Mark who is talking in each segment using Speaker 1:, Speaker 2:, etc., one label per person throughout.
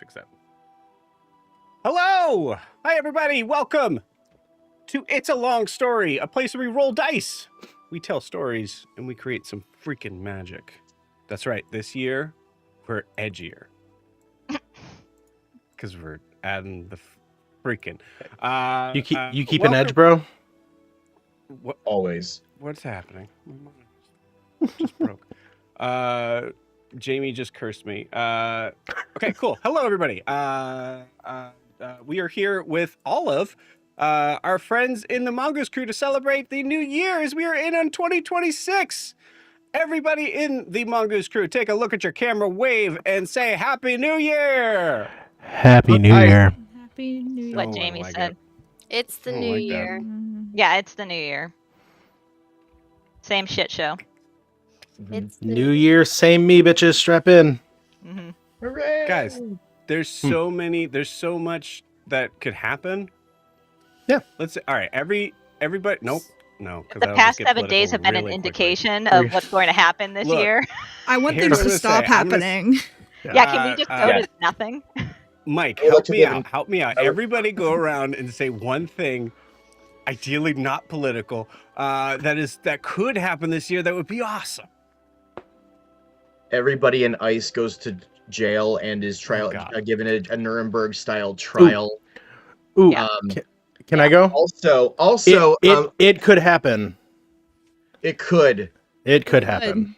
Speaker 1: Fix that. Hello! Hi, everybody. Welcome to It's a Long Story, a place where we roll dice. We tell stories and we create some freaking magic. That's right. This year, we're edgier. Because we're adding the freaking.
Speaker 2: You keep an edge, bro?
Speaker 1: What?
Speaker 3: Always.
Speaker 1: What's happening? Just broke. Jamie just cursed me. Okay, cool. Hello, everybody. We are here with all of our friends in the Mongoose Crew to celebrate the new year as we are in on 2026. Everybody in the Mongoose Crew, take a look at your camera, wave, and say Happy New Year!
Speaker 2: Happy New Year.
Speaker 4: Happy New Year.
Speaker 5: What Jamie said.
Speaker 4: It's the new year.
Speaker 5: Yeah, it's the new year. Same shit show.
Speaker 4: It's the
Speaker 2: New Year, same me, bitches. Strap in.
Speaker 5: Mm-hmm.
Speaker 3: Hooray!
Speaker 1: Guys, there's so much that could happen.
Speaker 2: Yeah.
Speaker 1: Let's say, all right, everybody, no.
Speaker 5: The past 7 days have been an indication of what's going to happen this year.
Speaker 4: I want things to stop happening.
Speaker 5: Yeah, can we just go to nothing?
Speaker 1: Mike, help me out. Help me out. Everybody go around and say one thing, ideally not political, that could happen this year that would be awesome.
Speaker 3: Everybody in ICE goes to jail and is given a Nuremberg-style trial.
Speaker 2: Ooh,
Speaker 5: Yeah.
Speaker 2: Can I go?
Speaker 3: Also,
Speaker 2: it could happen.
Speaker 3: It could.
Speaker 2: It could happen.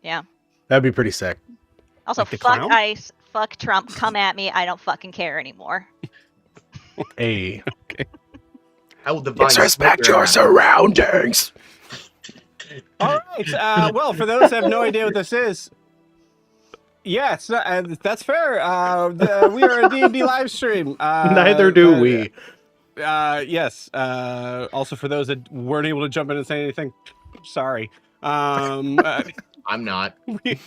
Speaker 5: Yeah.
Speaker 2: That'd be pretty sick.
Speaker 5: Also,
Speaker 1: Like the
Speaker 5: fuck
Speaker 1: clown?
Speaker 5: ICE, fuck Trump, come at me. I don't fucking care anymore.
Speaker 2: Hey.
Speaker 1: Okay.
Speaker 3: I will divine
Speaker 2: Disrespect your surroundings.
Speaker 1: All right. Well, for those who have no idea what this is, yes, that's fair. We are a D&D live stream.
Speaker 2: Neither do we.
Speaker 1: Yes. Also, for those that weren't able to jump in and say anything, sorry.
Speaker 3: I'm not.
Speaker 1: We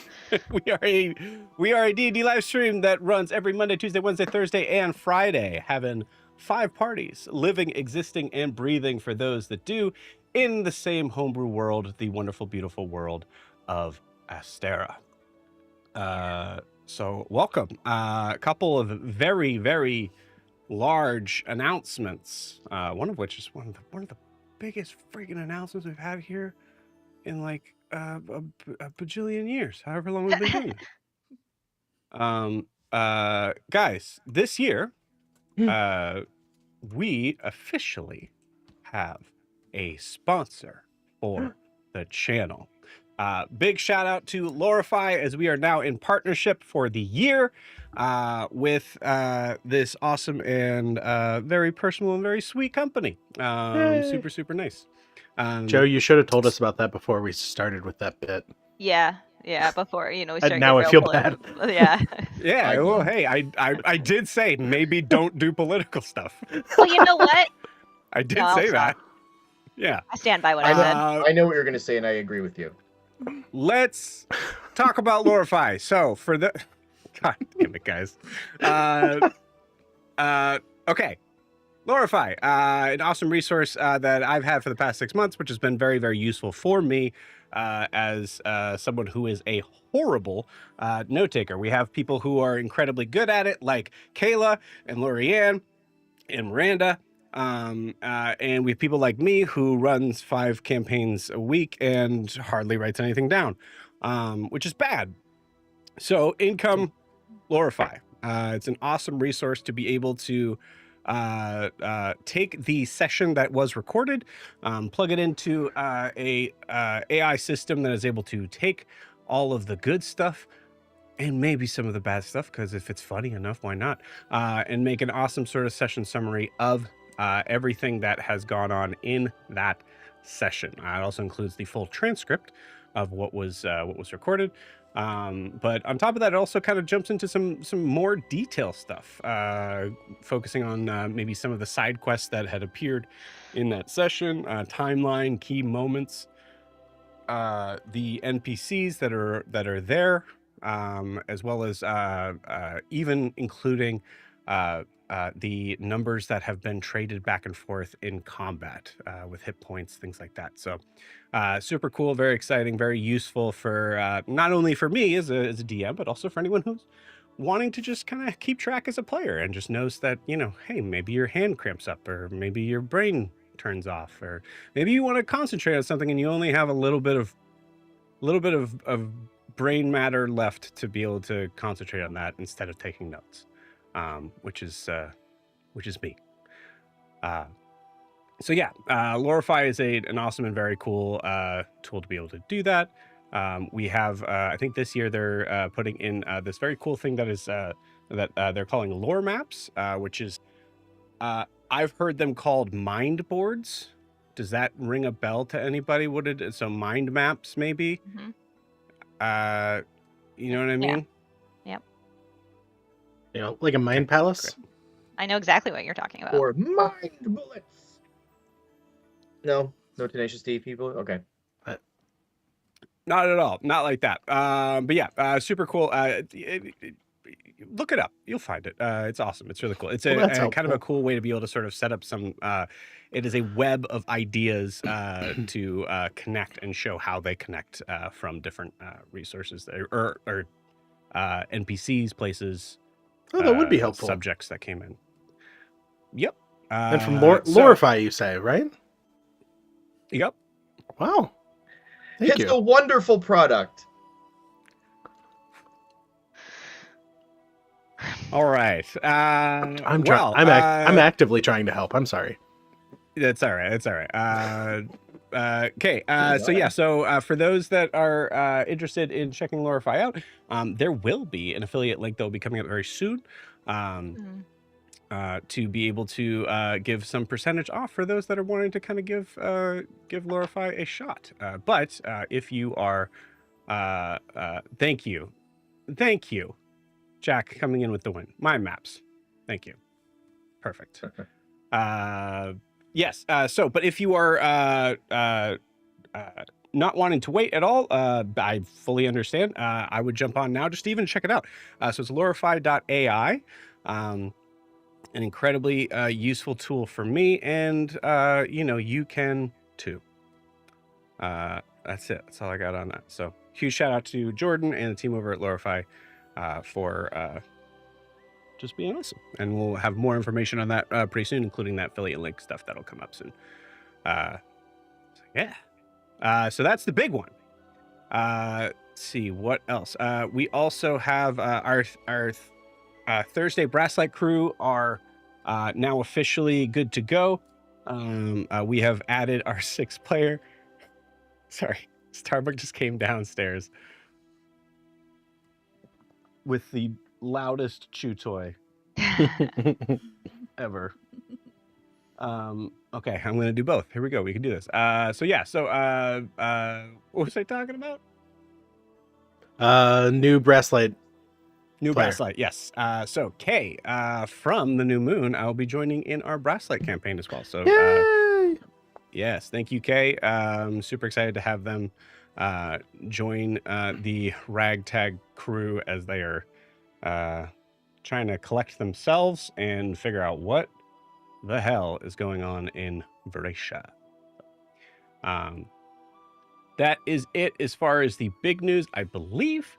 Speaker 1: are a D&D live stream that runs every Monday, Tuesday, Wednesday, Thursday, and Friday, having 5 parties, living, existing, and breathing for those that do in the same homebrew world, the wonderful, beautiful world of Astera. So welcome. A couple of very, very large announcements. One of which is one of the biggest freaking announcements we've had here in like a bajillion years, however long we've been doing it. Guys, this year, we officially have a sponsor for the channel. Big shout out to Lorify, as we are now in partnership for the year with this awesome and very personal and very sweet company. Super, super nice.
Speaker 2: Joe, you should have told us about that before we started with that bit.
Speaker 5: Yeah, before, we start
Speaker 2: now I
Speaker 5: getting
Speaker 2: feel
Speaker 5: real
Speaker 2: bad.
Speaker 5: Yeah.
Speaker 1: Yeah, well, hey, I did say maybe don't do political stuff.
Speaker 5: Well, you know what?
Speaker 1: I did
Speaker 5: No,
Speaker 1: say
Speaker 5: I'll
Speaker 1: that.
Speaker 5: stop.
Speaker 1: Yeah.
Speaker 5: I stand by what I said.
Speaker 3: I know what you're going to say, and I agree with you.
Speaker 1: Let's talk about Lorify. So for the God damn it, guys. Okay. Lorify, an awesome resource that I've had for the past 6 months, which has been very, very useful for me as someone who is a horrible note taker. We have people who are incredibly good at it, like Kayla and Lorianne and Miranda. And we have people like me who runs 5 campaigns a week and hardly writes anything down, which is bad. So income Lorify. It's an awesome resource to be able to take the session that was recorded, plug it into a AI system that is able to take all of the good stuff and maybe some of the bad stuff, because if it's funny enough, why not? And make an awesome sort of session summary of everything that has gone on in that session. It also includes the full transcript of what was recorded, But on top of that, it also kind of jumps into some more detail stuff, focusing on maybe some of the side quests that had appeared in that session, timeline, key moments, the NPCs that are there, as well as even including the numbers that have been traded back and forth in combat with hit points, things like that. So super cool, very exciting, very useful for not only for me as a DM, but also for anyone who's wanting to just kind of keep track as a player and just knows that, hey, maybe your hand cramps up, or maybe your brain turns off, or maybe you want to concentrate on something and you only have a little bit of brain matter left to be able to concentrate on that instead of taking notes, which is me. So yeah, Lorify is an awesome and very cool tool to be able to do that. We have, I think this year they're putting in this very cool thing that is that they're calling lore maps, which is I've heard them called mind boards. Does that ring a bell to anybody? What it is? So mind maps, maybe.
Speaker 5: Mm-hmm.
Speaker 1: You know what I mean?
Speaker 5: Yep.
Speaker 2: Like a mind palace.
Speaker 1: Great.
Speaker 5: I know exactly what you're talking about.
Speaker 3: Or mind bullets. No Tenacious D people. Okay.
Speaker 1: Not at all. Not like that. But yeah, super cool. Look it up. You'll find it. It's awesome. It's really cool. It's a kind of a cool way to be able to sort of set up some. It is a web of ideas to connect and show how they connect from different resources or NPCs, places.
Speaker 2: Oh, that would be helpful.
Speaker 1: Subjects that came in. Yep.
Speaker 2: And from Lorify, you say, right?
Speaker 1: Yep.
Speaker 2: Wow. Thank you.
Speaker 3: It's a wonderful product.
Speaker 1: All right.
Speaker 2: I'm actively trying to help. I'm sorry.
Speaker 1: That's all right. That's all right. Okay. So yeah. So for those that are interested in checking Lorify out, there will be an affiliate link that will be coming up very soon. To be able to give some percentage off for those that are wanting to kind of give Lorify a shot. But if you are, thank you, Jack, coming in with the win. Mind maps, thank you, perfect. Yes. But if you are not wanting to wait at all, I fully understand. I would jump on now just to even check it out. So it's lorify.ai. An incredibly useful tool for me, and you can too. That's it. That's all I got on that. So huge shout out to Jordan and the team over at Lorify for just being awesome. And we'll have more information on that pretty soon, including that affiliate link stuff that'll come up soon. So that's the big one. Let's see what else. We also have our Thursday Brasslight crew are now officially good to go. We have added our 6th player. Sorry, Starbuck just came downstairs with the loudest chew toy ever. Okay, I'm gonna do both. Here we go. We can do this. So what was I talking about?
Speaker 2: New Brasslight.
Speaker 1: New Brasslight, yes. So Kay, from the New Moon, I'll be joining in our Brasslight campaign as well. So yes, thank you, Kay. Super excited to have them join the Ragtag crew as they are trying to collect themselves and figure out what the hell is going on in Varesha. That is it as far as the big news, I believe.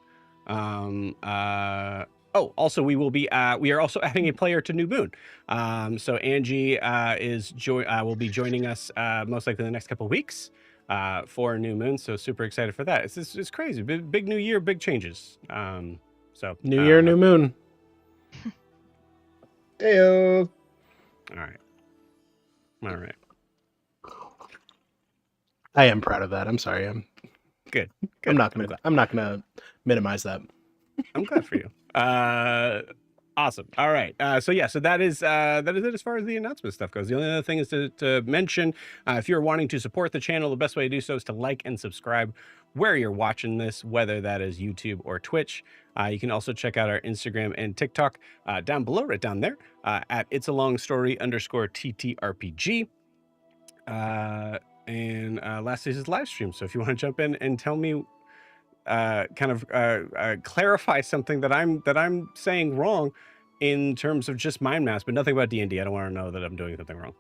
Speaker 1: Also we will be we are also adding a player to New Moon. So Angie will be joining us most likely in the next couple of weeks for New Moon. So super excited for that. It's crazy. Big new year, big changes. So
Speaker 2: new year, new moon.
Speaker 3: Heyo.
Speaker 1: All right.
Speaker 2: I am proud of that. I'm sorry. I'm
Speaker 1: good.
Speaker 2: I'm not gonna minimize that.
Speaker 1: I'm glad for you. Awesome. All right. So that is it as far as the announcement stuff goes. The only other thing is to mention, if you're wanting to support the channel, the best way to do so is to like and subscribe where you're watching this, whether that is YouTube or Twitch. You can also check out our Instagram and TikTok down below, right down there, at It's a Long Story _TTRPG. And lastly is live stream. So if you want to jump in and tell me, clarify something that I'm saying wrong in terms of just mind maps, but nothing about D&D. I don't want to know that I'm doing something wrong.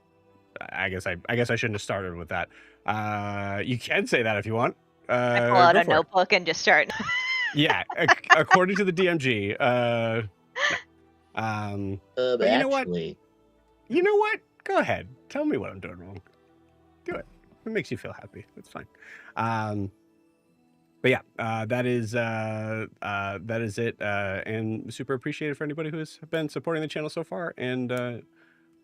Speaker 1: I guess I shouldn't have started with that. You can say that if you want.
Speaker 5: I pull out
Speaker 1: go
Speaker 5: a
Speaker 1: for it.
Speaker 5: notebook and just start.
Speaker 1: Yeah, according to the DMG. No.
Speaker 3: But
Speaker 1: you know what?
Speaker 3: actually,
Speaker 1: You know what? Go ahead. Tell me what I'm doing wrong. Do it. It makes you feel happy. It's fine. But yeah, that is it. And super appreciated for anybody who has been supporting the channel so far, and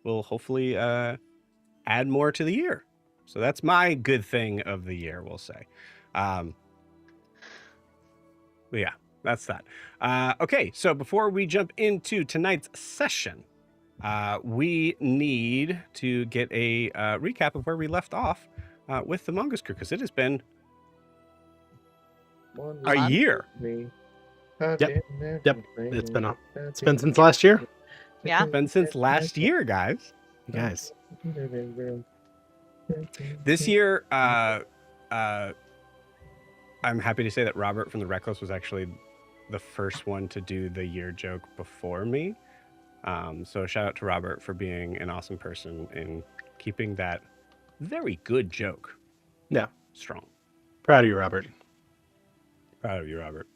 Speaker 1: will hopefully add more to the year. So that's my good thing of the year, we'll say. But yeah, that's that. Okay, so before we jump into tonight's session, we need to get a recap of where we left off with the Mongoose Crew, because it has been a year.
Speaker 2: Yep. It's been since last year.
Speaker 5: Yeah.
Speaker 1: It's been since last year, guys.
Speaker 2: You guys.
Speaker 1: This year, I'm happy to say that Robert from the Reckless was actually the first one to do the year joke before me. So shout out to Robert for being an awesome person and keeping that very good joke.
Speaker 2: Yeah.
Speaker 1: Strong.
Speaker 2: Proud of you, Robert.
Speaker 1: Proud of you, Robert.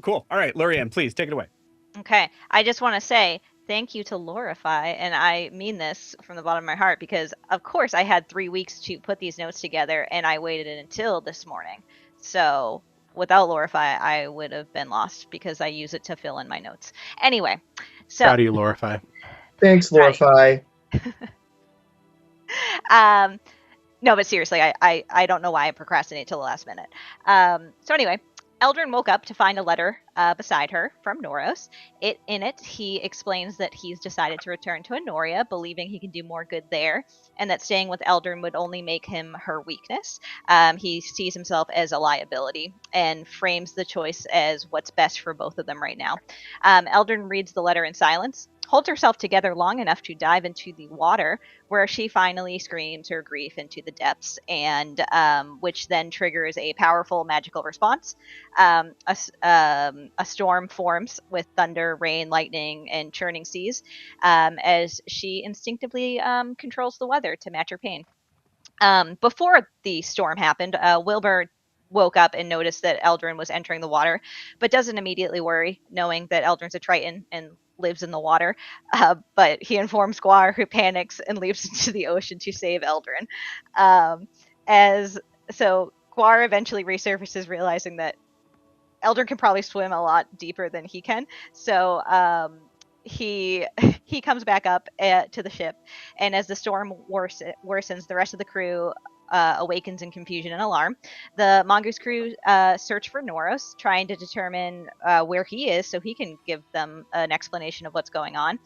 Speaker 1: Cool. All right, Lorianne, please take it away.
Speaker 5: Okay. I just want to say thank you to Lorify, and I mean this from the bottom of my heart because, of course, I had 3 weeks to put these notes together, and I waited until this morning. So without Lorify, I would have been lost because I use it to fill in my notes. Anyway, so
Speaker 2: Proud of you, Lorify.
Speaker 3: thanks, Lorify.
Speaker 5: No, but seriously, I don't know why I procrastinate till the last minute. So anyway, Eldrin woke up to find a letter beside her from Noros. In it, he explains that he's decided to return to Anoria, believing he can do more good there, and that staying with Eldrin would only make him her weakness. He sees himself as a liability and frames the choice as what's best for both of them right now. Eldrin reads the letter in silence, holds herself together long enough to dive into the water, where she finally screams her grief into the depths, and which then triggers a powerful magical response. A storm forms with thunder, rain, lightning, and churning seas, as she instinctively controls the weather to match her pain. Before the storm happened, Wilbur woke up and noticed that Eldrin was entering the water, but doesn't immediately worry, knowing that Eldrin's a Triton and lives in the water. But he informs Guar, who panics and leaps into the ocean to save Eldrin. So Guar eventually resurfaces, realizing that Eldrin can probably swim a lot deeper than he can. So he comes back up to the ship, and as the storm worsens, the rest of the crew awakens in confusion and alarm. The Mongoose Crew search for Noros, trying to determine where he is so he can give them an explanation of what's going on.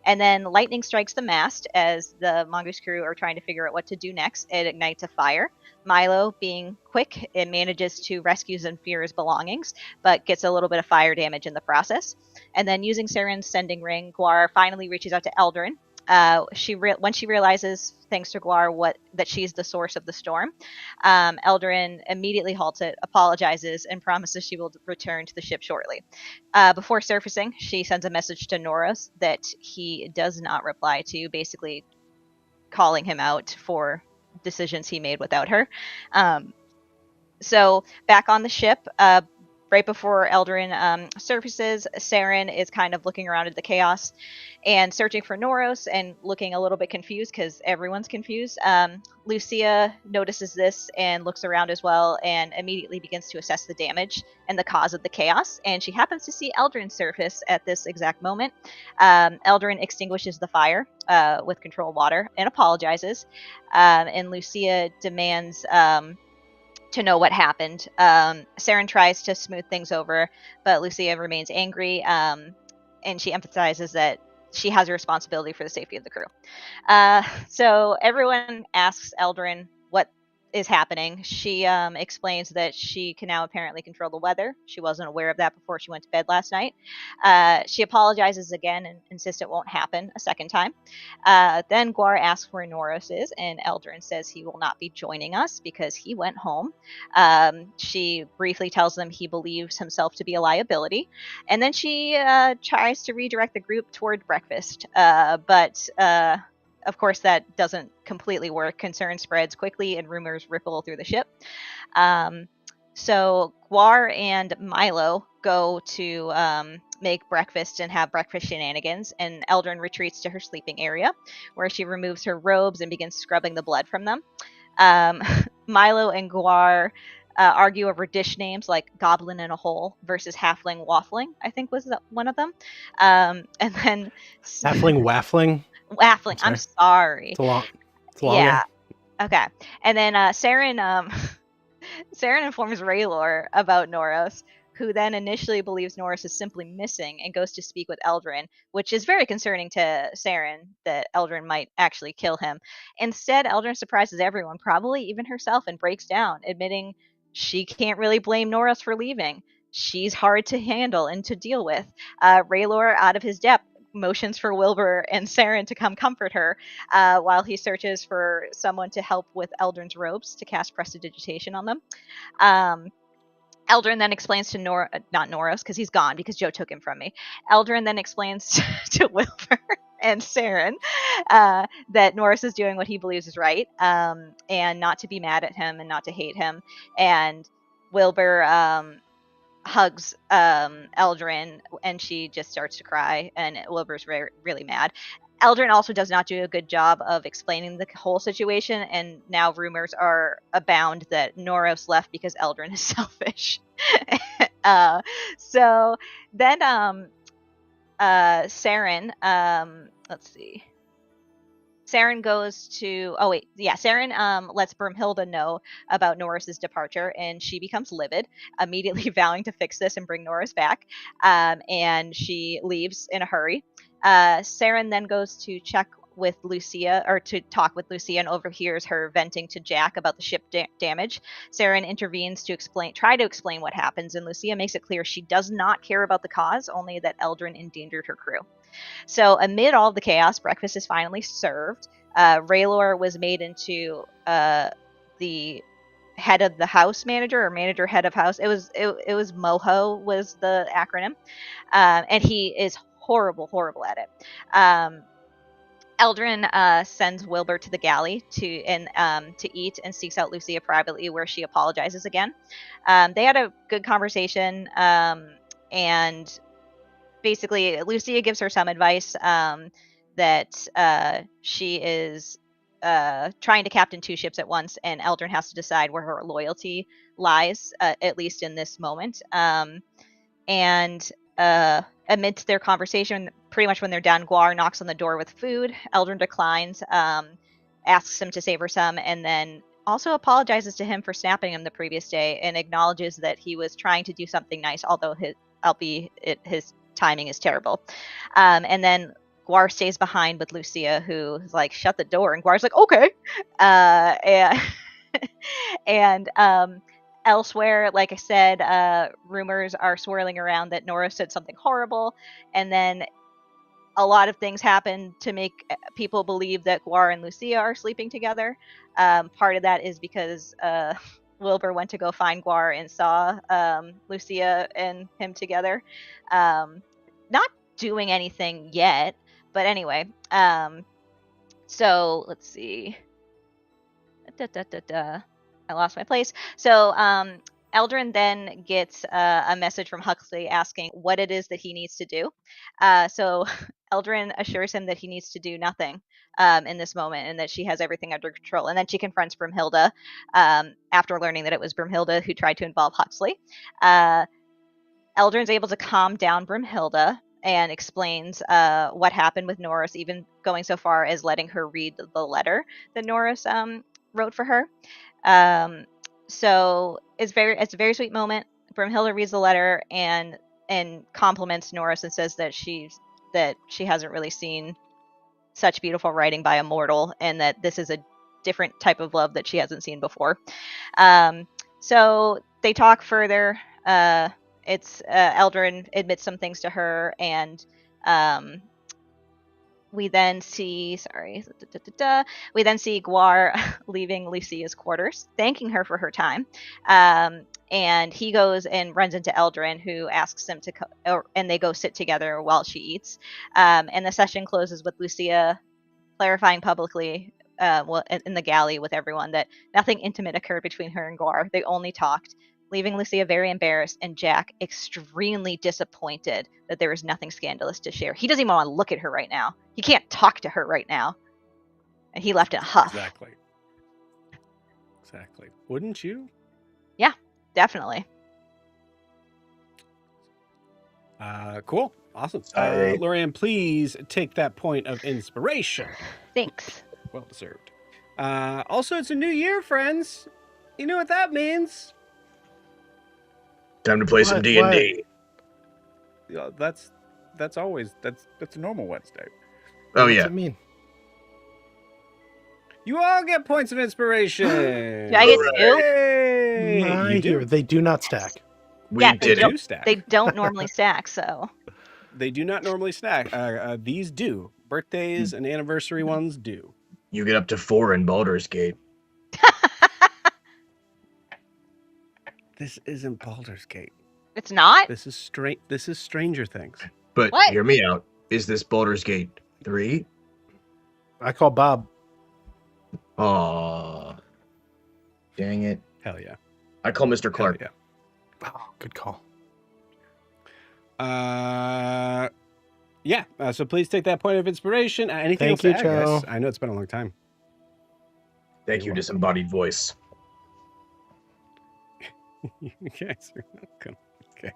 Speaker 5: And then lightning strikes the mast as the Mongoose Crew are trying to figure out what to do next. It ignites a fire. Milo, being quick, it manages to rescue Zanfira's belongings, but gets a little bit of fire damage in the process. And then using Saren's sending ring, Guar finally reaches out to Eldrin. When she realizes, thanks to Guar, that she's the source of the storm, Eldrin immediately halts it, apologizes, and promises she will return to the ship shortly. Before surfacing, she sends a message to Noros that he does not reply to, basically calling him out for decisions he made without her. So back on the ship, right before Eldrin surfaces, Saren is kind of looking around at the chaos and searching for Noros and looking a little bit confused because everyone's confused. Lucia notices this and looks around as well and immediately begins to assess the damage and the cause of the chaos. And she happens to see Eldrin surface at this exact moment. Eldrin extinguishes the fire with control water and apologizes. And Lucia demands to know what happened. Saren tries to smooth things over, but Lucia remains angry, and she emphasizes that she has a responsibility for the safety of the crew. So everyone asks Eldrin what is happening. She explains that she can now apparently control the weather. She wasn't aware of that before she went to bed last night. She apologizes again and insists it won't happen a second time. Then Guar asks where Norris is, and Eldrin says he will not be joining us because he went home. She briefly tells them he believes himself to be a liability, and then she tries to redirect the group toward breakfast. But of course, that doesn't completely work. Concern spreads quickly, and rumors ripple through the ship. So Guar and Milo go to make breakfast and have breakfast shenanigans, and Eldrin retreats to her sleeping area, where she removes her robes and begins scrubbing the blood from them. Milo and Guar argue over dish names like Goblin in a Hole versus Halfling Waffling, I think was one of them. And then
Speaker 2: Halfling Waffling?
Speaker 5: Waffling. I'm sorry.
Speaker 2: It's a long
Speaker 5: yeah. Name. Okay. And then Saren informs Raylor about Noros, who then initially believes Norris is simply missing and goes to speak with Eldrin, which is very concerning to Saren that Eldrin might actually kill him. Instead, Eldrin surprises everyone, probably even herself, and breaks down, admitting she can't really blame Norris for leaving. She's hard to handle and to deal with. Raylor, out of his depth, motions for Wilbur and Saren to come comfort her while he searches for someone to help with Eldrin's robes to cast prestidigitation on them. Eldrin then explains to not Noros, because he's gone because Joe took him from me. Eldrin then explains to Wilbur and Saren that Norris is doing what he believes is right, and not to be mad at him and not to hate him. And Wilbur hugs Eldrin, and she just starts to cry, and Wilbur's really mad. Eldrin also does not do a good job of explaining the whole situation, and now rumors are abound that Noros left because Eldrin is selfish. So then Saren, let's see. Saren goes to Saren lets Brimhilda know about Norris's departure, and she becomes livid, immediately vowing to fix this and bring Norris back. And she leaves in a hurry. Saren then goes to check with Lucia, or to talk with Lucia, and overhears her venting to Jack about the ship damage. Saren intervenes to try to explain what happens, and Lucia makes it clear she does not care about the cause, only that Eldrin endangered her crew. So amid all of the chaos, breakfast is finally served. Raylor was made into the head of the house manager, or manager head of house. It was Moho was the acronym, and he is horrible at it. Eldrin sends Wilbur to the galley to eat, and seeks out Lucia privately, where she apologizes again. They had a good conversation, and basically Lucia gives her some advice that she is trying to captain two ships at once, and Eldrin has to decide where her loyalty lies, at least in this moment. And amidst their conversation, pretty much when they're done, Guar knocks on the door with food. Eldrin declines, asks him to save her some, and then also apologizes to him for snapping him the previous day, and acknowledges that he was trying to do something nice, although his timing is terrible. And then Guar stays behind with Lucia, who is like, shut the door, and Guar's like, okay. And elsewhere, like I said, rumors are swirling around that Norris said something horrible, and then a lot of things happen to make people believe that Guar and Lucia are sleeping together. Part of that is because Wilbur went to go find Guar and saw Lucia and him together. Not doing anything yet, but anyway. So let's see. I lost my place. So Eldrin then gets a message from Huxley asking what it is that he needs to do. So Eldrin assures him that he needs to do nothing in this moment, and that she has everything under control. And then she confronts Brimhilda after learning that it was Brimhilda who tried to involve Huxley. Eldrin's able to calm down Brimhilda and explains what happened with Norris, even going so far as letting her read the letter that Norris wrote for her. So it's a very sweet moment. Brimhilda reads the letter and compliments Norris and says that she hasn't really seen such beautiful writing by a mortal, and that this is a different type of love that she hasn't seen before. So they talk further. Eldrin admits some things to her, and we then see we then see Guar leaving Lucia's quarters, thanking her for her time. And he goes and runs into Eldrin, who asks him to and they go sit together while she eats. And the session closes with Lucia clarifying publicly, in the galley with everyone, that nothing intimate occurred between her and Guar. They only talked, leaving Lucia very embarrassed and Jack extremely disappointed that there was nothing scandalous to share. He doesn't even want to look at her right now. He can't talk to her right now. And he left in a huff.
Speaker 1: Exactly. Wouldn't you?
Speaker 5: Yeah, definitely.
Speaker 1: Cool. Awesome. Lorianne, please take that point of inspiration.
Speaker 5: Thanks.
Speaker 1: Well deserved. Also, it's a new year, friends. You know what that means?
Speaker 3: Time to play some D&D.
Speaker 1: Yeah, that's a normal Wednesday.
Speaker 3: Oh,
Speaker 2: What's
Speaker 3: yeah.
Speaker 2: it mean?
Speaker 1: You all get points of inspiration.
Speaker 5: Do I get two?
Speaker 1: Hey, you do.
Speaker 2: They do not stack.
Speaker 3: We did
Speaker 1: do
Speaker 3: it.
Speaker 1: stack.
Speaker 5: They don't normally stack, so.
Speaker 1: They do not normally stack. These do. Birthdays and anniversary ones do.
Speaker 3: You get up to 4 in Baldur's Gate.
Speaker 1: This isn't Baldur's Gate.
Speaker 5: It's not?
Speaker 1: This is This is Stranger Things.
Speaker 3: But
Speaker 5: What?
Speaker 3: hear me out. Is this Baldur's Gate 3?
Speaker 2: I call Bob.
Speaker 3: Aw. Dang it.
Speaker 1: Hell yeah.
Speaker 3: I call Mr. Clark.
Speaker 1: Hell
Speaker 2: Oh, good call.
Speaker 1: yeah. So please take that point of inspiration. Anything
Speaker 2: Thank
Speaker 1: else
Speaker 2: you,
Speaker 1: to add, guys?
Speaker 2: Joe.
Speaker 1: I know it's been a long time.
Speaker 3: Thank you, disembodied voice.
Speaker 1: You guys are welcome. Okay.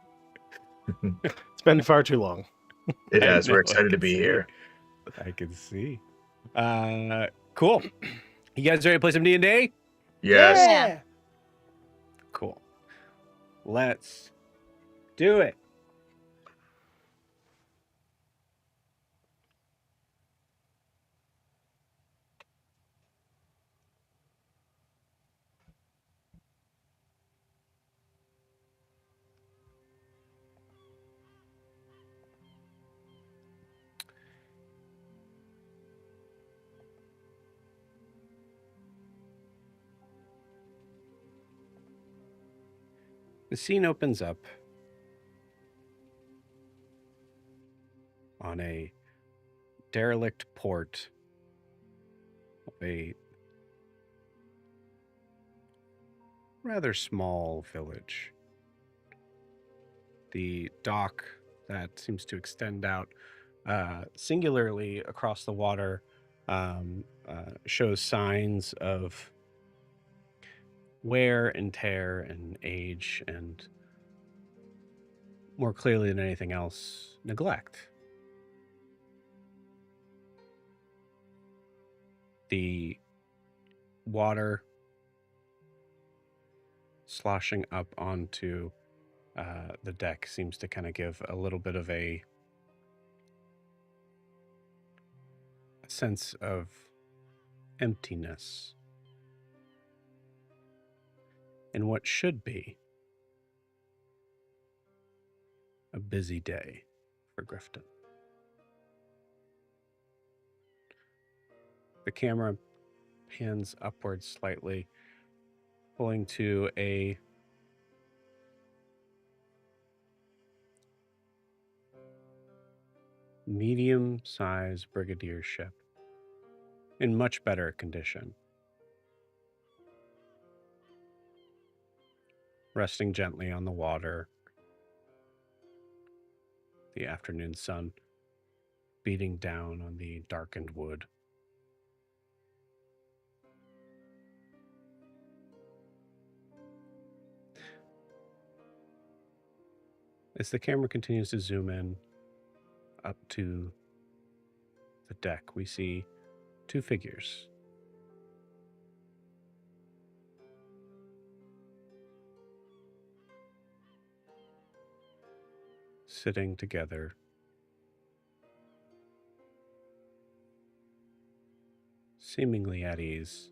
Speaker 2: It's been far too long.
Speaker 3: It
Speaker 1: I
Speaker 3: has.
Speaker 1: know,
Speaker 3: We're
Speaker 1: I
Speaker 3: excited to
Speaker 1: can
Speaker 3: be
Speaker 1: see.
Speaker 3: here.
Speaker 1: I can see. Cool. You guys ready to play some D&D?
Speaker 3: Yes.
Speaker 5: Yeah.
Speaker 1: Cool. Let's do it. The scene opens up on a derelict port of a rather small village. The dock that seems to extend out singularly across the water shows signs of wear and tear and age, and more clearly than anything else, neglect. The water sloshing up onto the deck seems to kind of give a little bit of a sense of emptiness in what should be a busy day for Griften. The camera pans upwards slightly, pulling to a medium-sized brigadier ship in much better condition, resting gently on the water, the afternoon sun beating down on the darkened wood. As the camera continues to zoom in up to the deck, we see two figures. Sitting together, seemingly at ease,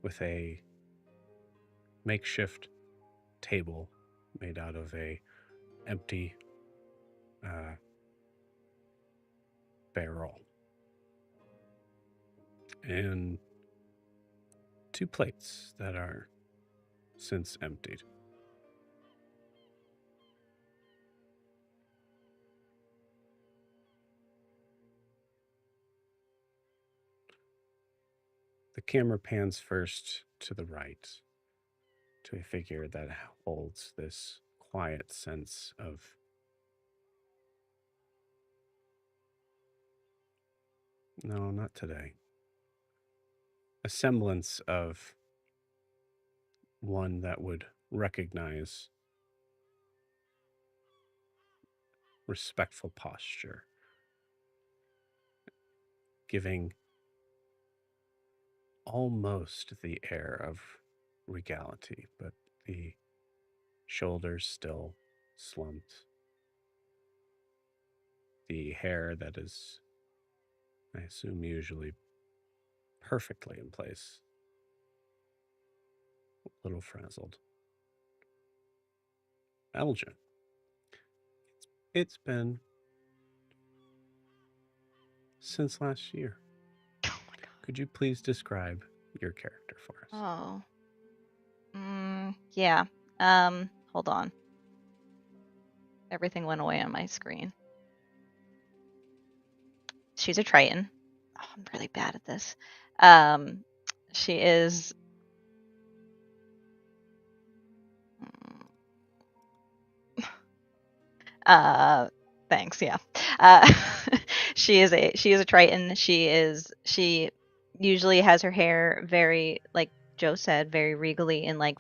Speaker 1: with a makeshift table made out of a empty barrel and 2 plates that are since emptied. The camera pans first to the right to a figure that holds this quiet sense of no, not today. A semblance of one that would recognize respectful posture, giving almost the air of regality, but the shoulders still slumped. The hair that is, I assume, usually perfectly in place, a little frazzled. Elgin, it's been since last year.
Speaker 5: Oh my god.
Speaker 1: Could you please describe your character for us?
Speaker 5: Oh. Yeah. Hold on. Everything went away on my screen. She's a Triton. Oh, I'm really bad at this. She is. Thanks. Yeah. Uh, she is a Triton. She usually has her hair very, like Joe said, very regally in like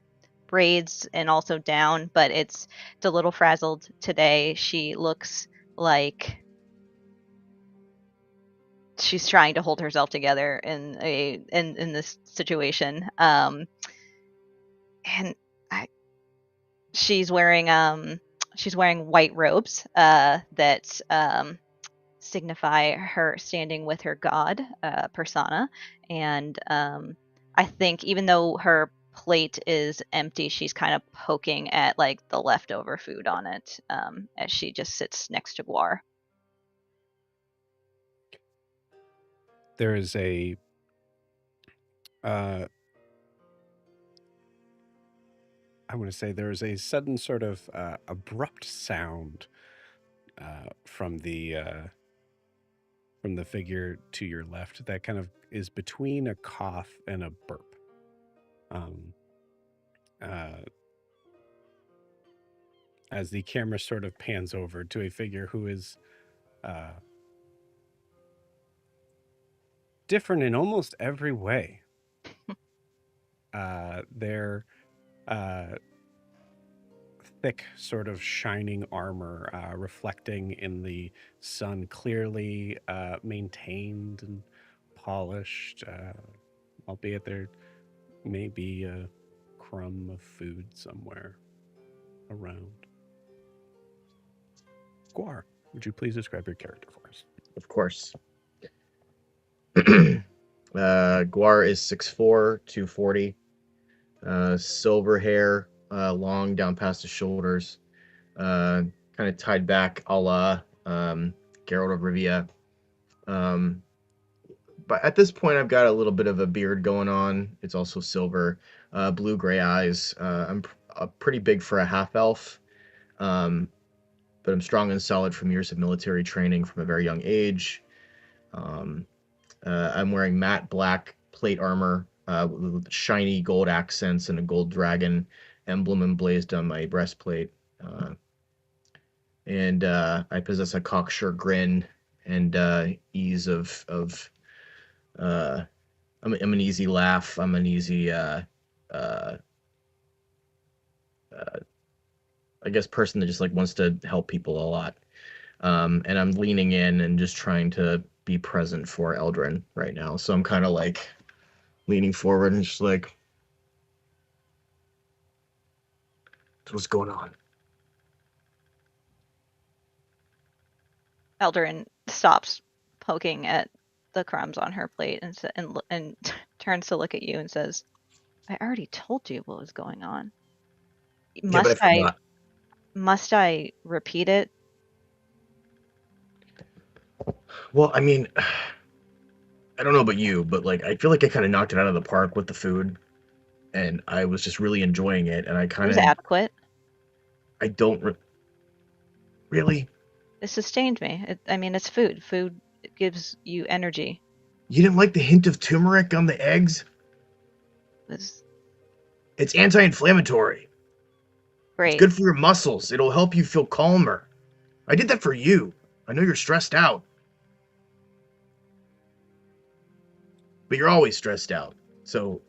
Speaker 5: braids and also down, but it's a little frazzled today. She looks like she's trying to hold herself together in this situation. And she's wearing white robes that signify her standing with her god persona, and I think even though her plate is empty, she's kind of poking at like the leftover food on it as she just sits next to Guar.
Speaker 1: There is a I want to say there is a sudden sort of abrupt sound from the figure to your left that kind of is between a cough and a burp. As the camera sort of pans over to a figure who is different in almost every way. Their thick, sort of shining armor reflecting in the sun, clearly maintained and polished, albeit there may be a crumb of food somewhere around. Guar, would you please describe your character for us?
Speaker 3: Of course. Guar is 6'4", 240. Silver hair, long down past the shoulders, kind of tied back a la Geralt of Rivia. But at this point, I've got a little bit of a beard going on. It's also silver, blue-gray eyes. I'm pretty big for a half-elf, but I'm strong and solid from years of military training from a very young age. I'm wearing matte black plate armor with shiny gold accents and a gold dragon emblem emblazed on my breastplate. And I possess a cocksure grin and ease of I'm an easy laugh. I'm an easy I guess person that just like wants to help people a lot. And I'm leaning in and just trying to be present for Eldrin right now. So I'm kind of like leaning forward and just like, what's going on?
Speaker 5: Eldrin stops poking at the crumbs on her plate and turns to look at you and says, I already told you what was going on.
Speaker 3: Yeah, but I forgot.
Speaker 5: Must I repeat it?
Speaker 3: Well, I mean, I don't know about you, but like I feel like I kind of knocked it out of the park with the food, and I was just really enjoying it. And I
Speaker 5: It
Speaker 3: kind
Speaker 5: was
Speaker 3: of,
Speaker 5: adequate.
Speaker 3: I don't really.
Speaker 5: It sustained me. I mean, it's food. Food gives you energy.
Speaker 3: You didn't like the hint of turmeric on the eggs?
Speaker 5: It's
Speaker 3: It's anti-inflammatory. It's
Speaker 5: great.
Speaker 3: good for your muscles. It'll help you feel calmer. I did that for you. I know you're stressed out. But you're always stressed out. So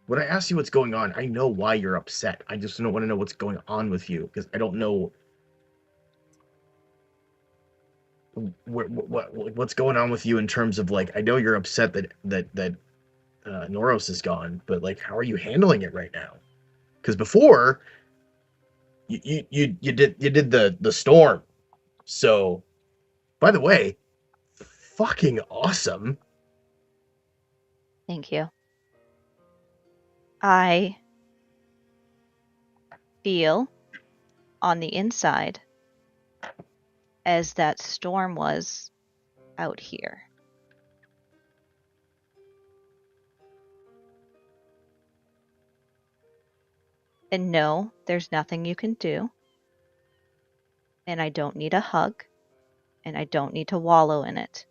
Speaker 3: when I ask you what's going on, I know why you're upset. I just don't want to know what's going on with you because I don't know what's going on with you in terms of like I know you're upset that Noros is gone, but like how are you handling it right now? Because before you did the storm. So by the way, fucking awesome.
Speaker 5: Thank you. I feel on the inside as that storm was out here. And no, there's nothing you can do. And I don't need a hug. And I don't need to wallow in it.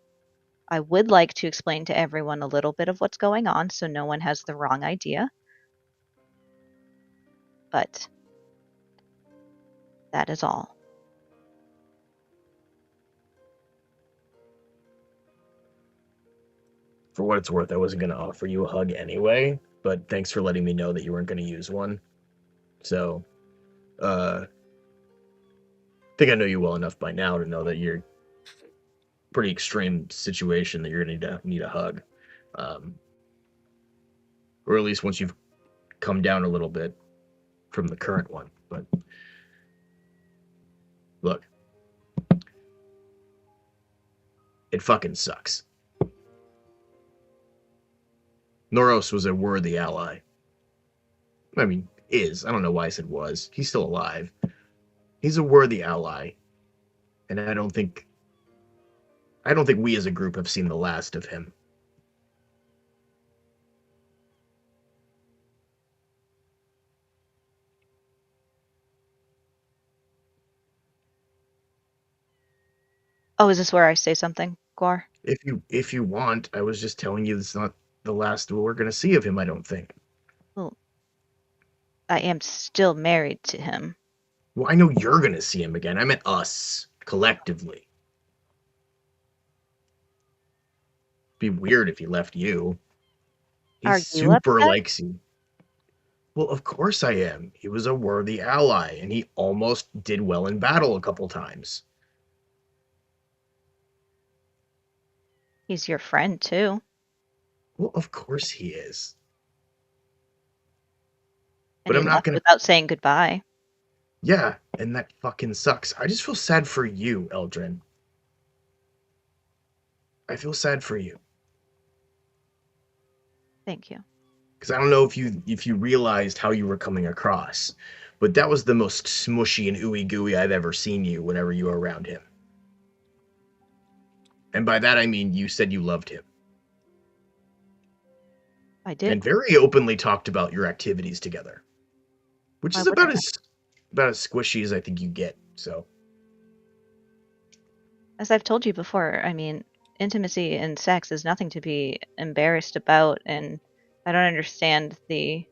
Speaker 5: I would like to explain to everyone a little bit of what's going on so no one has the wrong idea. But that is all.
Speaker 3: For what it's worth, I wasn't going to offer you a hug anyway, but thanks for letting me know that you weren't going to use one. So, I think I know you well enough by now to know that you're pretty extreme situation that you're going to need a hug. Or at least once you've come down a little bit from the current one. But look, it fucking sucks. Noros was a worthy ally. I mean, is. I don't know why I said was. He's still alive. He's a worthy ally. And I don't think we as a group have seen the last of him.
Speaker 5: Oh, is this where I say something, Gwar?
Speaker 3: If you want, I was just telling you it's not the last we're going to see of him, I don't think.
Speaker 5: Well, I am still married to him.
Speaker 3: Well, I know you're going to see him again. I meant us, collectively. Be weird if he left you. He
Speaker 5: Are you
Speaker 3: super
Speaker 5: upset?
Speaker 3: likes you. Well, of course I am. He was a worthy ally, and he almost did well in battle a couple times.
Speaker 5: He's your friend, too.
Speaker 3: Well, of course he is.
Speaker 5: And
Speaker 3: But I'm
Speaker 5: he
Speaker 3: not
Speaker 5: left
Speaker 3: going to...
Speaker 5: without saying goodbye.
Speaker 3: Yeah, and that fucking sucks. I just feel sad for you, Eldrin. I feel sad for you.
Speaker 5: Thank you.
Speaker 3: Because I don't know if you realized how you were coming across, but that was the most smushy and ooey gooey I've ever seen you whenever you were around him. And by that I mean you said you loved him.
Speaker 5: I did.
Speaker 3: And very openly talked about your activities together. Which is about as squishy as I think you get, so.
Speaker 5: As I've told you before, I mean, intimacy and sex is nothing to be embarrassed about, and I don't understand the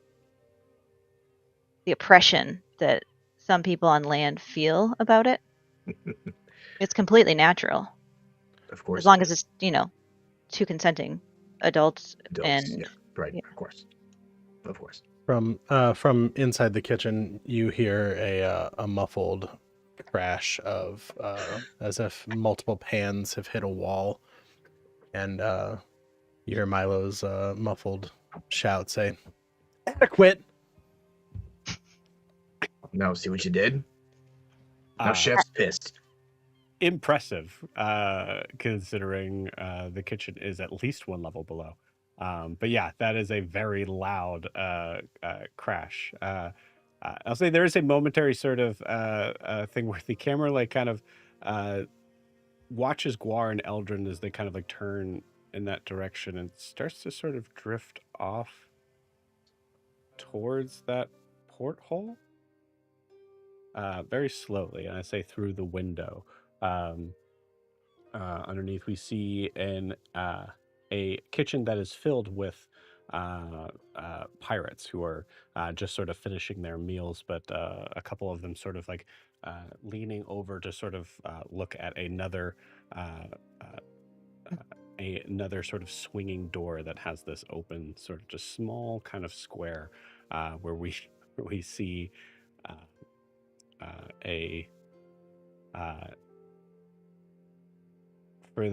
Speaker 5: oppression that some people on land feel about it. It's completely natural.
Speaker 3: Of course.
Speaker 5: As long as it's, two consenting adults and
Speaker 3: yeah, right, yeah. Of course.
Speaker 2: From inside the kitchen, you hear a muffled crash of as if multiple pans have hit a wall, and you hear Milo's muffled shout say, "Adequate."
Speaker 3: Now see what you did? Now Chef's pissed.
Speaker 1: impressive, considering the kitchen is at least one level below. But yeah, that is a very loud crash. I'll say there is a momentary sort of thing where the camera like kind of watches Guar and Eldrin as they kind of like turn in that direction and starts to sort of drift off towards that porthole. Very slowly, and I say through the window. Underneath, we see a kitchen that is filled with pirates who are just sort of finishing their meals, but a couple of them sort of like leaning over to sort of look at another sort of swinging door that has this open sort of just small kind of square where we see for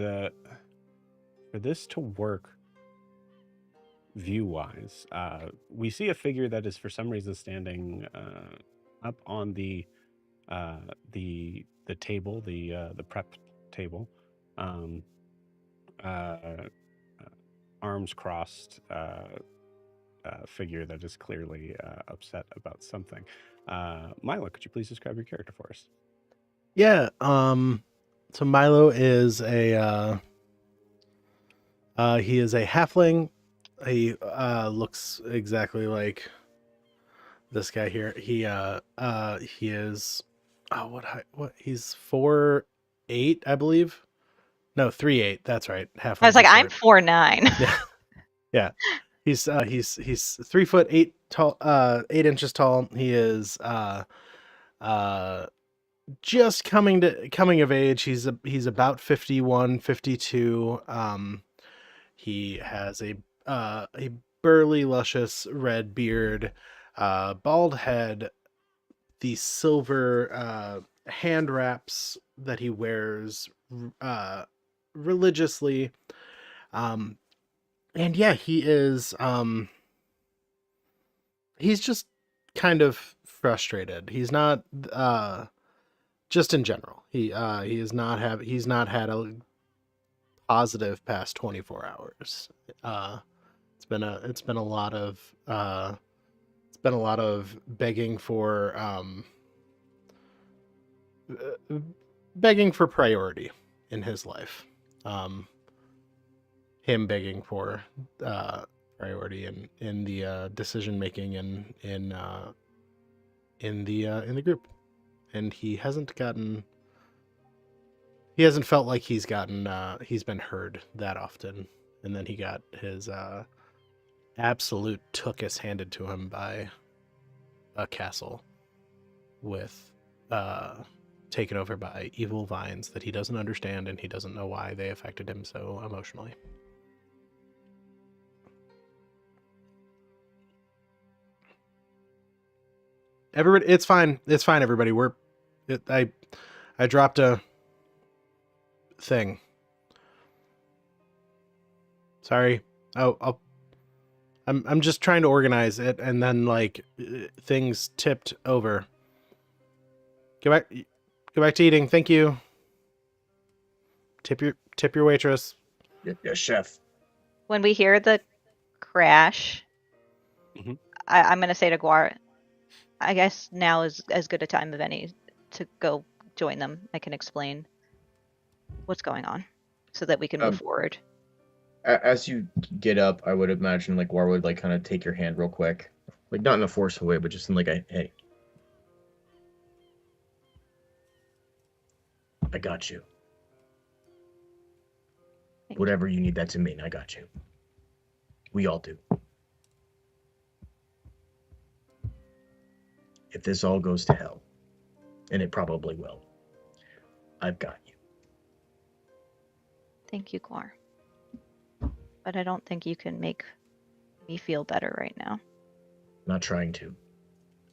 Speaker 1: this to work view-wise, we see a figure that is for some reason standing up on the table, the prep table, arms crossed, figure that is clearly upset about something. Milo, could you please describe your character for us?
Speaker 2: Yeah. So Milo is a he is a halfling. He looks exactly like this guy here. He is what he's 4'8", I believe. No, 3'8". That's right. Halfling.
Speaker 5: I was like, I'm 4'9".
Speaker 2: Yeah. Yeah. He's 3'8" tall, 8 inches tall. He is just coming of age. He's about 51, 52. He has a burly, luscious red beard, bald head, the silver hand wraps that he wears religiously. And yeah, he is he's just kind of frustrated. He's not just in general. He's not had a positive past 24 hours. It's been a lot of begging for priority in his life. Him begging for priority in the decision making in the group, and he hasn't felt like he's been heard that often. And then he got his absolute tuchus handed to him by a castle with taken over by evil vines that he doesn't understand, and he doesn't know why they affected him so emotionally. Everybody, it's fine. It's fine, everybody. I dropped a thing. Sorry. I'm just trying to organize it, and then like things tipped over. Go back to eating. Thank you. Tip your waitress.
Speaker 3: Yes, chef.
Speaker 5: When we hear the crash,
Speaker 1: Mm-hmm.
Speaker 5: I'm going to say to Guar, I guess now is as good a time of any to go join them. I can explain what's going on so that we can move forward.
Speaker 3: As you get up, I would imagine like Guar would like kind of take your hand real quick, like not in a forceful way, but just in like a hey, I got you. Whatever you need, that's in me. I got you. We all do. If this all goes to hell, and it probably will, I've got you.
Speaker 5: Thank you, Guar. But I don't think you can make me feel better right now.
Speaker 3: I'm not trying to.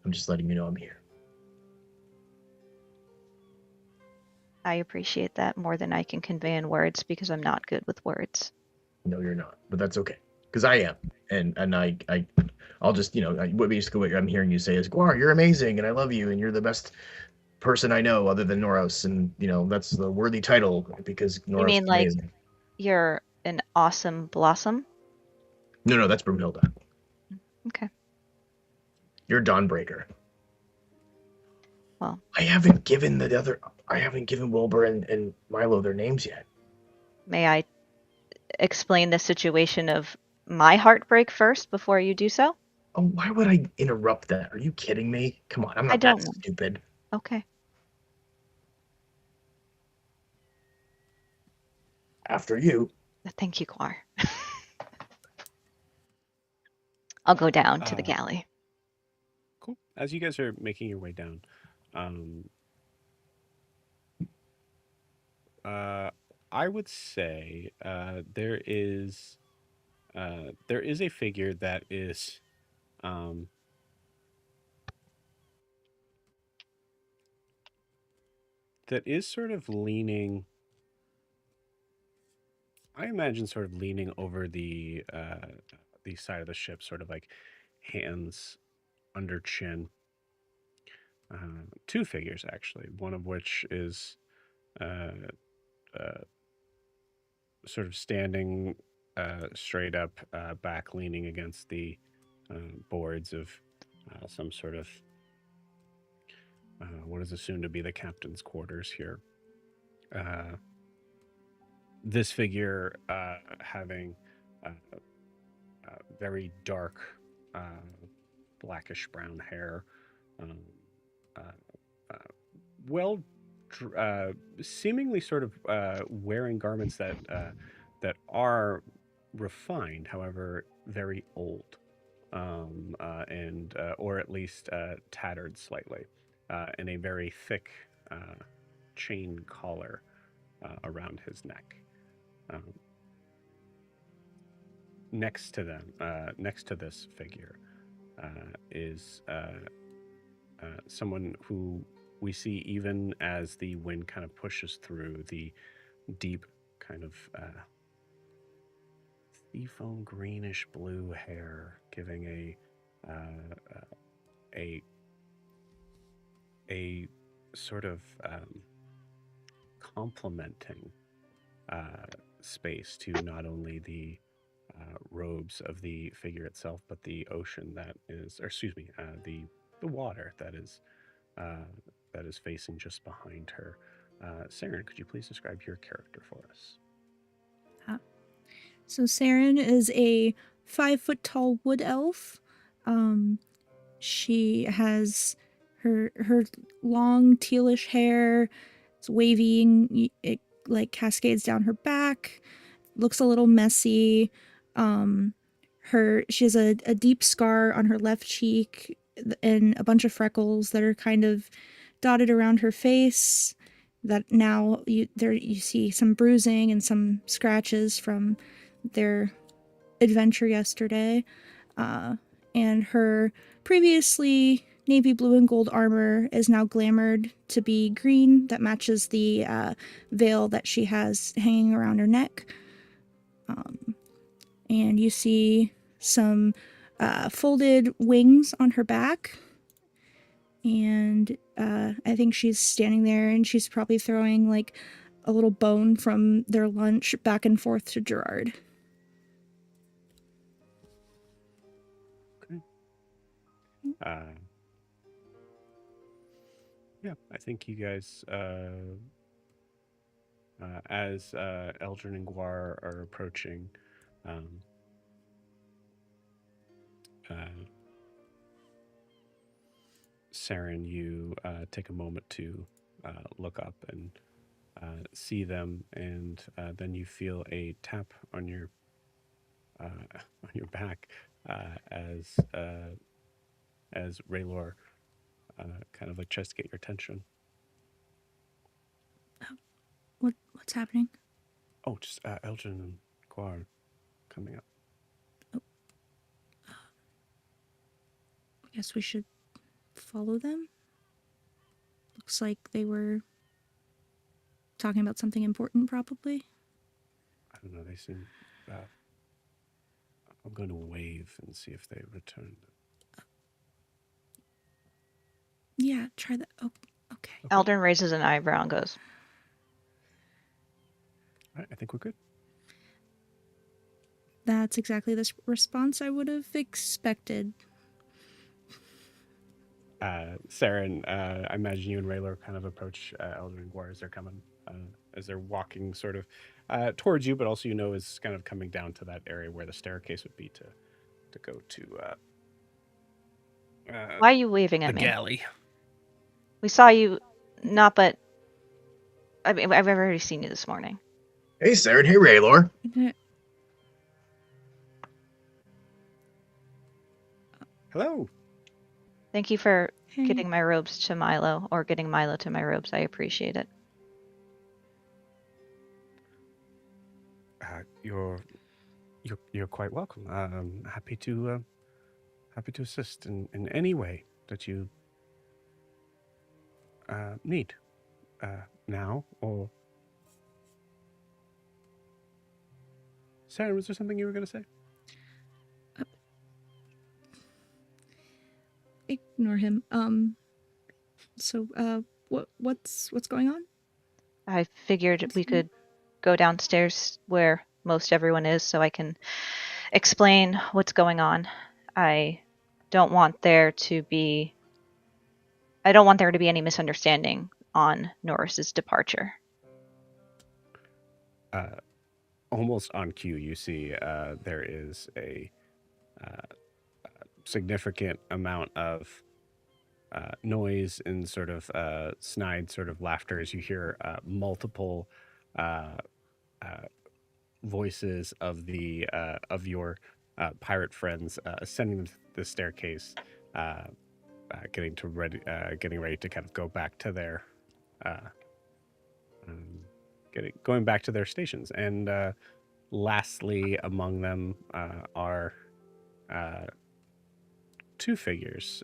Speaker 3: I'm just letting you know I'm here.
Speaker 5: I appreciate that more than I can convey in words because I'm not good with words.
Speaker 3: No, you're not, but that's okay, because I am, and I'll just basically what I'm hearing you say is, Guar, you're amazing, and I love you, and you're the best person I know other than Noros, and that's the worthy title because Noros
Speaker 5: You mean
Speaker 3: is
Speaker 5: like
Speaker 3: amazing.
Speaker 5: you're an awesome blossom?
Speaker 3: No, that's Broomhilda.
Speaker 5: Okay.
Speaker 3: You're Dawnbreaker.
Speaker 5: Well,
Speaker 3: I haven't given Wilbur and Milo their names yet.
Speaker 5: may I explain the situation of my heartbreak first before you do so?
Speaker 3: Oh, why would I interrupt that? Are you kidding me? Come on, I'm
Speaker 5: I
Speaker 3: not that
Speaker 5: don't know.
Speaker 3: stupid.
Speaker 5: Okay.
Speaker 3: After you.
Speaker 5: Thank you, Quar. I'll go down to the galley.
Speaker 1: Cool. As you guys are making your way down, I would say there is a figure that is sort of leaning. I imagine sort of leaning over the side of the ship, sort of like hands under chin. Two figures actually, one of which is uh, uh, sort of standing straight up, back leaning against the boards of some sort of what is assumed to be the captain's quarters here. This figure having uh, very dark, blackish brown hair, um, uh, uh, well, seemingly sort of wearing garments that are refined, however, very old, and or at least tattered slightly, and a very thick chain collar around his neck. Um, next to them, next to this figure, is someone who we see even as the wind kind of pushes through the deep kind of seafoam greenish blue hair, giving a a sort of complementing space to not only the robes of the figure itself, but the ocean that is, or excuse me, the water uh, that is facing just behind her. Saren, could you please describe your character for us?
Speaker 4: So Saren is a 5 foot tall wood elf. She has her long tealish hair. It's waving. It like cascades down her back. Looks a little messy. She has a deep scar on her left cheek and a bunch of freckles that are kind of dotted around her face. That now you see some bruising and some scratches from their adventure yesterday. And her previously navy blue and gold armor is now glamored to be green. That matches the veil that she has hanging around her neck. And you see some folded wings on her back. And I think she's standing there and she's probably throwing like a little bone from their lunch back and forth to Gerard.
Speaker 1: Okay. Yeah, I think you guys, as Eldrin and Guar are approaching, um, Saren, you take a moment to look up and see them, and then you feel a tap on your back as Raylor kind of like tries to get your attention.
Speaker 4: What's happening?
Speaker 1: Oh, just Eldrin and Guar coming up.
Speaker 4: Oh. I guess we should follow them. Looks like they were talking about something important, probably.
Speaker 1: I don't know. They seem. I'm going to wave and see if they return.
Speaker 4: Yeah, try that. Oh, Okay.
Speaker 5: Eldrin raises an eyebrow and goes,
Speaker 1: All right, I think we're good.
Speaker 4: That's exactly the response I would have expected.
Speaker 1: Saren, I imagine you and Raylor kind of approach Eldrin and Gwar as they're coming, as they're walking sort of towards you, but also is kind of coming down to that area where the staircase would be to go to
Speaker 5: why are you waving
Speaker 1: the
Speaker 5: at me?
Speaker 1: galley.
Speaker 5: We saw you, but I mean, I've already seen you this morning.
Speaker 3: Hey, Saren. Hey, Raylor.
Speaker 1: Hello.
Speaker 5: Thank you for
Speaker 4: Hey.
Speaker 5: getting my robes to Milo, or getting Milo to my robes. I appreciate it.
Speaker 1: You're quite welcome. Happy to assist in any way that you need, now or. Sarah, was there something you were going to say?
Speaker 4: Ignore him. So, what's going on?
Speaker 5: I figured we could go downstairs where most everyone is so I can explain what's going on. I don't want there to be any misunderstanding on Norris's departure.
Speaker 1: Almost on cue, you see there is a significant amount of noise and sort of snide sort of laughter as you hear multiple voices of your pirate friends ascending the staircase, getting ready to kind of go back to their going back to their stations. And lastly among them are two figures,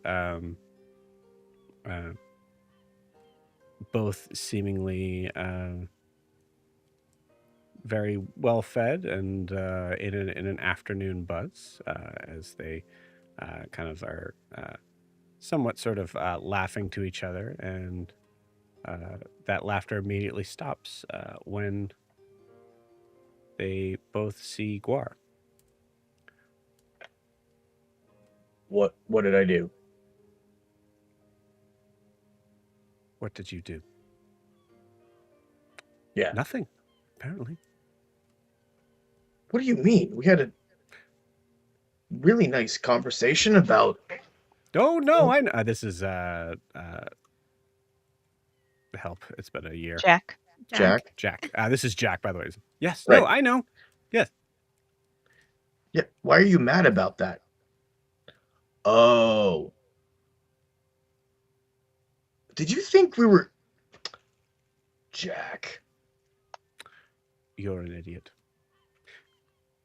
Speaker 1: both seemingly very well fed and in an afternoon buzz, as they kind of are somewhat sort of laughing to each other, and that laughter immediately stops when they both see Gwar.
Speaker 3: What did I do?
Speaker 1: What did you do?
Speaker 3: Yeah.
Speaker 1: Nothing, apparently.
Speaker 3: What do you mean? We had a really nice conversation about.
Speaker 1: Oh no, I know. This is help. It's been a year.
Speaker 5: Jack.
Speaker 3: Jack.
Speaker 1: This is Jack, by the way. Yes.
Speaker 3: Right.
Speaker 1: No, I know. Yes.
Speaker 3: Yeah. Why are you mad about that? Oh. Did you think we were. Jack.
Speaker 1: You're an idiot.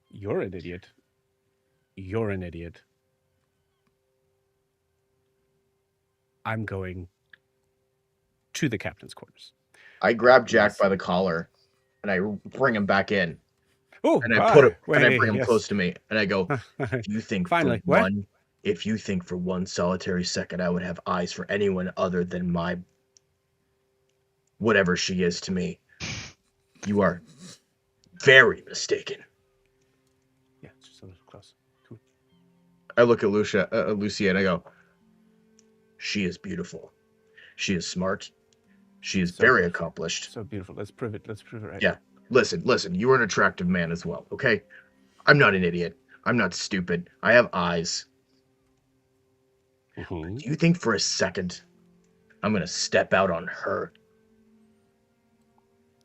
Speaker 1: You're an idiot. You're an idiot. I'm going to the captain's quarters.
Speaker 3: I grab Jack by the collar and I bring him back in.
Speaker 1: Oh,
Speaker 3: and I bring him close to me and I go, if you think
Speaker 1: finally,
Speaker 3: if you think for one solitary second I would have eyes for anyone other than my whatever she is to me, you are very mistaken.
Speaker 1: Yeah, it's just a little close. Cool.
Speaker 3: I look at Lucia and I go, she is beautiful. She is smart. She is very accomplished.
Speaker 1: So beautiful. Let's prove it. Right
Speaker 3: Yeah.
Speaker 1: now.
Speaker 3: Listen, you are an attractive man as well, okay? I'm not an idiot. I'm not stupid. I have eyes.
Speaker 1: Mm-hmm.
Speaker 3: Do you think for a second I'm going to step out on her?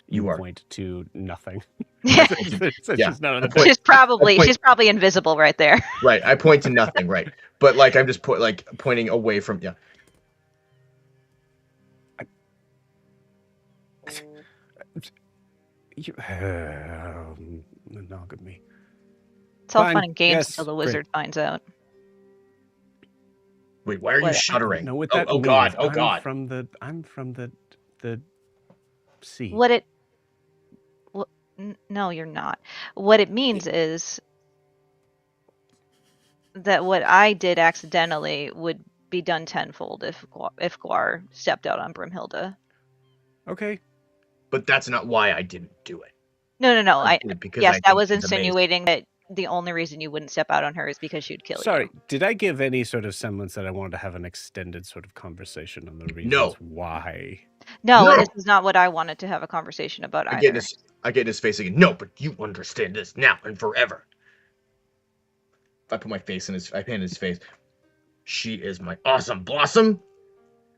Speaker 1: You point to nothing.
Speaker 5: Yeah.
Speaker 1: She's not on
Speaker 5: She's probably invisible right there.
Speaker 3: Right. I point to nothing, right. But like I'm just pointing away from
Speaker 1: You nog at me.
Speaker 5: It's all
Speaker 1: Fine.
Speaker 5: fun and games
Speaker 1: Yes,
Speaker 5: until the wizard finds out.
Speaker 3: Wait, why are you shuddering?
Speaker 1: Know what that
Speaker 3: oh
Speaker 1: means.
Speaker 3: God! Oh
Speaker 1: I'm
Speaker 3: God!
Speaker 1: I'm from the sea.
Speaker 5: No, you're not. What it means is that what I did accidentally would be done tenfold if Guar stepped out on Brimhilda.
Speaker 1: Okay.
Speaker 3: But that's not why I didn't do it.
Speaker 5: No.
Speaker 3: I did it because
Speaker 5: Yes,
Speaker 3: I
Speaker 5: that
Speaker 3: think
Speaker 5: was
Speaker 3: she's amazing.
Speaker 5: insinuating that the only reason you wouldn't step out on her is because she'd kill
Speaker 1: Sorry,
Speaker 5: you.
Speaker 1: did I give any sort of semblance that I wanted to have an extended sort of conversation on the reasons
Speaker 3: No.
Speaker 1: why?
Speaker 5: No,
Speaker 3: No.
Speaker 5: this is not what I wanted to have a conversation about
Speaker 3: I
Speaker 5: either.
Speaker 3: get in his face again. No, but you understand this now and forever. I put my hand in his face. She is my awesome blossom,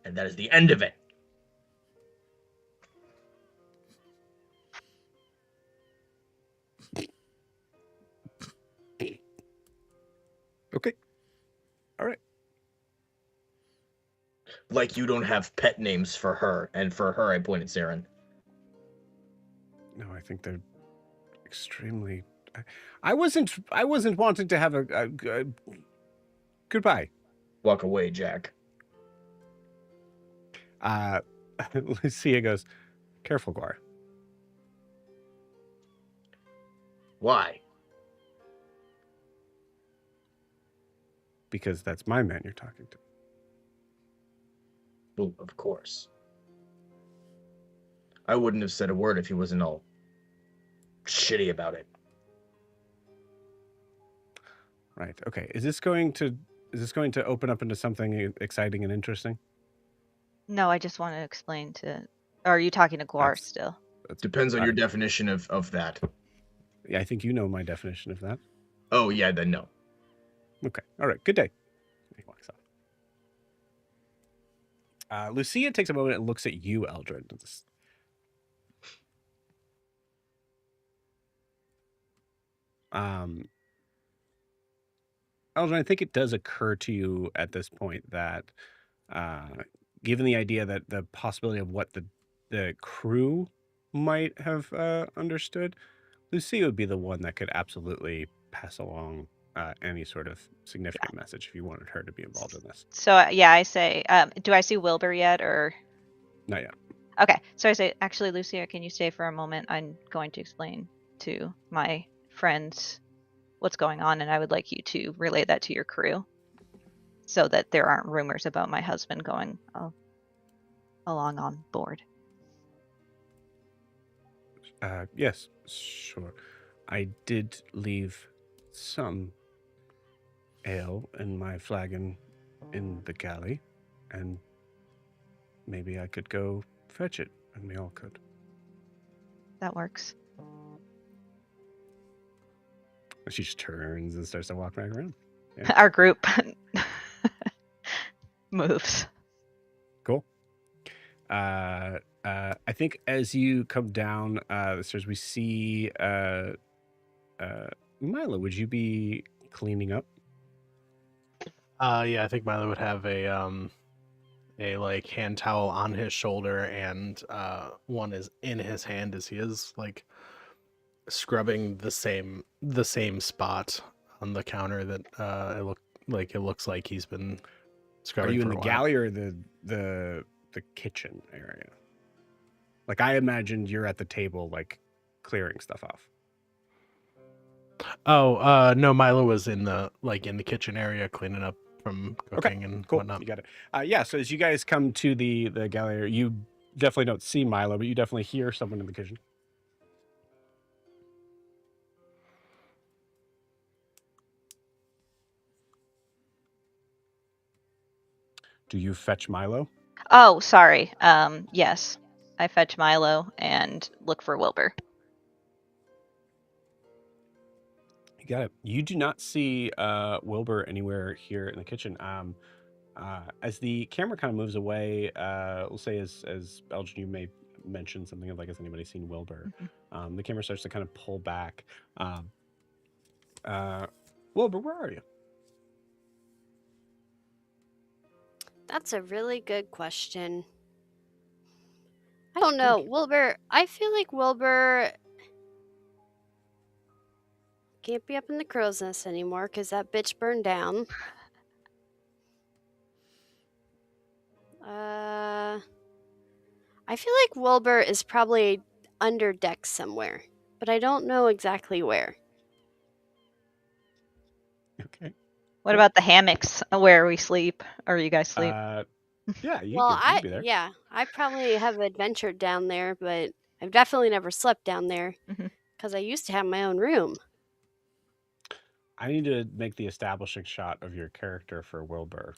Speaker 3: and that is the end of it.
Speaker 1: Okay. All right.
Speaker 3: Like you don't have pet names for her, and for her I pointed Saren.
Speaker 1: No, I think they're extremely. I wasn't wanting to have a goodbye.
Speaker 3: Walk away, Jack.
Speaker 1: Lucia goes, careful, Guar.
Speaker 3: Why?
Speaker 1: Because that's my man you're talking to.
Speaker 3: Well, of course. I wouldn't have said a word if he wasn't all shitty about it.
Speaker 1: Right. Okay. Is this going to open up into something exciting and interesting?
Speaker 5: No, I just want to explain to. Or are you talking to Guar
Speaker 1: That's-
Speaker 5: still?
Speaker 3: Depends on your
Speaker 1: fine.
Speaker 3: definition of that.
Speaker 1: Yeah, I think you know my definition of that.
Speaker 3: Oh, yeah, then no.
Speaker 1: Okay. All right. Good day. He walks off. Lucia takes a moment and looks at you, Eldred. Eldred, I think it does occur to you at this point that, given the idea that the possibility of what the crew might have understood, Lucia would be the one that could absolutely pass along any sort of significant message if you wanted her to be involved in this.
Speaker 5: So yeah, I say, do I see Wilbur yet, or?
Speaker 1: Not yet.
Speaker 5: Okay, so I say, actually, Lucia, can you stay for a moment? I'm going to explain to my friends what's going on, and I would like you to relay that to your crew, so that there aren't rumors about my husband going along on board.
Speaker 1: Yes, sure. I did leave some ale in my flagon in the galley, and maybe I could go fetch it, and we all could.
Speaker 5: That works.
Speaker 1: She just turns and starts to walk back around.
Speaker 5: Our group moves.
Speaker 1: Cool. I think as you come down the stairs, we see Milo. Would you be cleaning up?
Speaker 2: Yeah, I think Milo would have a like hand towel on his shoulder, and one is in his hand as he is like scrubbing the same spot on the counter that it looks like he's been scrubbing.
Speaker 1: Are you in
Speaker 2: for
Speaker 1: the
Speaker 2: a while.
Speaker 1: galley or the kitchen area? Like, I imagined you're at the table, like clearing stuff off.
Speaker 2: Oh, no, Milo was in the kitchen area cleaning up from cooking and
Speaker 1: Cool.
Speaker 2: whatnot.
Speaker 1: You got it. Yeah. So as you guys come to the galley area, you definitely don't see Milo, but you definitely hear someone in the kitchen. Do you fetch Milo?
Speaker 5: Oh, sorry. Yes. I fetch Milo and look for Wilbur.
Speaker 1: You got it. You do not see Wilbur anywhere here in the kitchen. As the camera kind of moves away, we'll say as Elgin, you may mention something of like, has anybody seen Wilbur?
Speaker 5: Mhm.
Speaker 1: The camera starts to kind of pull back. Wilbur, where are you?
Speaker 6: That's a really good question. I don't know. Wilbur, I feel like Wilbur can't be up in the crow's nest anymore because that bitch burned down. I feel like Wilbur is probably under deck somewhere, but I don't know exactly where.
Speaker 1: Okay.
Speaker 5: What about the hammocks where we sleep, or you guys sleep?
Speaker 1: Yeah, you
Speaker 6: Well,
Speaker 1: could be there.
Speaker 6: yeah, I probably have adventured down there, but I've definitely never slept down there
Speaker 5: Mhm.
Speaker 6: because I used to have my own room.
Speaker 1: I need to make the establishing shot of your character for Wilbur.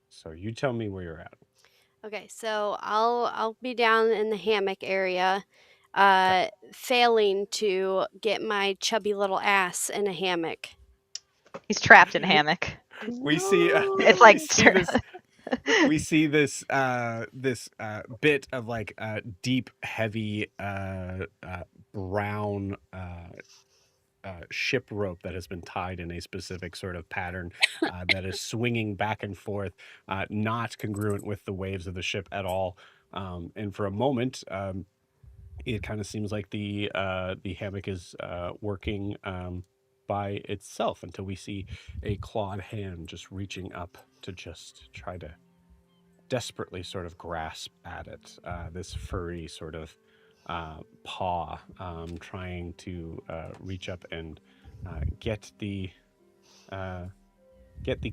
Speaker 1: So you tell me where you're at.
Speaker 6: Okay, so I'll be down in the hammock area, failing to get my chubby little ass in a hammock.
Speaker 5: He's trapped in a hammock.
Speaker 1: We see
Speaker 5: It's like
Speaker 1: we see this we see this bit of like deep heavy brown ship rope that has been tied in a specific sort of pattern that is swinging back and forth, not congruent with the waves of the ship at all. And for a moment, it kind of seems like the hammock is working by itself until we see a clawed hand just reaching up to just try to desperately sort of grasp at it. This furry sort of paw trying to reach up and get the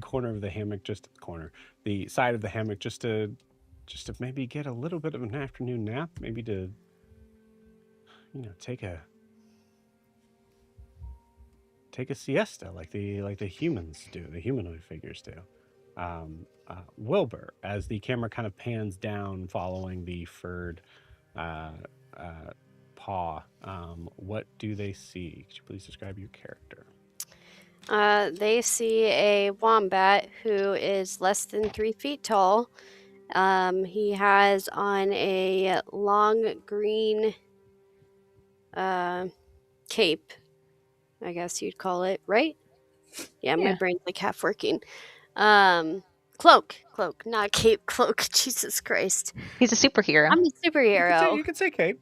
Speaker 1: corner of the hammock, just the corner, the side of the hammock, just to maybe get a little bit of an afternoon nap, maybe to take a siesta like the humans do, the humanoid figures do. Wilbur, as the camera kind of pans down following the furred paw, what do they see? Could you please describe your character?
Speaker 6: They see a wombat who is less than 3 feet tall. He has on a long green cape, I guess you'd call it, right? Yeah, my
Speaker 4: Yeah.
Speaker 6: brain's like half working. Cloak, not cape, cloak. Jesus Christ.
Speaker 5: He's a superhero.
Speaker 6: I'm a superhero.
Speaker 1: You could say Kate.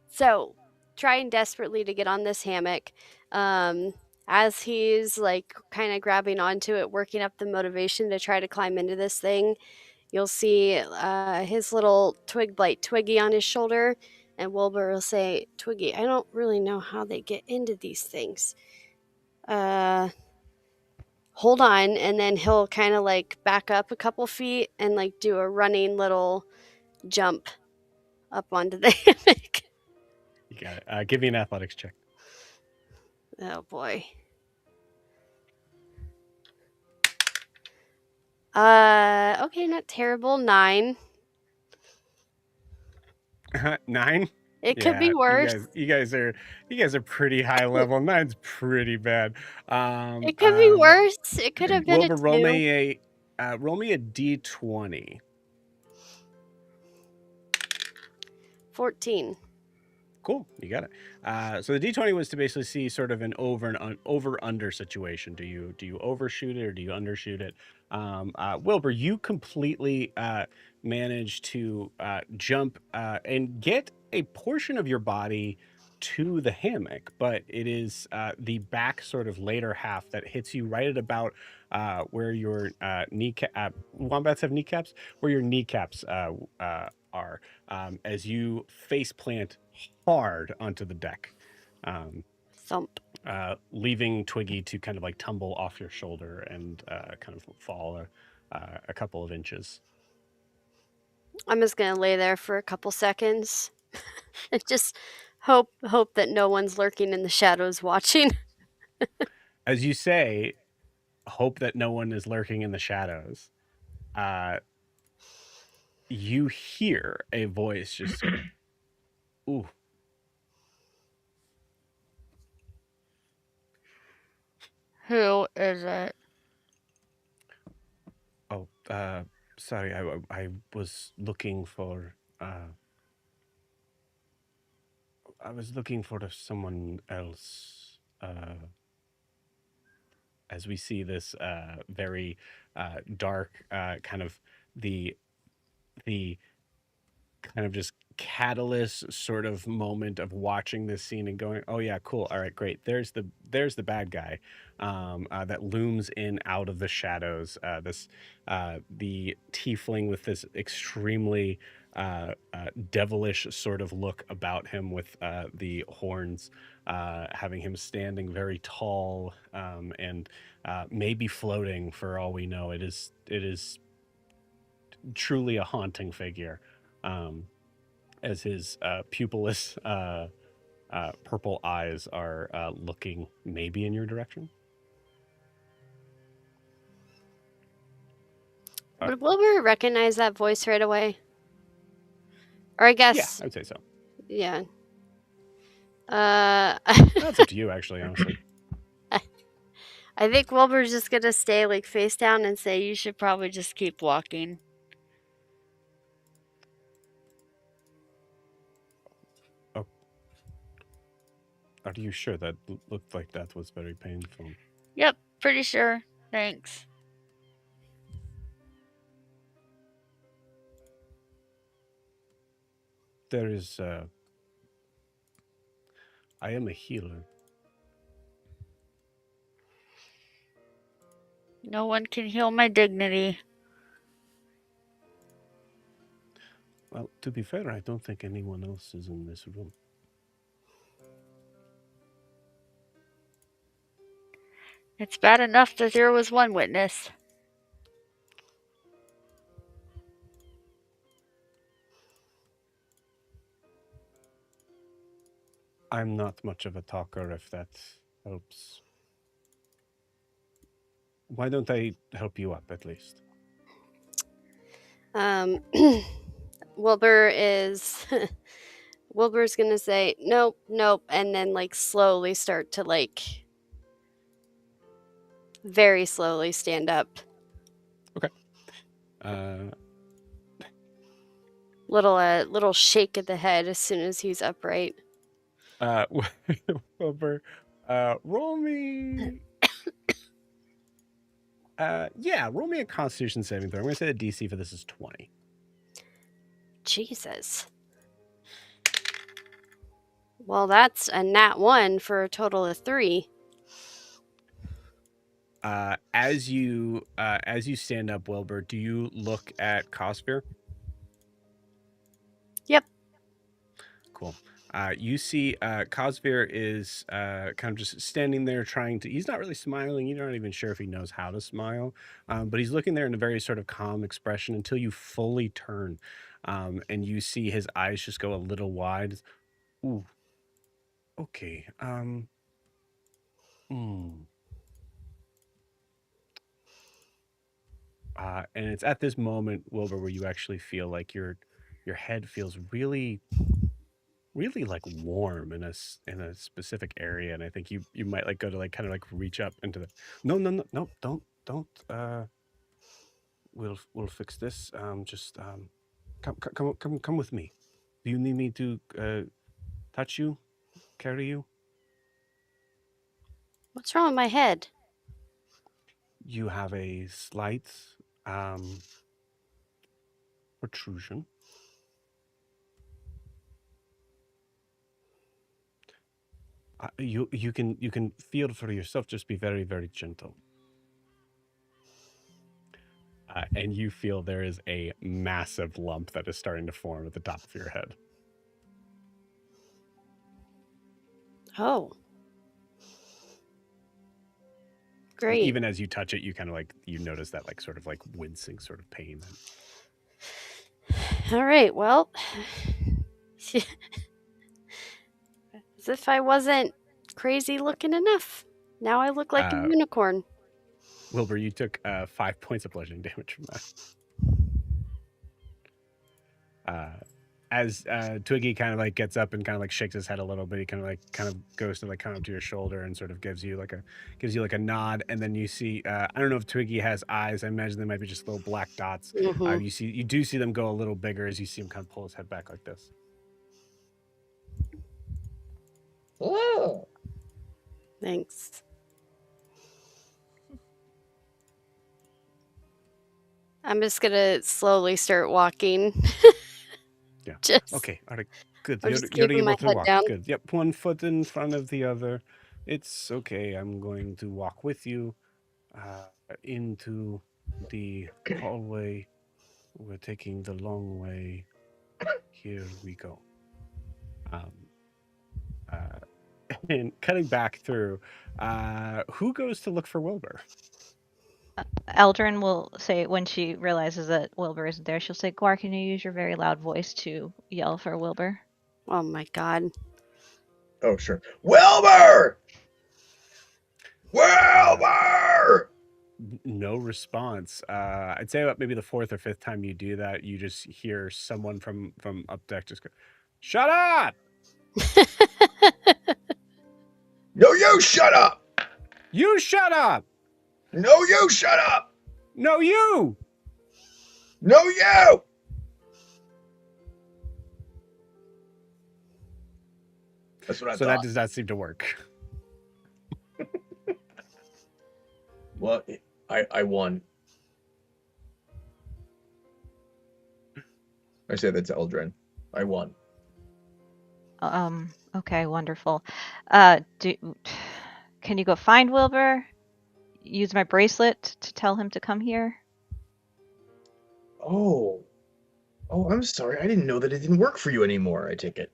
Speaker 6: So trying desperately to get on this hammock. As he's like kind of grabbing onto it, working up the motivation to try to climb into this thing, you'll see his little twig blight Twiggy on his shoulder, and Wilbur will say, "Twiggy, I don't really know how they get into these things. Hold on," and then he'll kind of like back up a couple feet and like do a running little jump up onto the hammock.
Speaker 1: You got it. Give me an athletics check.
Speaker 6: Oh boy. Okay, not terrible. 9.
Speaker 1: 9.
Speaker 6: It could be worse.
Speaker 1: You guys are pretty high level. 9's pretty bad.
Speaker 6: It could be worse. It could have been
Speaker 1: Wilbur,
Speaker 6: a 2.
Speaker 1: roll me a d20.
Speaker 6: 14.
Speaker 1: Cool, you got it. So the d20 was to basically see sort of an over under situation. Do you overshoot it or do you undershoot it? Wilbur, you completely managed to jump and get a portion of your body to the hammock, but it is the back sort of later half that hits you right at about where your kneecap. Wombats have kneecaps. Where your kneecaps are, as you face plant hard onto the deck,
Speaker 6: Thump.
Speaker 1: leaving Twiggy to kind of like tumble off your shoulder and kind of fall a couple of inches.
Speaker 6: I'm just gonna lay there for a couple seconds and just hope that no one's lurking in the shadows watching.
Speaker 1: As you say, hope that no one is lurking in the shadows. You hear a voice just, ooh.
Speaker 6: Who is it?
Speaker 1: Oh, sorry, I was looking for, someone else. As we see this very dark kind of the kind of just catalyst sort of moment of watching this scene and going, "Oh yeah, cool. All right, great. There's the bad guy that looms in out of the shadows. The tiefling with this extremely devilish sort of look about him with the horns, having him standing very tall and maybe floating for all we know. It is truly a haunting figure, as his pupilless purple eyes are looking maybe in your direction.
Speaker 6: Would Wilbur recognize that voice right away? Or I
Speaker 1: Yeah,
Speaker 6: guess,
Speaker 1: I would say so.
Speaker 6: yeah.
Speaker 1: That's up to you, actually, honestly.
Speaker 6: I think Wilbur's just gonna stay like face down and say, "You should probably just keep walking."
Speaker 1: Are you sure that looked like that was very painful?
Speaker 6: Yep, pretty sure. Thanks.
Speaker 1: There is. I am a healer.
Speaker 6: No one can heal my dignity.
Speaker 1: Well, to be fair, I don't think anyone else is in this room.
Speaker 6: It's bad enough that there was one witness.
Speaker 1: I'm not much of a talker, if that helps. Why don't I help you up at least?
Speaker 6: Wilbur's gonna say, "Nope, nope," and then like slowly start to like very slowly stand up.
Speaker 1: Okay. Uh,
Speaker 6: Little shake of the head as soon as he's upright.
Speaker 1: Wilbur, roll me. Roll me a Constitution saving throw. I'm going to say the DC for this is 20.
Speaker 6: Jesus. Well, that's a nat 1 for a total of 3.
Speaker 1: As you stand up, Wilbur, do you look at Cosper?
Speaker 6: Yep.
Speaker 1: Cool. You see Cosper is kind of just standing there trying to, he's not really smiling. You're not even sure if he knows how to smile, but he's looking there in a very sort of calm expression until you fully turn, and you see his eyes just go a little wide. Ooh. Okay. And it's at this moment, Wilbur, where you actually feel like your head feels really, really like warm in a specific area, and I think you might like go to like kind of like reach up into the. No, don't. We'll fix this. Just come with me. Do you need me to touch you, carry you?
Speaker 6: What's wrong with my head?
Speaker 1: You have a slight protrusion. You can feel for yourself. Just be very, very gentle. And you feel there is a massive lump that is starting to form at the top of your head.
Speaker 6: Oh. Great.
Speaker 1: Even as you touch it, you kind of like, you notice that like sort of like wincing sort of pain.
Speaker 6: All right, well, as if I wasn't crazy looking enough. Now I look like a unicorn.
Speaker 1: Wilbur, you took 5 points of bludgeoning damage from that. As Twiggy kind of like gets up and kind of like shakes his head a little bit, he kind of goes to like come up to your shoulder and sort of gives you like a nod, and then you see I don't know if Twiggy has eyes. I imagine they might be just little black dots.
Speaker 6: Mm-hmm.
Speaker 1: You do see them go a little bigger as you see him kind of pull his head back like this.
Speaker 3: Whoa.
Speaker 6: Thanks. I'm just gonna slowly start walking.
Speaker 1: Yeah.
Speaker 6: Just
Speaker 1: Okay. All right. Good.
Speaker 6: I'm
Speaker 1: You're,
Speaker 6: just
Speaker 1: you're
Speaker 6: keeping my
Speaker 1: able to
Speaker 6: head
Speaker 1: walk.
Speaker 6: down.
Speaker 1: Good. Yep. One foot in front of the other. It's okay. I'm going to walk with you into the hallway. We're taking the long way. Here we go. Um, uh, and cutting back through, who goes to look for Wilbur?
Speaker 5: Eldrin will say when she realizes that Wilbur isn't there, she'll say, "Guar, can you use your very loud voice to yell for Wilbur?"
Speaker 6: Oh my god.
Speaker 3: Oh, sure. Wilbur! Wilbur!
Speaker 1: No response. I'd say about maybe the fourth or fifth time you do that, you just hear someone from up deck just go, "Shut up!
Speaker 3: No, you shut up!
Speaker 1: You shut up!
Speaker 3: No, you shut up!
Speaker 1: No, you!"
Speaker 3: No, you! That's what I
Speaker 1: So that
Speaker 3: thought.
Speaker 1: does not seem to work.
Speaker 3: Well, I won. I say that to Eldrin. I won.
Speaker 5: Okay, wonderful. Can you go find Wilbur? Use my bracelet to tell him to come here?
Speaker 3: Oh. Oh, I'm sorry. I didn't know that it didn't work for you anymore, I take it.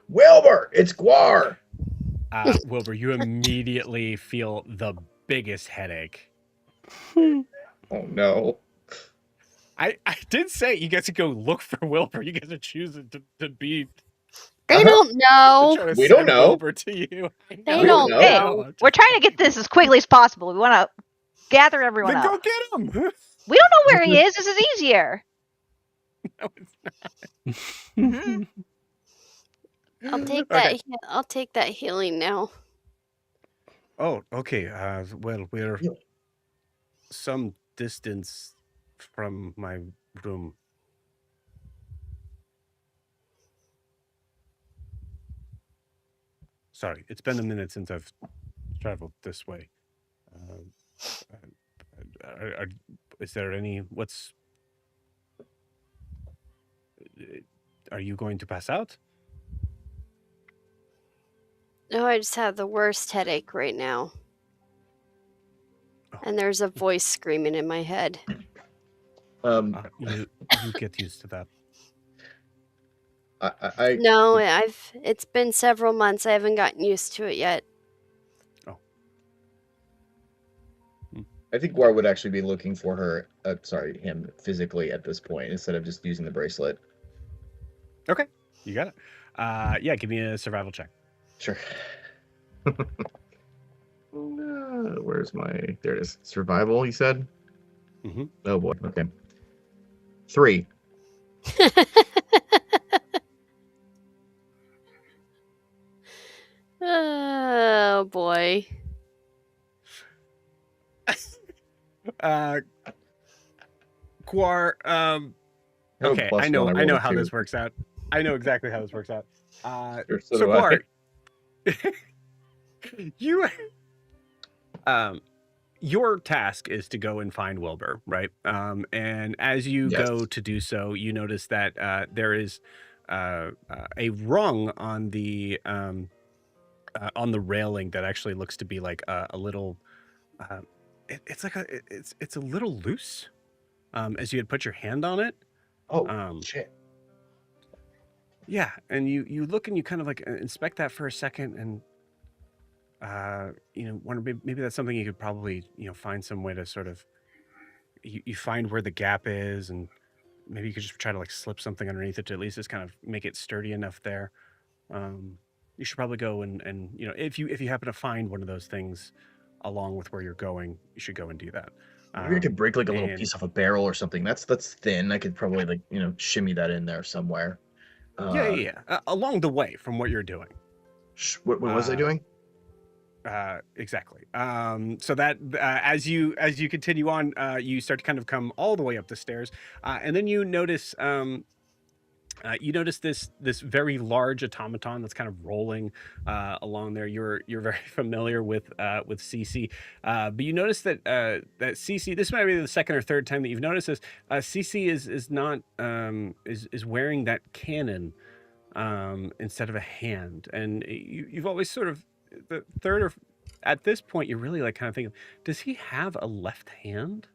Speaker 3: Wilbur! It's Guar!
Speaker 1: Wilbur, you immediately feel the biggest headache.
Speaker 3: Oh, no.
Speaker 1: I did say you guys to go look for Wilbur. You guys are choosing to be.
Speaker 6: They don't
Speaker 1: to
Speaker 6: know.
Speaker 1: try to
Speaker 3: We don't
Speaker 1: send
Speaker 3: know.
Speaker 1: Wilbur to you. I
Speaker 6: They
Speaker 1: know,
Speaker 3: We don't
Speaker 6: don't
Speaker 3: know.
Speaker 5: Hey,
Speaker 6: know.
Speaker 5: we're trying to get this as quickly as possible. We want to gather everyone
Speaker 1: Then
Speaker 5: up.
Speaker 1: go get him.
Speaker 5: We don't know where he is. This is easier.
Speaker 1: No, it's not.
Speaker 5: Mhm.
Speaker 6: I'll take
Speaker 1: Okay.
Speaker 6: that. I'll take that healing now.
Speaker 1: Oh, okay. Well, we're
Speaker 3: Yeah.
Speaker 1: some distance from my room. Sorry, it's been a minute since I've traveled this way. Is there any? Are you going to pass out?
Speaker 6: No, I just have the worst headache right now.
Speaker 1: Oh.
Speaker 6: And there's a voice screaming in my head.
Speaker 1: You get used to that.
Speaker 6: No, it's been several months. I haven't gotten used to it yet.
Speaker 3: I think Guar would actually be looking for her, him physically at this point instead of just using the bracelet.
Speaker 1: Okay, you got it. Yeah, give me a survival check.
Speaker 3: Sure. Where's my... There it is. Survival, you said?
Speaker 1: Mm-hmm.
Speaker 3: Oh, boy. Okay. 3.
Speaker 6: Oh boy.
Speaker 1: Guar, okay, I know how this works out. I know exactly how this works out.
Speaker 3: Sure,
Speaker 1: so
Speaker 3: do I.
Speaker 1: Guar, you, your task is to go and find Wilbur, right? And as you
Speaker 3: Yes.
Speaker 1: go to do so, you notice that there is a rung on the railing that actually looks to be like a little. It's a little loose. As you had put your hand on it.
Speaker 3: Oh, shit.
Speaker 1: Yeah, and you look and you kind of like inspect that for a second, and wonder maybe that's something you could probably find some way to sort of you find where the gap is, and maybe you could just try to like slip something underneath it to at least just kind of make it sturdy enough there. You should probably go and if you happen to find one of those things along with where you're going, you should go and do that.
Speaker 3: Maybe I could break like a little
Speaker 1: and-
Speaker 3: piece off a barrel or something. That's thin. I could probably like shimmy that in there somewhere.
Speaker 1: Yeah. Along the way from what you're doing.
Speaker 3: What was I doing?
Speaker 1: Exactly. So that as you continue on, you start to kind of come all the way up the stairs, and then you notice You notice this very large automaton that's kind of rolling along there. You're very familiar with Cece, but you notice that that Cece. This might be the second or third time that you've noticed this. Cece is not is wearing that cannon instead of a hand, and you've always sort of the third or at this point you're really like kind of thinking, does he have a left hand?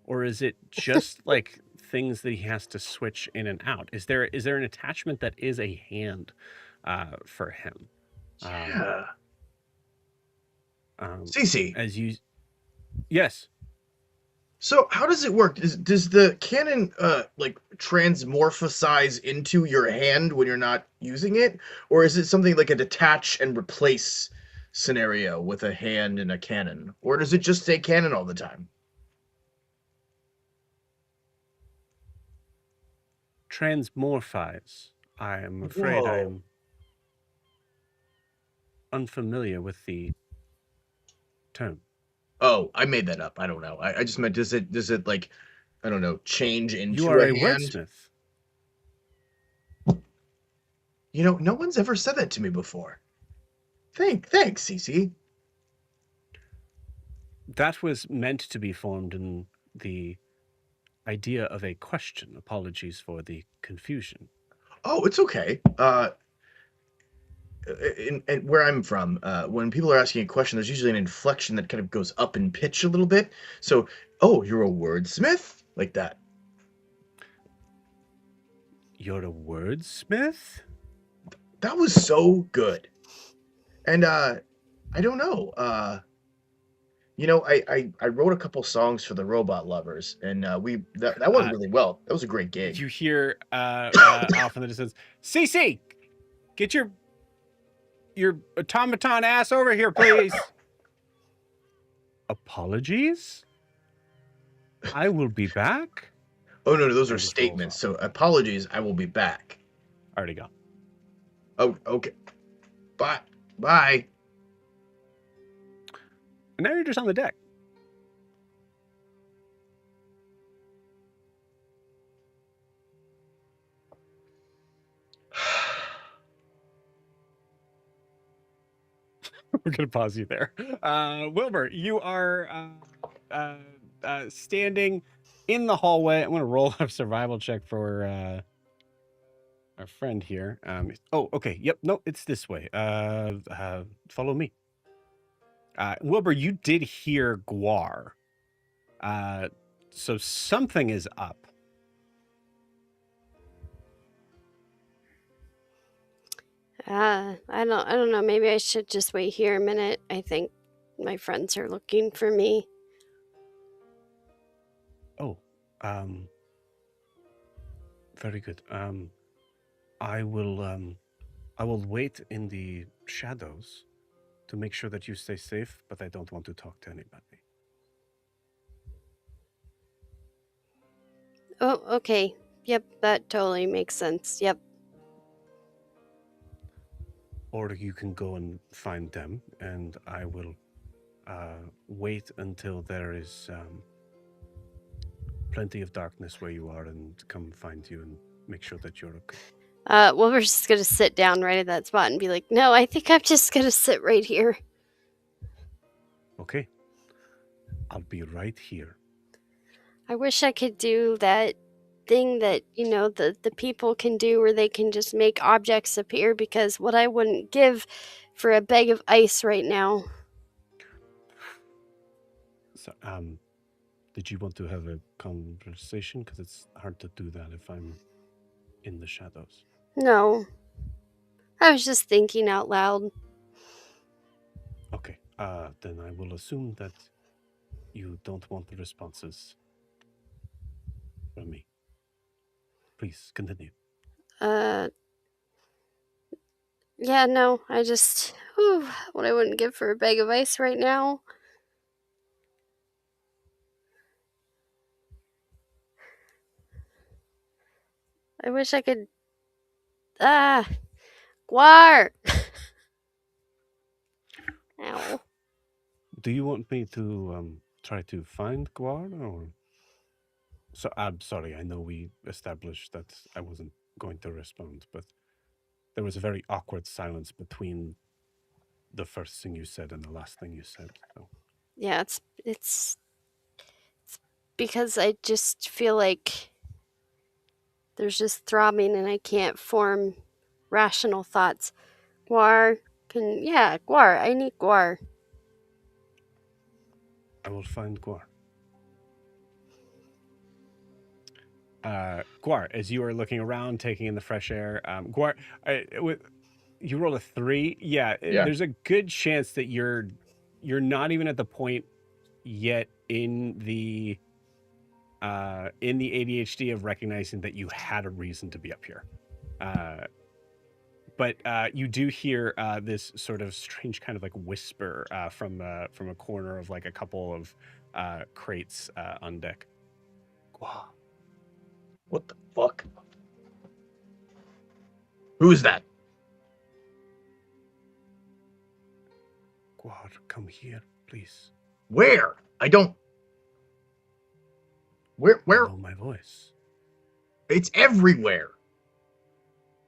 Speaker 1: Or is it just like things that he has to switch in and out? Is there an attachment that is a hand for him?
Speaker 3: Yeah.
Speaker 1: Um,
Speaker 3: Cece.
Speaker 1: as you, yes.
Speaker 3: So how does it work? Does the cannon like transmorphosize into your hand when you're not using it, or is it something like a detach and replace scenario with a hand and a cannon, or does it just stay cannon all the time?
Speaker 1: Transmorphize. I am afraid I
Speaker 3: Whoa.
Speaker 1: am unfamiliar with the term.
Speaker 3: Oh, I made that up. I don't know. I just meant does it like I don't know change
Speaker 1: You
Speaker 3: into
Speaker 1: are
Speaker 3: a
Speaker 1: a
Speaker 3: hand?
Speaker 1: wordsmith.
Speaker 3: You know, no one's ever said that to me before. Thanks, Cece.
Speaker 1: That was meant to be formed in the idea of a question. Apologies for the confusion.
Speaker 3: Oh, it's okay. In where I'm from, when people are asking a question, there's usually an inflection that kind of goes up in pitch a little bit. So, oh, you're a wordsmith? Like that.
Speaker 1: You're a wordsmith?
Speaker 3: That was so good. And I don't know. You know, I wrote a couple songs for the Robot Lovers, and that went
Speaker 1: Uh,
Speaker 3: really well. That was a great gig.
Speaker 1: you hear off in the distance, Cece, get your automaton ass over here, please. Apologies? I will be back.
Speaker 3: Oh no, those
Speaker 1: And
Speaker 3: are
Speaker 1: just rolls
Speaker 3: statements.
Speaker 1: off.
Speaker 3: So apologies, I will be back.
Speaker 1: Already gone.
Speaker 3: Oh, okay. Bye. Bye.
Speaker 1: And now you're just on the deck. We're gonna pause you there. Wilbur, you are standing in the hallway. I'm gonna roll a survival check for our friend here. Oh, okay. Yep. No, it's this way. Follow me. Wilbur, you did hear Guar. So something is up.
Speaker 6: I don't know. Maybe I should just wait here a minute. I think my friends are looking for me.
Speaker 1: Oh, very good. I will wait in the shadows to make sure that you stay safe, but I don't want to talk to anybody.
Speaker 6: Oh, okay. Yep, that totally makes sense. Yep.
Speaker 1: Or you can go and find them, and I will wait until there is plenty of darkness where you are and come find you and make sure that you're okay.
Speaker 6: Well, we're just gonna sit down right at that spot and be like, no, I think I'm just gonna sit right here.
Speaker 1: Okay. I'll be right here.
Speaker 6: I wish I could do that thing that, the people can do where they can just make objects appear, because what I wouldn't give for a bag of ice right now.
Speaker 1: So, did you want to have a conversation? Because it's hard to do that if I'm in the shadows.
Speaker 6: No. I was just thinking out loud.
Speaker 1: Okay. Then I will assume that you don't want the responses from me. Please continue.
Speaker 6: Yeah, no, I just, what I wouldn't give for a bag of ice right now. I wish I could, Guar! Ow.
Speaker 1: Do you want me to try to find Guar or? So I'm sorry. I know we established that I wasn't going to respond, but there was a very awkward silence between the first thing you said and the last thing you said. So.
Speaker 6: Yeah, it's because I just feel like there's just throbbing and I can't form rational thoughts. Guar, Guar, I need Guar.
Speaker 1: I will find Guar. Guar, as you are looking around, taking in the fresh air, Guar, you rolled a 3. Yeah,
Speaker 3: Yeah.
Speaker 1: there's a good chance that you're not even at the point yet in the ADHD of recognizing that you had a reason to be up here. But you do hear this sort of strange kind of like whisper from a corner of like a couple of crates on deck.
Speaker 3: Wow. What the fuck? Who's that?
Speaker 1: Guar, come here, please.
Speaker 3: Where? I don't. Where?
Speaker 1: Know my voice.
Speaker 3: It's everywhere.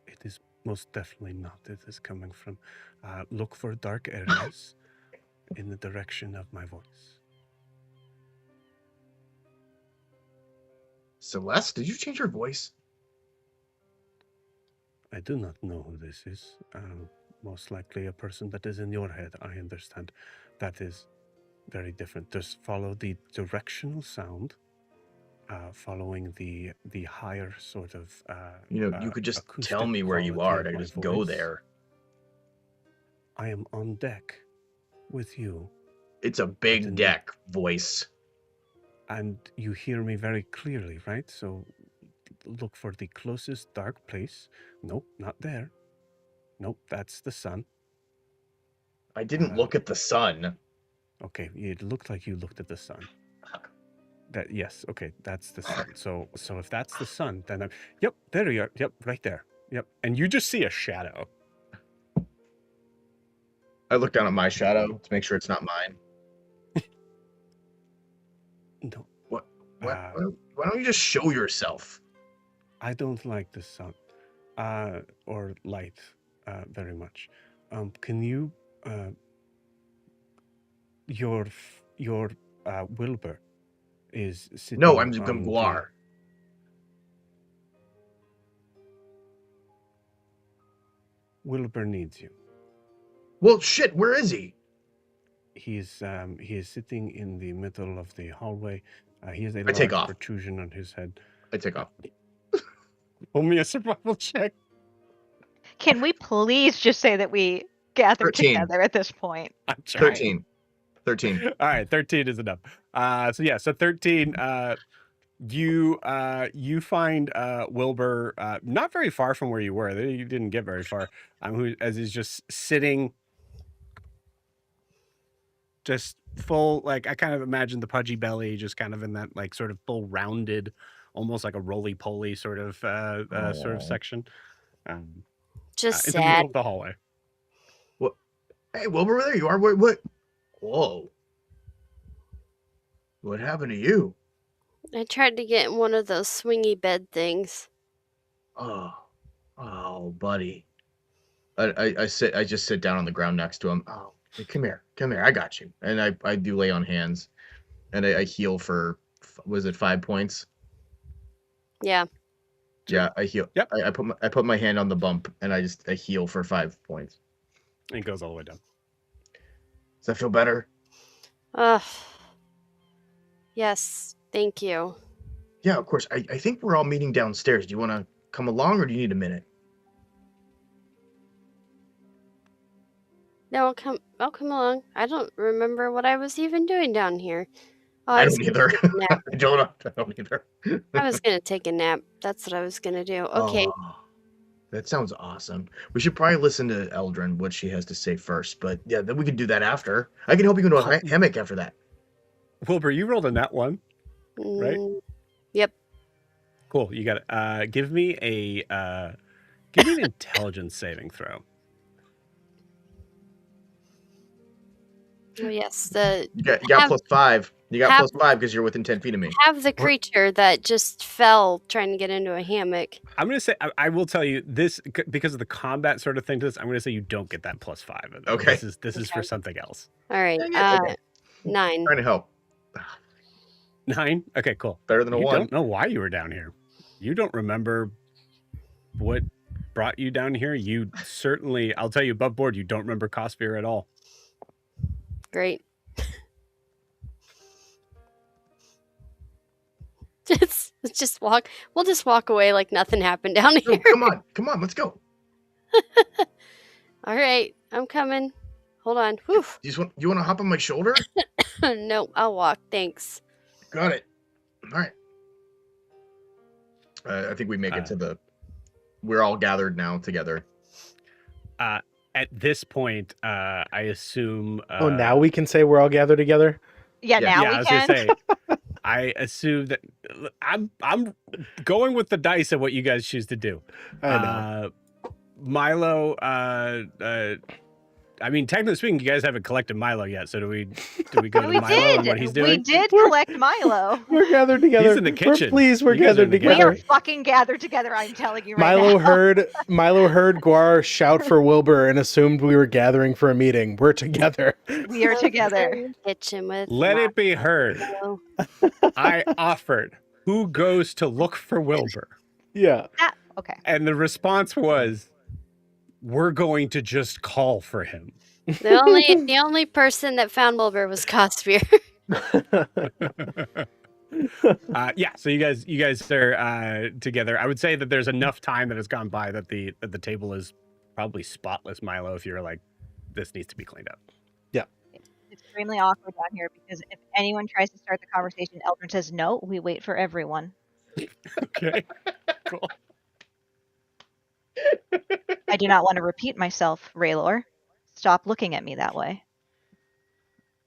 Speaker 1: It is most definitely not. It is coming from. Look for dark areas in the direction of my voice.
Speaker 3: Celeste, did you change your voice?
Speaker 1: I do not know who this is. Most likely a person that is in your head. I understand. That is very different. Just follow the directional sound. Following the higher sort of.
Speaker 3: You could just tell me where you are, and I could just go there.
Speaker 1: I am on deck with you.
Speaker 3: It's a big deck, voice.
Speaker 1: And you hear me very clearly, right? So look for the closest dark place. Nope, not there. Nope, that's the sun.
Speaker 3: I didn't look at the sun.
Speaker 1: Okay, it looked like you looked at the sun. Yes, okay, that's the sun. So if that's the sun, then yep, there you are. Yep, right there. Yep, and you just see a shadow.
Speaker 3: I look down at my shadow to make sure it's not mine.
Speaker 1: No.
Speaker 3: What? Why don't you just show yourself?
Speaker 1: I don't like the sun, or light, very much. Can you, your Wilbur is sitting.
Speaker 3: No, I'm Guar.
Speaker 1: Wilbur needs you.
Speaker 3: Well, shit, where is he?
Speaker 1: He is sitting in the middle of the hallway. He has a
Speaker 3: large
Speaker 1: protrusion on his head.
Speaker 3: I take off.
Speaker 1: Roll me a survival check.
Speaker 5: Can we please just say that we gathered
Speaker 3: 13.
Speaker 5: together at this point?
Speaker 1: I'm trying.
Speaker 3: 13.
Speaker 1: All right, 13 is enough. So 13. You find Wilbur not very far from where you were. You didn't get very far. As he's just sitting, just full, like, I kind of imagine the pudgy belly, just kind of in that like sort of full rounded, almost like a roly-poly sort of section.
Speaker 6: Just
Speaker 1: in
Speaker 6: sad.
Speaker 1: the middle of the hallway.
Speaker 3: What? Hey, Wilbur, there you are. What? Whoa. What happened to you?
Speaker 6: I tried to get in one of those swingy bed things.
Speaker 3: Oh, buddy. I just sit down on the ground next to him. Oh, hey, come here, I got you. And I do lay on hands, and I heal for, was it 5 points?
Speaker 6: Yeah.
Speaker 3: Yeah, I heal.
Speaker 1: Yep.
Speaker 3: I put my hand on the bump, and I heal for 5 points.
Speaker 1: And it goes all the way down.
Speaker 3: Does that feel better?
Speaker 6: Yes, thank you.
Speaker 3: Yeah, of course. I think we're all meeting downstairs. Do you want to come along, or do you need a minute?
Speaker 6: No, I'll come along. I don't remember what I was even doing down here. Oh,
Speaker 3: I don't either. I don't either.
Speaker 6: I was gonna take a nap. That's what I was gonna do. Okay.
Speaker 3: Oh, that sounds awesome. We should probably listen to Eldrin, what she has to say first. But yeah, then we can do that after. I can help you into a hammock after that.
Speaker 1: Wilbur, you rolled a nat 1, right?
Speaker 6: Yep.
Speaker 1: Cool. You got it. Give me an intelligence saving throw.
Speaker 6: Oh, yes,
Speaker 3: You got
Speaker 6: have-
Speaker 3: +5. You got
Speaker 6: have-
Speaker 3: +5 because you're within 10 feet of me.
Speaker 6: have the creature that just fell trying to get into a hammock.
Speaker 1: I'm going to say, I will tell you this because of the combat sort of thing to this. I'm going to say you don't get that +5.
Speaker 3: Okay.
Speaker 1: This is for something else.
Speaker 6: All right,
Speaker 3: Dang it, okay.
Speaker 6: 9.
Speaker 3: Trying to help.
Speaker 1: 9? Okay, cool.
Speaker 3: Better than a
Speaker 1: You
Speaker 3: 1.
Speaker 1: don't know why you were down here. You don't remember what brought you down here. You certainly, I'll tell you above board, you don't remember Cosphere at all.
Speaker 6: Great. just walk. We'll just walk away like nothing happened down
Speaker 3: No,
Speaker 6: here.
Speaker 3: come on, let's go.
Speaker 6: All right, I'm coming. Hold on. Whew.
Speaker 3: You want to hop on my shoulder?
Speaker 6: No, I'll walk. Thanks.
Speaker 3: Got it. All right. I think we make it to the. We're all gathered now together.
Speaker 1: At this point, I assume.
Speaker 2: Oh, now we can say we're all gathered together?
Speaker 5: Yeah,
Speaker 3: Yeah,
Speaker 5: now
Speaker 1: yeah, I
Speaker 5: we
Speaker 1: was
Speaker 5: can.
Speaker 1: gonna say. I assume that I'm going with the dice of what you guys choose to do.
Speaker 2: I know.
Speaker 1: Milo. I mean, technically speaking, you guys haven't collected Milo yet. So do we go to
Speaker 5: we
Speaker 1: Milo
Speaker 5: did.
Speaker 1: and what he's
Speaker 5: We
Speaker 1: doing?
Speaker 5: did collect Milo.
Speaker 2: We're gathered together.
Speaker 1: He's in the kitchen.
Speaker 2: We're pleased we're
Speaker 1: You guys are
Speaker 2: gathered
Speaker 1: in the
Speaker 5: We
Speaker 2: together.
Speaker 5: are fucking gathered together. I'm telling you right
Speaker 2: Milo
Speaker 5: now.
Speaker 2: heard Guar shout for Wilbur and assumed we were gathering for a meeting. We're together.
Speaker 5: We are together.
Speaker 6: Kitchen with.
Speaker 1: Let it be heard.
Speaker 6: Milo.
Speaker 1: I offered. Who goes to look for Wilbur?
Speaker 2: Yeah.
Speaker 5: Okay.
Speaker 1: And the response was, "We're going to just call for him."
Speaker 6: The only person that found Wilbur was Cosphere.
Speaker 1: Yeah, so you guys are together. I would say that there's enough time that has gone by that the table is probably spotless, Milo, if you're like, this needs to be cleaned up.
Speaker 5: It's extremely awkward down here because if anyone tries to start the conversation, Eldrin says no. We wait for everyone.
Speaker 1: Okay. Cool.
Speaker 5: I do not want to repeat myself, Raylor. Stop looking at me that way.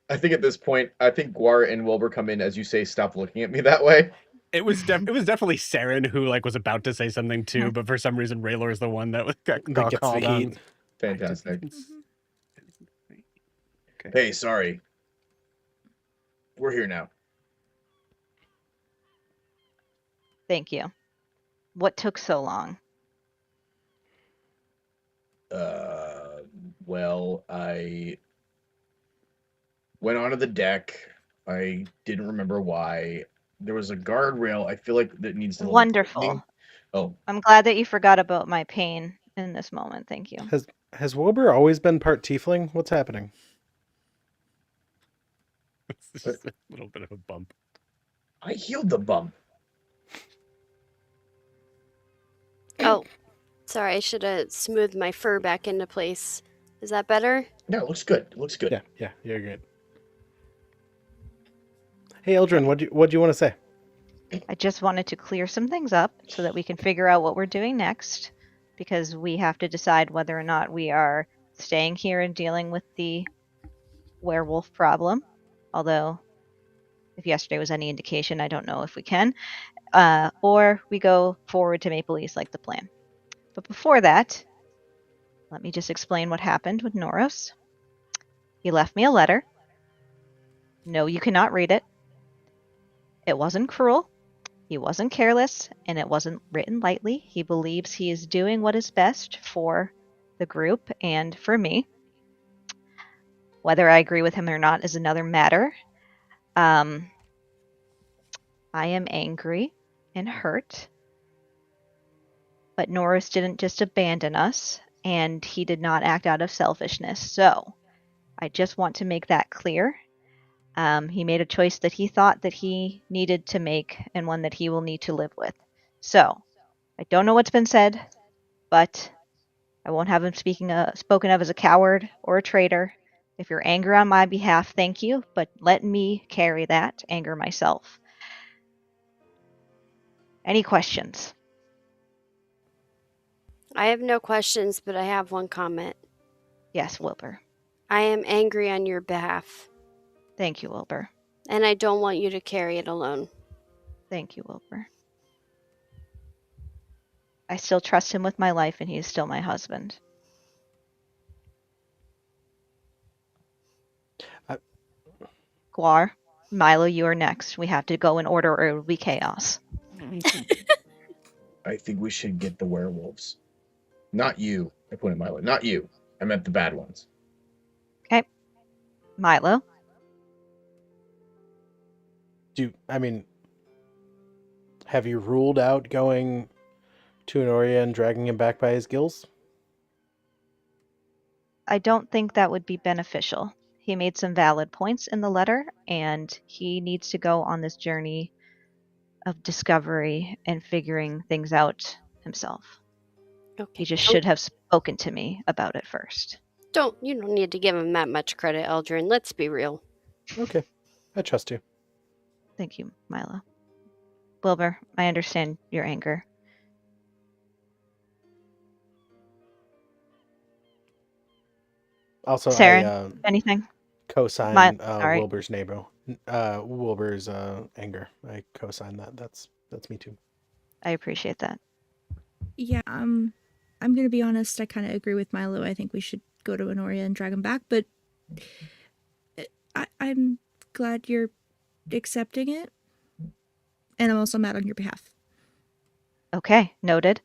Speaker 3: I think at this point, I think Guar and Wilbur come in as you say, "Stop looking at me that way."
Speaker 1: It was definitely Saren who like was about to say something too, but for some reason Raylor is the one that got
Speaker 2: That gets
Speaker 1: called
Speaker 2: the
Speaker 1: on.
Speaker 2: heat.
Speaker 3: Fantastic.
Speaker 1: Okay.
Speaker 3: Hey, sorry. We're here now.
Speaker 5: Thank you. What took so long?
Speaker 3: Well, I went onto the deck. I didn't remember why. There was a guardrail. I feel like that needs to.
Speaker 5: Wonderful.
Speaker 3: Oh,
Speaker 5: I'm glad that you forgot about my pain in this moment. Thank you.
Speaker 2: Has Wilbur always been part tiefling? What's happening?
Speaker 1: It's just a little bit of a bump.
Speaker 3: I healed the bump.
Speaker 6: Oh, sorry. I should have smoothed my fur back into place. Is that better?
Speaker 3: No, it looks good. It looks good.
Speaker 2: Yeah, you're good. Hey, Eldrin, what do you want to say?
Speaker 5: I just wanted to clear some things up so that we can figure out what we're doing next, because we have to decide whether or not we are staying here and dealing with the werewolf problem. Although, if yesterday was any indication, I don't know if we can. Or we go forward to Maple East like the plan. But before that, let me just explain what happened with Noros. He left me a letter. No, you cannot read it. It wasn't cruel. He wasn't careless, and it wasn't written lightly. He believes he is doing what is best for the group and for me. Whether I agree with him or not is another matter. I am angry and hurt. But Norris didn't just abandon us, and he did not act out of selfishness. So, I just want to make that clear. He made a choice that he thought that he needed to make, and one that he will need to live with. So, I don't know what's been said, but I won't have him spoken of as a coward or a traitor. If you're angry on my behalf, thank you, but let me carry that anger myself. Any questions?
Speaker 6: I have no questions, but I have one comment.
Speaker 5: Yes, Wilbur.
Speaker 6: I am angry on your behalf,
Speaker 5: Thank you, Wilbur.
Speaker 6: and I don't want you to carry it alone.
Speaker 5: Thank you, Wilbur. I still trust him with my life, and he is still my husband. Guar, Milo, you are next. We have to go in order or it will be chaos.
Speaker 3: I think we should get the werewolves. Not you. I pointed my way. Not you. I meant the bad ones.
Speaker 5: Okay. Milo.
Speaker 2: Have you ruled out going to Honoria and dragging him back by his gills?
Speaker 5: I don't think that would be beneficial. He made some valid points in the letter, and he needs to go on this journey of discovery and figuring things out himself.
Speaker 6: Okay.
Speaker 5: He just should have spoken to me about it first.
Speaker 6: You don't need to give him that much credit, Eldrin. Let's be real.
Speaker 2: Okay. I trust you.
Speaker 5: Thank you, Milo. Wilbur, I understand your anger.
Speaker 2: Also,
Speaker 5: Saren, anything?
Speaker 2: co-sign
Speaker 5: sorry.
Speaker 2: Wilbur's Wilbur's anger. I co-sign that. That's me too.
Speaker 5: I appreciate that.
Speaker 4: Yeah, I'm gonna be honest. I kind of agree with Milo. I think we should go to Honoria and drag him back. But I'm glad you're accepting it, and I'm also mad on your behalf.
Speaker 5: Okay, noted.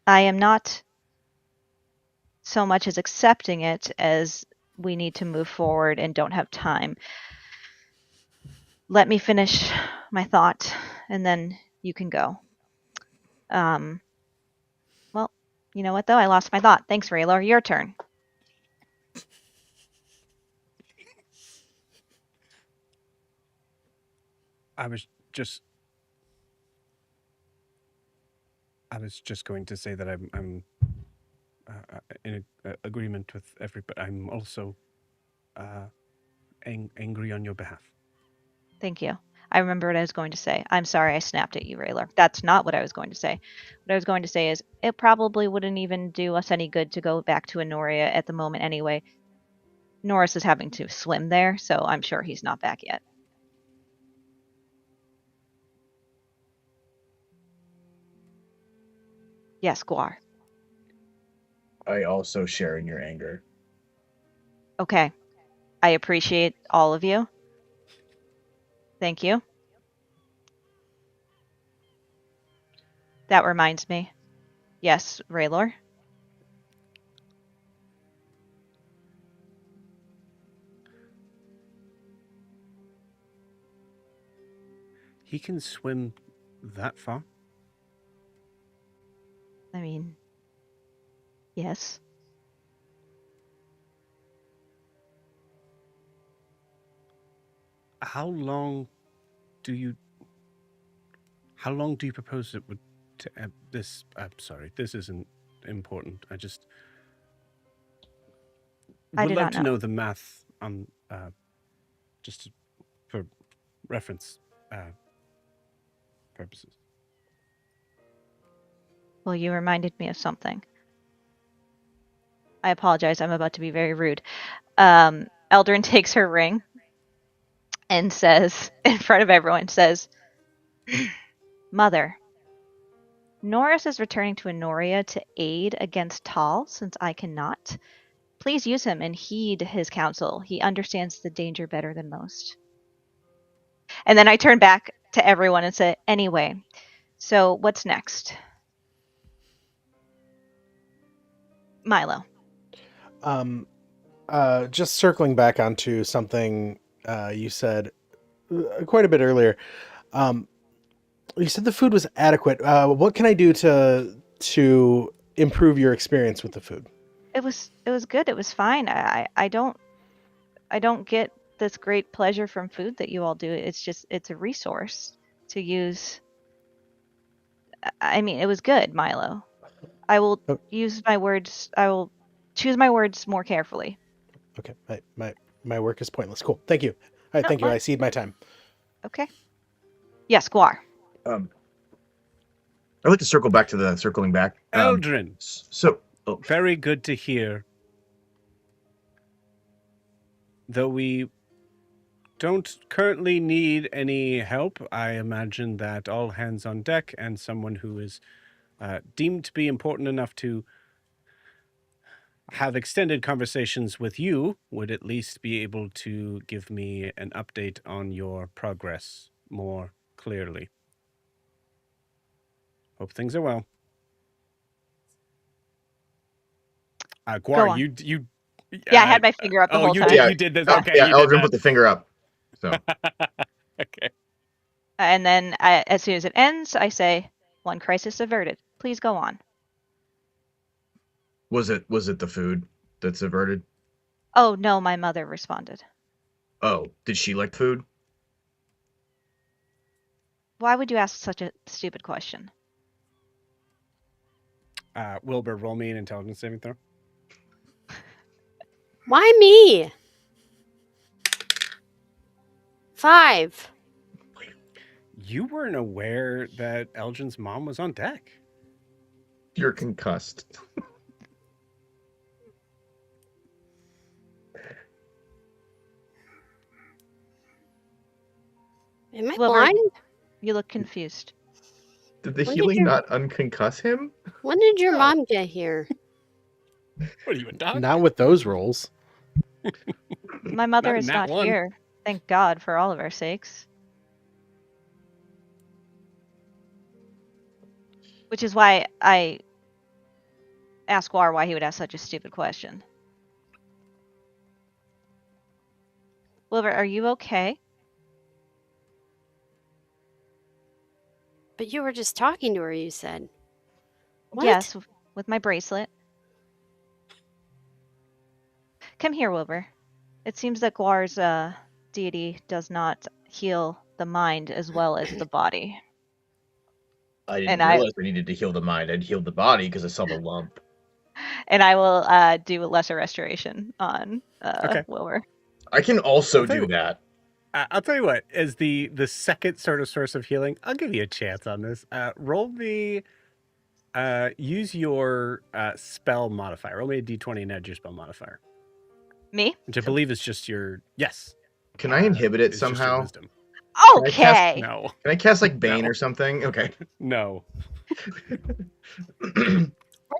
Speaker 5: I am not so much as accepting it as we need to move forward and don't have time. Let me finish my thought, and then you can go. Well, you know what, though? I lost my thought. Thanks, Raylor. Your turn.
Speaker 1: I was just going to say that I'm in agreement with everybody. I'm also angry on your behalf.
Speaker 5: Thank you. I remember what I was going to say. I'm sorry I snapped at you, Raylor. That's not what I was going to say. What I was going to say is it probably wouldn't even do us any good to go back to Honoria at the moment anyway. Norris is having to swim there, so I'm sure he's not back yet. Yes, Guar.
Speaker 3: I also share in your anger.
Speaker 5: Okay. I appreciate all of you. Thank you. That reminds me. Yes, Raylor.
Speaker 1: He can swim that far?
Speaker 5: I mean, yes.
Speaker 1: How long do you propose it would this? I'm sorry, this isn't important. I just
Speaker 5: I
Speaker 1: would
Speaker 5: do
Speaker 1: love
Speaker 5: not
Speaker 1: to
Speaker 5: know.
Speaker 1: know the math on just for reference purposes.
Speaker 5: Well, you reminded me of something. I apologize. I'm about to be very rude. Eldrin takes her ring and says, in front of everyone, says, Mother, Norris is returning to Honoria to aid against Tal, since I cannot. Please use him and heed his counsel. He understands the danger better than most. And then I turn back to everyone and say, anyway, so what's next? Milo.
Speaker 2: Just circling back onto something you said quite a bit earlier. You said the food was adequate. What can I do to improve your experience with the food?
Speaker 5: It was good. It was fine. I don't get this great pleasure from food that you all do. It's a resource to use. I mean, it was good, Milo. I will use my words. I will choose my words more carefully.
Speaker 2: Okay, my work is pointless. Cool. Thank you. All right,
Speaker 5: No,
Speaker 2: thank you.
Speaker 5: fine.
Speaker 2: I cede my time.
Speaker 5: Okay. Yes, Guar.
Speaker 3: I'd like to circle back to the circling back.
Speaker 1: Eldrin. Very good to hear. Though we don't currently need any help, I imagine that all hands on deck and someone who is deemed to be important enough to have extended conversations with you would at least be able to give me an update on your progress more clearly. Hope things are well.
Speaker 5: Go
Speaker 1: Guar,
Speaker 5: on.
Speaker 1: you.
Speaker 5: Yeah, I had my finger up the whole
Speaker 1: you
Speaker 5: time.
Speaker 1: did.
Speaker 3: Yeah.
Speaker 1: You did this.
Speaker 3: Yeah,
Speaker 1: Okay,
Speaker 3: yeah,
Speaker 1: you did
Speaker 3: Eldrin
Speaker 1: that.
Speaker 3: put the finger up. So
Speaker 1: Okay.
Speaker 5: And then as soon as it ends, I say, "One crisis averted. Please go on."
Speaker 3: was it the food that's averted?
Speaker 5: Oh, no, my mother responded.
Speaker 3: Oh, did she like food?
Speaker 5: Why would you ask such a stupid question?
Speaker 1: Wilbur, roll me an intelligence saving throw.
Speaker 6: Why me? 5.
Speaker 1: You weren't aware that Elgin's mom was on deck.
Speaker 3: You're concussed.
Speaker 6: Am I
Speaker 5: Wilbur,
Speaker 6: blind?
Speaker 5: you look confused.
Speaker 3: Did the
Speaker 6: When did
Speaker 3: healing
Speaker 6: your-
Speaker 3: not unconcuss him?
Speaker 6: When did your
Speaker 3: No.
Speaker 6: mom get here?
Speaker 1: What are you, a dog?
Speaker 2: Not with those rolls.
Speaker 5: My mother
Speaker 1: Not in
Speaker 5: is
Speaker 1: that
Speaker 5: not
Speaker 1: one.
Speaker 5: here. Thank God for all of our sakes. Which is why I asked Guar why he would ask such a stupid question. Wilbur, are you okay?
Speaker 6: But you were just talking to her, you said. What?
Speaker 5: Yes, with my bracelet. Come here, Wilbur. It seems that Guar's deity does not heal the mind as well as the body.
Speaker 3: I didn't
Speaker 5: And I-
Speaker 3: realize we needed to heal the mind. I'd healed the body because I saw the lump.
Speaker 5: And I will do a lesser restoration on
Speaker 1: Okay.
Speaker 5: Wilbur.
Speaker 3: I can also
Speaker 1: I'll tell
Speaker 3: do
Speaker 1: you-
Speaker 3: that.
Speaker 1: I'll tell you what, as the second sort of source of healing, I'll give you a chance on this. Roll me, use your spell modifier. Roll me a d20 and add your spell modifier,
Speaker 5: Me?
Speaker 1: which I believe is just your, yes.
Speaker 3: Can I inhibit it
Speaker 1: It's just your
Speaker 3: somehow?
Speaker 1: wisdom.
Speaker 3: I cast-
Speaker 5: Okay.
Speaker 1: No,
Speaker 3: Can I cast like Bane
Speaker 1: No.
Speaker 3: or something? Okay.
Speaker 1: no.
Speaker 6: We're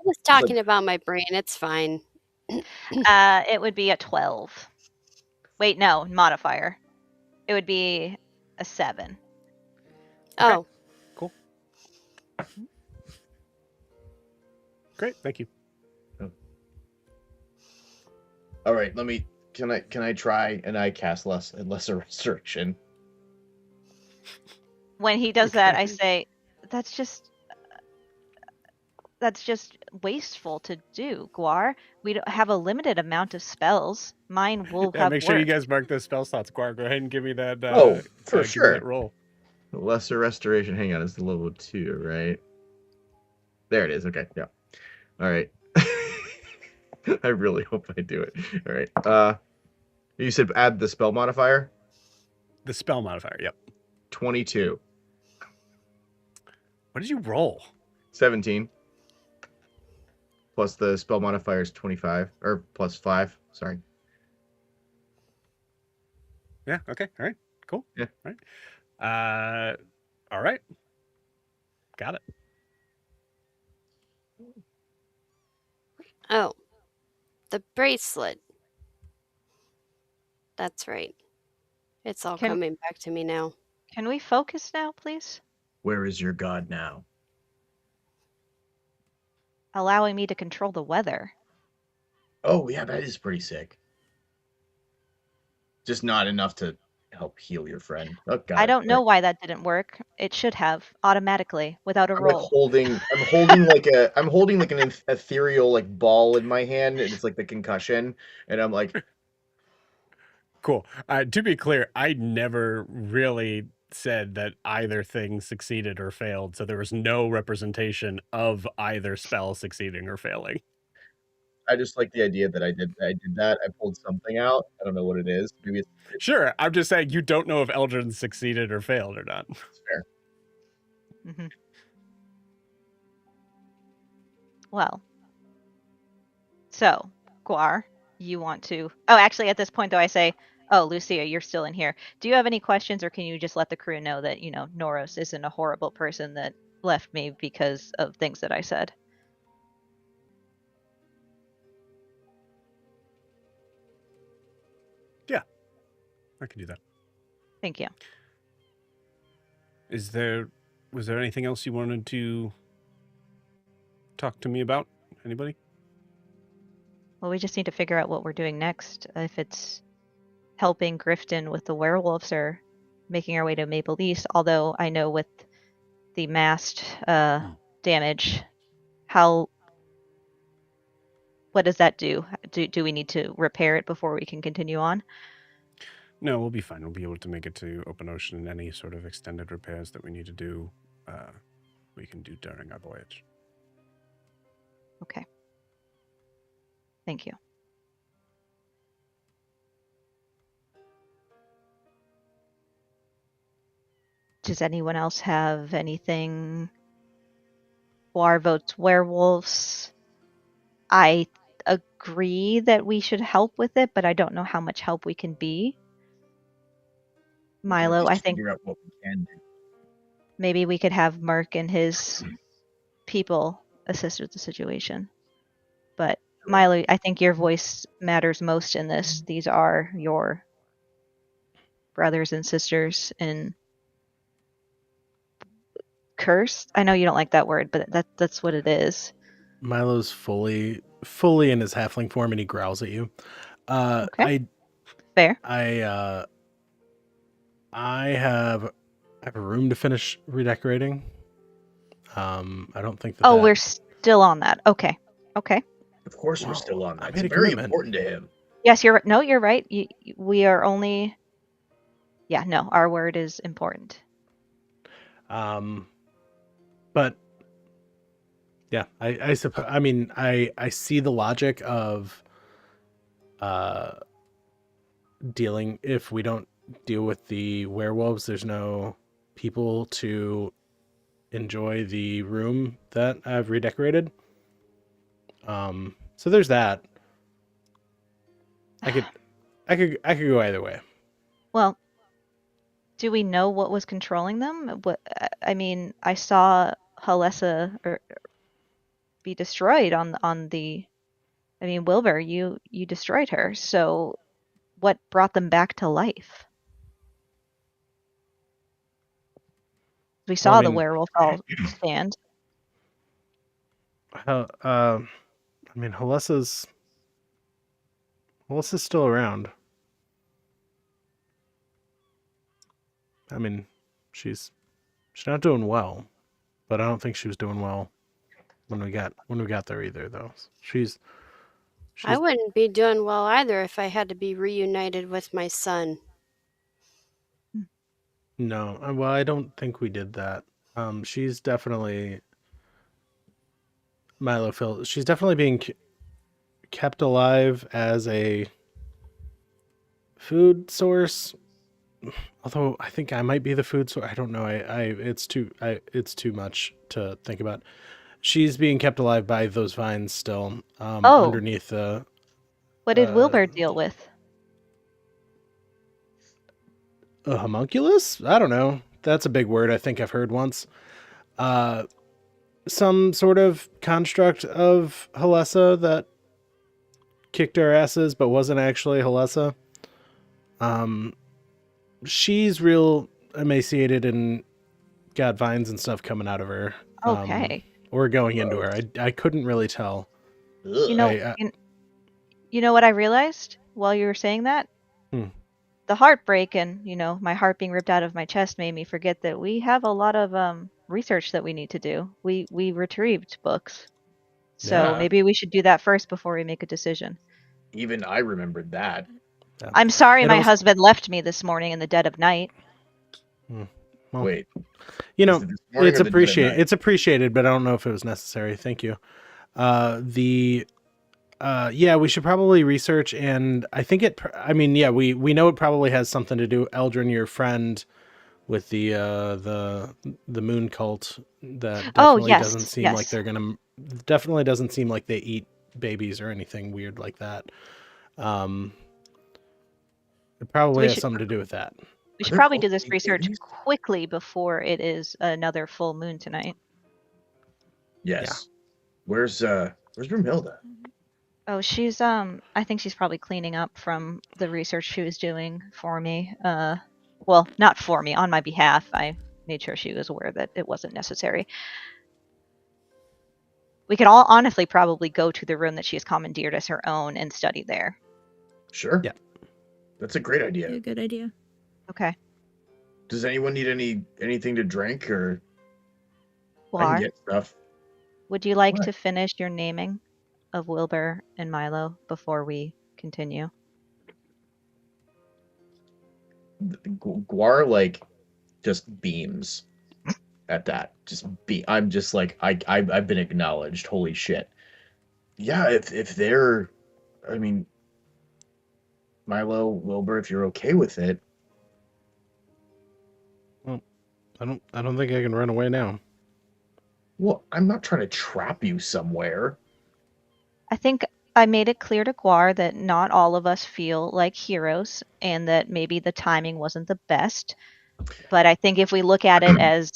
Speaker 6: just talking about my brain. It's fine.
Speaker 5: It would be a 12. Wait, no, modifier. It would be a 7.
Speaker 6: Oh,
Speaker 1: Great, thank you.
Speaker 3: All right. Can I try and I cast lesser restoration?
Speaker 5: When he does that, I
Speaker 1: Okay.
Speaker 5: say, that's just wasteful to do, Guar. We don't have a limited amount of spells. Mine will
Speaker 1: Yeah,
Speaker 5: have
Speaker 1: make sure you
Speaker 5: worked.
Speaker 1: guys mark those spell slots. Guar, go ahead and give me that.
Speaker 3: Oh, for
Speaker 1: give me
Speaker 3: sure.
Speaker 1: that roll.
Speaker 3: Lesser restoration. Hang on, it's the level 2, right? There it is. Okay, yeah. All right. I really hope I do it. All right. You said add the spell modifier.
Speaker 1: The spell modifier. Yep.
Speaker 3: 22,
Speaker 1: What did you roll?
Speaker 3: 17. Plus the spell modifier is 25, or plus 5. Sorry.
Speaker 1: Yeah. Okay. All right. Cool.
Speaker 3: Yeah.
Speaker 1: All right. All right. Got it.
Speaker 6: oh. The bracelet. That's right. It's all
Speaker 5: Can-
Speaker 6: coming back to me now.
Speaker 5: Can we focus now, please?
Speaker 3: Where is your god now?
Speaker 5: Allowing me to control the weather.
Speaker 3: Oh yeah, that is pretty sick. Just not enough to help heal your friend. Oh god.
Speaker 5: I don't know why that didn't work. It should have automatically without a
Speaker 3: I'm like
Speaker 5: roll.
Speaker 3: I'm holding like an ethereal like ball in my hand, and it's like the concussion, and I'm like,
Speaker 1: Cool. To be clear, I never really said that either thing succeeded or failed, so there was no representation of either spell succeeding or failing.
Speaker 3: I just like the idea that I did that. I pulled something out. I don't know what it is. Maybe it's
Speaker 1: Sure, I'm just saying you don't know if Eldrin succeeded or failed or not.
Speaker 3: fair.
Speaker 5: Mhm. Well, so Guar, you want to? Oh, actually, at this point, though, I say, "Oh, Lucia, you're still in here. Do you have any questions, or can you just let the crew know that Noros isn't a horrible person that left me because of things that I said?"
Speaker 1: I can do that.
Speaker 5: Thank you.
Speaker 1: Was there anything else you wanted to talk to me about? Anybody?
Speaker 5: Well, we just need to figure out what we're doing next. If it's helping Griften with the werewolves or making our way to Maple East, although I know with the mast damage, what does that do? Do we need to repair it before we can continue on?
Speaker 1: No, we'll be fine. We'll be able to make it to open ocean, and any sort of extended repairs that we need to do, we can do during our voyage.
Speaker 5: Okay. Thank you. Does anyone else have anything? War votes werewolves. I agree that we should help with it, but I don't know how much help we can be.
Speaker 3: We can at
Speaker 5: Milo, I
Speaker 3: least
Speaker 5: think
Speaker 3: figure out what we can do.
Speaker 5: maybe we could have Merc and his people assist with the situation. But Milo, I think your voice matters most in this. These are your brothers and sisters in cursed. I know you don't like that word, but that's what it is.
Speaker 2: Milo's fully in his halfling form, and he growls at you.
Speaker 5: Okay. Fair.
Speaker 2: I have a room to finish redecorating. I don't think that.
Speaker 5: We're still on that. Okay.
Speaker 3: Of course,
Speaker 2: Wow,
Speaker 3: we're still on
Speaker 2: I
Speaker 3: that.
Speaker 2: made
Speaker 3: It's
Speaker 2: a
Speaker 3: very
Speaker 2: commitment.
Speaker 3: important to him.
Speaker 5: Yes, you're right. We are only. Yeah, no, our word is important.
Speaker 2: But yeah, I suppose. I mean, I see the logic of dealing. If we don't deal with the werewolves, there's no people to enjoy the room that I've redecorated. So there's that. I could go either way.
Speaker 5: Well, do we know what was controlling them? I mean, I saw Halessa be destroyed on the. I mean, Wilbur, you destroyed her. So, what brought them back to life? We saw the werewolf all stand.
Speaker 2: I mean, Halessa's still around. I mean, she's not doing well, but I don't think she was doing well when we got there either, though. She's
Speaker 6: I wouldn't be doing well either if I had to be reunited with my son.
Speaker 2: No, well, I don't think we did that. She's definitely Milo Phil. She's definitely being kept alive as a food source. Although I think I might be the food source. I don't know. It's too much to think about. She's being kept alive by those vines still. Underneath the.
Speaker 5: What did Wilbur deal with?
Speaker 2: A homunculus? I don't know. That's a big word I think I've heard once. Some sort of construct of Halessa that kicked our asses but wasn't actually Halessa. She's real emaciated and got vines and stuff coming out of her.
Speaker 5: Okay.
Speaker 2: Or going into her. I couldn't really tell.
Speaker 5: You know what I realized while you were saying that? The heartbreak and, my heart being ripped out of my chest made me forget that we have a lot of research that we need to do. We retrieved books. So maybe we should do that first before we make a decision.
Speaker 3: Even I remembered that.
Speaker 2: Yeah.
Speaker 5: I'm sorry my husband left me this morning in the dead of night.
Speaker 2: Well,
Speaker 3: wait.
Speaker 2: It's appreciated. It's appreciated, but I don't know if it was necessary. Thank you. We should probably research, and I think we know it probably has something to do, Eldrin, your friend, with the moon cult. That definitely doesn't seem like they're gonna. Definitely doesn't seem like they eat babies or anything weird like that. It probably has something to do with that.
Speaker 5: We should probably do this research quickly before it is another full moon tonight.
Speaker 3: Yes. Yeah. Where's Brumhilda?
Speaker 5: Oh, she's I think she's probably cleaning up from the research she was doing for me. Well, not for me, on my behalf. I made sure she was aware that it wasn't necessary. We could all honestly probably go to the room that she has commandeered as her own and study there.
Speaker 3: Sure.
Speaker 1: Yeah.
Speaker 3: That's a great
Speaker 4: Be
Speaker 3: idea.
Speaker 4: a good idea.
Speaker 5: Okay.
Speaker 3: Does anyone need anything to drink, or I can
Speaker 5: Guar,
Speaker 3: get stuff?
Speaker 5: would you like
Speaker 3: What?
Speaker 5: to finish your naming of Wilbur and Milo before we continue?
Speaker 3: Guar like just beams at that. I'm just like I've been acknowledged. Holy shit. Yeah, if they're, I mean, Milo, Wilbur, if you're okay with it.
Speaker 2: Well, I don't think I can run away now.
Speaker 3: Well, I'm not trying to trap you somewhere.
Speaker 5: I think I made it clear to Guar that not all of us feel like heroes and that maybe the timing wasn't the best. But I think if we look at it as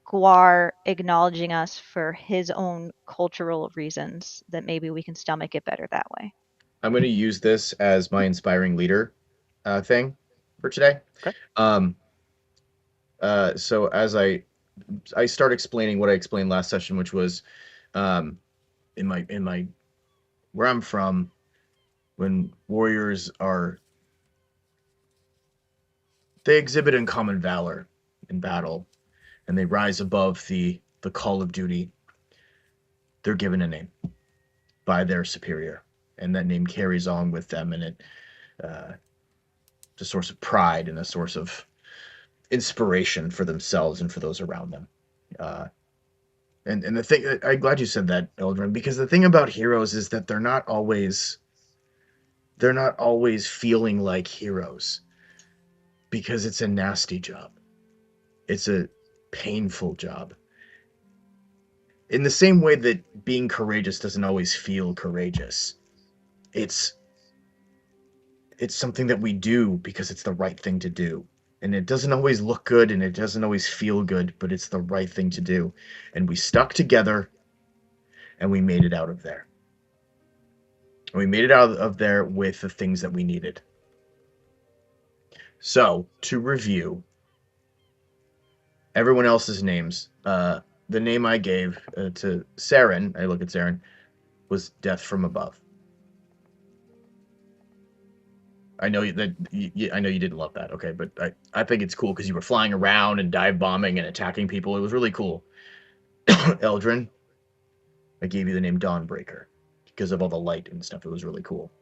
Speaker 5: Guar acknowledging us for his own cultural reasons, that maybe we can stomach it better that way.
Speaker 3: I'm going to use this as my inspiring leader thing for today.
Speaker 1: Okay.
Speaker 3: So as I start explaining what I explained last session, which was in my where I'm from, when warriors they exhibit uncommon valor in battle, and they rise above the call of duty, they're given a name by their superior, and that name carries on with them, and it's a source of pride and a source of inspiration for themselves and for those around them. And the thing, I'm glad you said that, Eldrin, because the thing about heroes is that they're not always feeling like heroes, because it's a nasty job. It's a painful job. In the same way that being courageous doesn't always feel courageous. It's something that we do because it's the right thing to do. And it doesn't always look good and it doesn't always feel good, but it's the right thing to do. And we stuck together and we made it out of there. And we made it out of there with the things that we needed. So, to review everyone else's names, the name I gave to Saren, I look at Saren, was Death from Above. I know that I know you didn't love that, okay, but I think it's cool because you were flying around and dive bombing and attacking people. It was really cool. Eldrin, I gave you the name Dawnbreaker because of all the light and stuff. It was really cool.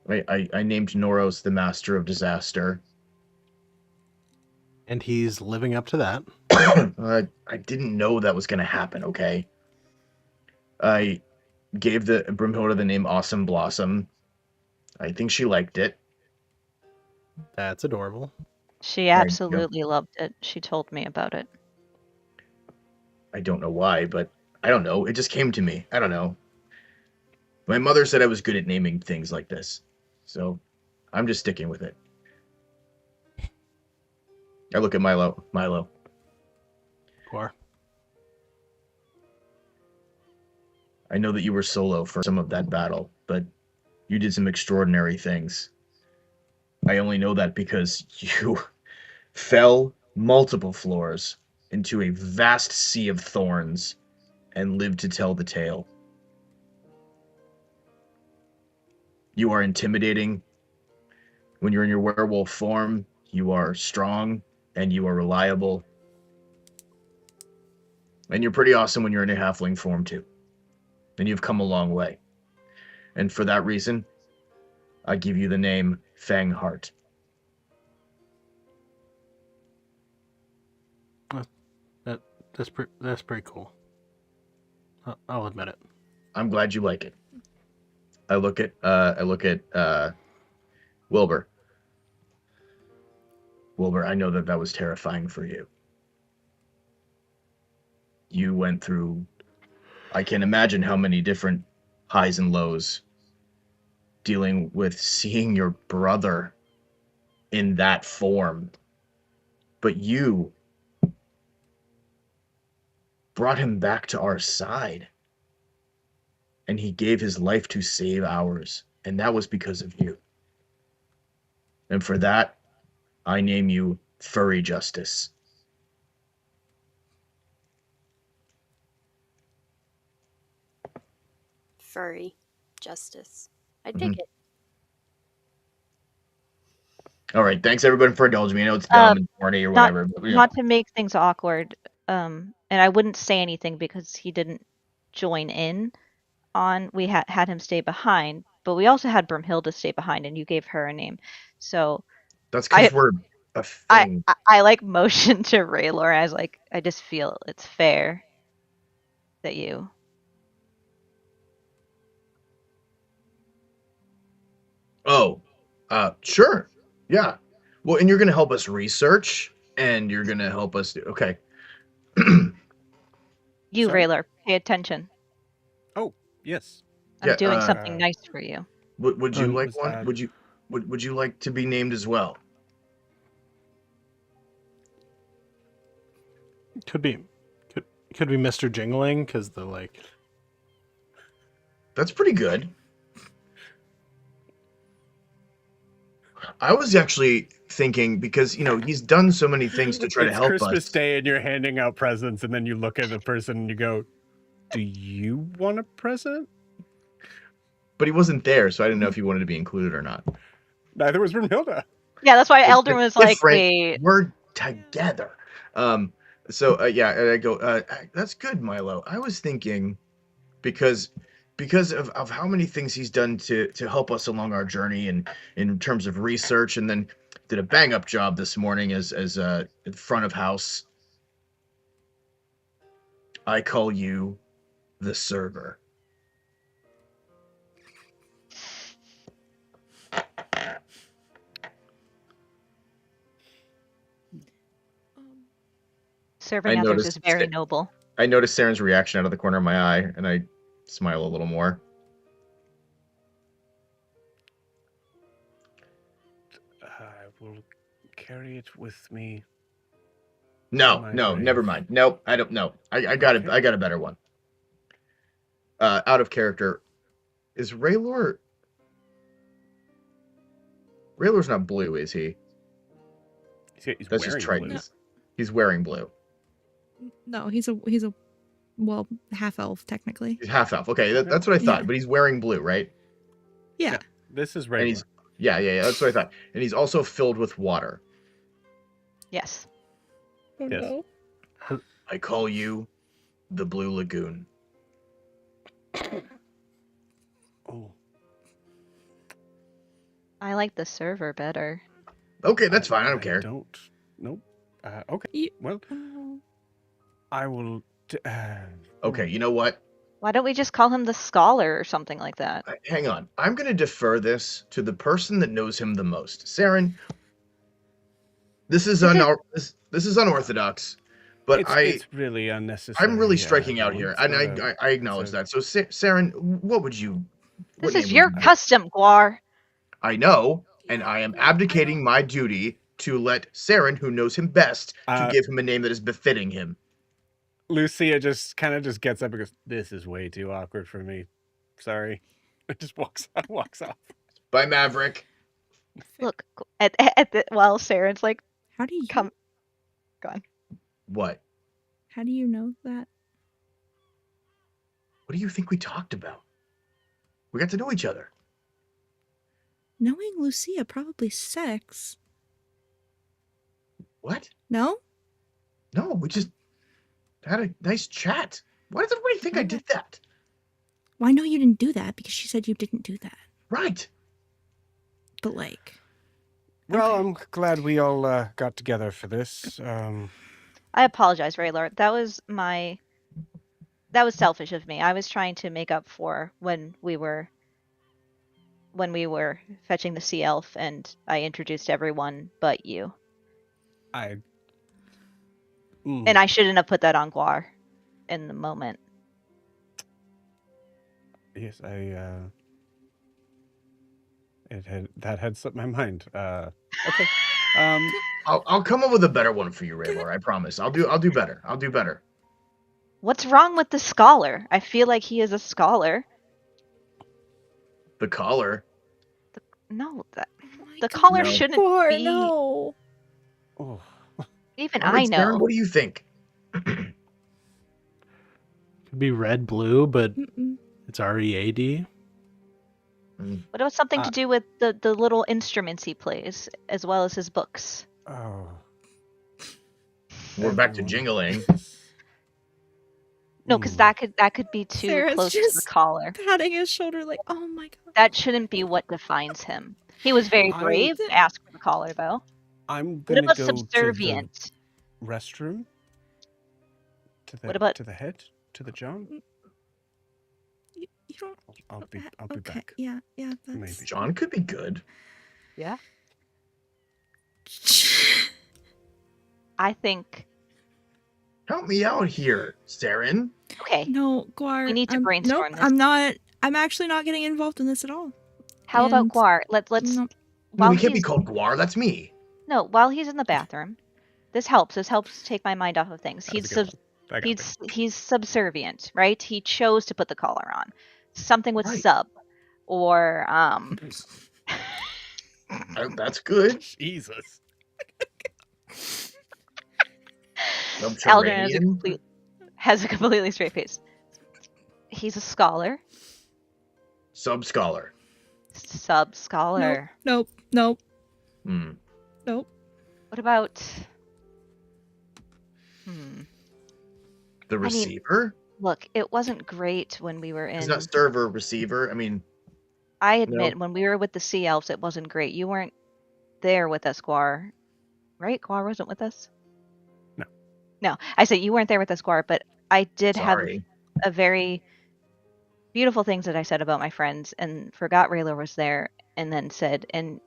Speaker 3: I named Noros the Master of Disaster.
Speaker 2: And he's living up to that.
Speaker 3: I didn't know that was going to happen, okay? I gave the Brimhilda the name Awesome Blossom. I think she liked it.
Speaker 2: That's adorable.
Speaker 5: She absolutely loved it. She told me about it.
Speaker 3: I don't know why, but I don't know. It just came to me. I don't know. My mother said I was good at naming things like this, so I'm just sticking with it. I look at Milo.
Speaker 2: Guar.
Speaker 3: I know that you were solo for some of that battle, but you did some extraordinary things. I only know that because you fell multiple floors into a vast sea of thorns and lived to tell the tale. You are intimidating. When you're in your werewolf form, you are strong and you are reliable. And you're pretty awesome when you're in a halfling form too. And you've come a long way. And for that reason, I give you the name Fangheart.
Speaker 2: That's pretty cool. I'll admit it.
Speaker 3: I'm glad you like it. I look at Wilbur. Wilbur, I know that was terrifying for you. You went through, I can't imagine how many different highs and lows dealing with seeing your brother in that form. But you brought him back to our side. and he gave his life to save ours, and that was because of you. And for that, I name you Furry Justice.
Speaker 6: Furry justice. I dig it.
Speaker 3: All right, thanks everybody for indulging me. I know it's dumb and corny or whatever. But,
Speaker 5: Not to make things awkward, and I wouldn't say anything because he didn't join in on. We had him stay behind, but we also had Brimhilda stay behind, and you gave her a name. So
Speaker 3: that's because we're a thing.
Speaker 5: I like motion to Raylor as like I just feel it's fair that you.
Speaker 3: Oh, sure. Yeah. Well, and you're going to help us research, and you're going to help us do... Okay.
Speaker 5: You,
Speaker 1: Sorry?
Speaker 5: Raylor, pay attention.
Speaker 1: Oh, yes.
Speaker 5: I'm
Speaker 3: Yeah,
Speaker 5: doing something nice for you.
Speaker 3: Would you like
Speaker 1: was
Speaker 3: one?
Speaker 1: that-
Speaker 3: Would you like to be named as well?
Speaker 2: Could be Mr. Jingling, because the like.
Speaker 3: That's pretty good. I was actually thinking, because he's done so many things to try to
Speaker 1: It's
Speaker 3: help
Speaker 1: Christmas
Speaker 3: us.
Speaker 1: Day and you're handing out presents, and then you look at the person and you go, "Do you want a present?"
Speaker 3: But he wasn't there, so I didn't know if he wanted to be included or not.
Speaker 1: Neither was Brunhilde.
Speaker 5: Yeah, that's why Eldrin was like,
Speaker 3: Different.
Speaker 5: wait.
Speaker 3: We're together. So yeah, and I go, that's good, Milo. I was thinking, because of how many things he's done to help us along our journey, and in terms of research, and then did a bang up job this morning as front of house. I call you the server.
Speaker 5: Serving others is very noble.
Speaker 3: I noticed Saren's reaction out of the corner of my eye, and I smile a little more.
Speaker 1: I will carry it with me.
Speaker 3: No,
Speaker 1: My
Speaker 3: no,
Speaker 1: grave.
Speaker 3: never mind. Nope, I don't know. I got it.
Speaker 1: Okay.
Speaker 3: I got a better one. Out of character, is Raylor? Raylor's not blue, is he?
Speaker 1: He's
Speaker 3: That's just
Speaker 1: wearing
Speaker 3: Triton.
Speaker 1: blue.
Speaker 3: He's wearing blue.
Speaker 4: No, he's a well, half elf technically.
Speaker 3: He's half elf. Okay, that's what I thought.
Speaker 4: Yeah.
Speaker 3: But he's wearing blue, right?
Speaker 4: Yeah.
Speaker 1: This is
Speaker 3: And
Speaker 1: regular.
Speaker 3: he's yeah. That's what I thought. And he's also filled with water.
Speaker 5: Yes.
Speaker 4: Oh,
Speaker 1: Yes.
Speaker 4: no.
Speaker 3: I call you the Blue Lagoon.
Speaker 1: Oh,
Speaker 5: I like the server better.
Speaker 3: Okay, that's fine. I don't care.
Speaker 1: Nope. Okay.
Speaker 4: You-
Speaker 1: Well,
Speaker 4: Oh.
Speaker 1: I will.
Speaker 3: Okay, you know what?
Speaker 5: Why don't we just call him the scholar or something like that?
Speaker 3: Hang on. I'm going to defer this to the person that knows him the most. Saren, this is this is unorthodox, but
Speaker 1: it's really unnecessary.
Speaker 3: I'm really striking out here, and
Speaker 1: It's not
Speaker 3: I acknowledge that. So, Saren, what would you?
Speaker 5: This
Speaker 3: what
Speaker 5: is
Speaker 3: name
Speaker 5: your
Speaker 3: would you-
Speaker 5: custom, Guar.
Speaker 3: I know, and I am abdicating my duty to let Saren, who knows him best, to give him a name that is befitting him.
Speaker 1: Lucia just kind of just gets up and goes, "This is way too awkward for me. Sorry." It just walks off.
Speaker 3: Bye, Maverick.
Speaker 5: Look, while Saren's like,
Speaker 4: How do you
Speaker 5: come, go on.
Speaker 3: What?
Speaker 4: How do you know that?
Speaker 3: What do you think we talked about? We got to know each other.
Speaker 4: Knowing Lucia, probably sex.
Speaker 3: What?
Speaker 4: No?
Speaker 3: No, we just had a nice chat. Why does everybody think I did that?
Speaker 4: Well, I know you didn't do that because she said you didn't do that.
Speaker 3: Right.
Speaker 4: But like,
Speaker 1: Well,
Speaker 4: Okay.
Speaker 1: I'm glad we all got together for this.
Speaker 5: I apologize, Raylor. That was selfish of me. I was trying to make up for when we were fetching the sea elf, and I introduced everyone but you. And I shouldn't have put that on Guar in the moment.
Speaker 1: Yes, that had slipped my mind. Okay.
Speaker 3: I'll come up with a better one for you, Raylor. I promise. I'll do better. I'll do better.
Speaker 5: What's wrong with the scholar? I feel like he is a scholar.
Speaker 3: The collar.
Speaker 5: No,
Speaker 4: Oh my
Speaker 5: the
Speaker 4: God,
Speaker 5: collar
Speaker 3: No.
Speaker 5: shouldn't
Speaker 4: Gwar,
Speaker 5: be.
Speaker 4: no.
Speaker 1: Oh.
Speaker 5: Even
Speaker 3: All
Speaker 5: I
Speaker 3: right, Saren,
Speaker 5: know.
Speaker 3: what do you think?
Speaker 2: Could be red, blue, but
Speaker 4: Mm-mm.
Speaker 2: it's READ.
Speaker 5: What about something
Speaker 1: Uh,
Speaker 5: to do with the little instruments he plays, as well as his books?
Speaker 1: Oh.
Speaker 3: We're back to
Speaker 1: Everyone.
Speaker 3: jingling.
Speaker 5: No, because
Speaker 1: Hmm.
Speaker 5: that could be too
Speaker 4: Sarah's
Speaker 5: close to the
Speaker 4: just
Speaker 5: collar.
Speaker 4: patting his shoulder like, oh my God.
Speaker 5: That shouldn't be what defines him. He was very
Speaker 1: I-
Speaker 5: brave to ask for the collar, though.
Speaker 1: I'm
Speaker 5: What
Speaker 1: gonna
Speaker 5: about
Speaker 1: go to the
Speaker 5: subservient?
Speaker 1: restroom.
Speaker 5: What about
Speaker 1: to the head? To the John?
Speaker 4: You don't.
Speaker 1: I'll be
Speaker 4: okay.
Speaker 1: back.
Speaker 4: Yeah, that's.
Speaker 1: Maybe.
Speaker 3: John could be good.
Speaker 5: Yeah. I think.
Speaker 3: Help me out here, Saren.
Speaker 5: Okay.
Speaker 4: No, Gwar.
Speaker 5: We need to
Speaker 4: Nope,
Speaker 5: brainstorm this.
Speaker 4: I'm not. I'm actually not getting involved in this at all.
Speaker 5: How about
Speaker 4: And-
Speaker 5: Guar? Let's
Speaker 4: No.
Speaker 3: No,
Speaker 5: while
Speaker 3: we can't be
Speaker 5: he's
Speaker 3: called Guar. That's me.
Speaker 5: no, while he's in the bathroom. This helps. This helps take my mind off of things.
Speaker 1: That was a good one. I got
Speaker 5: He's subservient, right? He chose to put the collar on. Something with
Speaker 3: Right.
Speaker 5: sub or
Speaker 3: That's good.
Speaker 1: Jesus.
Speaker 3: Subterranean.
Speaker 5: has a completely straight face. He's a scholar.
Speaker 3: Sub-scholar.
Speaker 5: Sub scholar.
Speaker 4: Nope.
Speaker 3: Hmm.
Speaker 5: What about
Speaker 3: The
Speaker 5: mean-
Speaker 3: receiver?
Speaker 5: look, it wasn't great when we were in
Speaker 3: Is that server receiver? I mean,
Speaker 5: I admit when we were with the sea elves it wasn't great. You weren't there with us, Guar. Right? Guar wasn't with us?
Speaker 1: No.
Speaker 5: No. I said you weren't there with us, Guar, but I did
Speaker 3: sorry.
Speaker 5: have a very beautiful things that I said about my friends and forgot Raylar was there and then said, and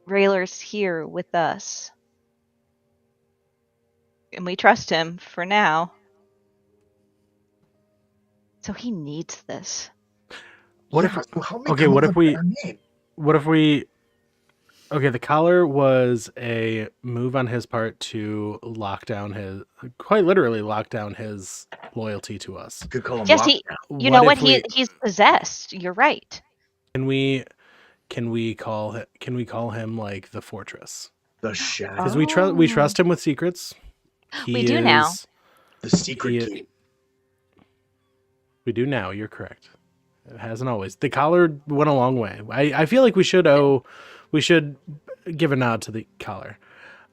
Speaker 5: Raylar's here with us. And we trust him for now. So he needs this.
Speaker 2: What
Speaker 3: Yeah, so help me
Speaker 2: okay,
Speaker 3: come
Speaker 2: what
Speaker 3: up
Speaker 2: if
Speaker 3: with a
Speaker 2: we-
Speaker 3: better name.
Speaker 2: What if we? Okay, the collar was a move on his part to lock down his, quite literally lock down his loyalty to us.
Speaker 3: You could call him
Speaker 5: Yes,
Speaker 3: Lockdown.
Speaker 5: you know what?
Speaker 2: if we-
Speaker 5: He's possessed. You're right.
Speaker 2: Can we call him like the fortress?
Speaker 3: The Shadow.
Speaker 2: Because we trust him with secrets.
Speaker 5: We do now.
Speaker 3: The secret
Speaker 2: he-
Speaker 3: key.
Speaker 2: We do now. You're correct. It hasn't always. The collar went a long way. I feel like we should give a nod to the collar.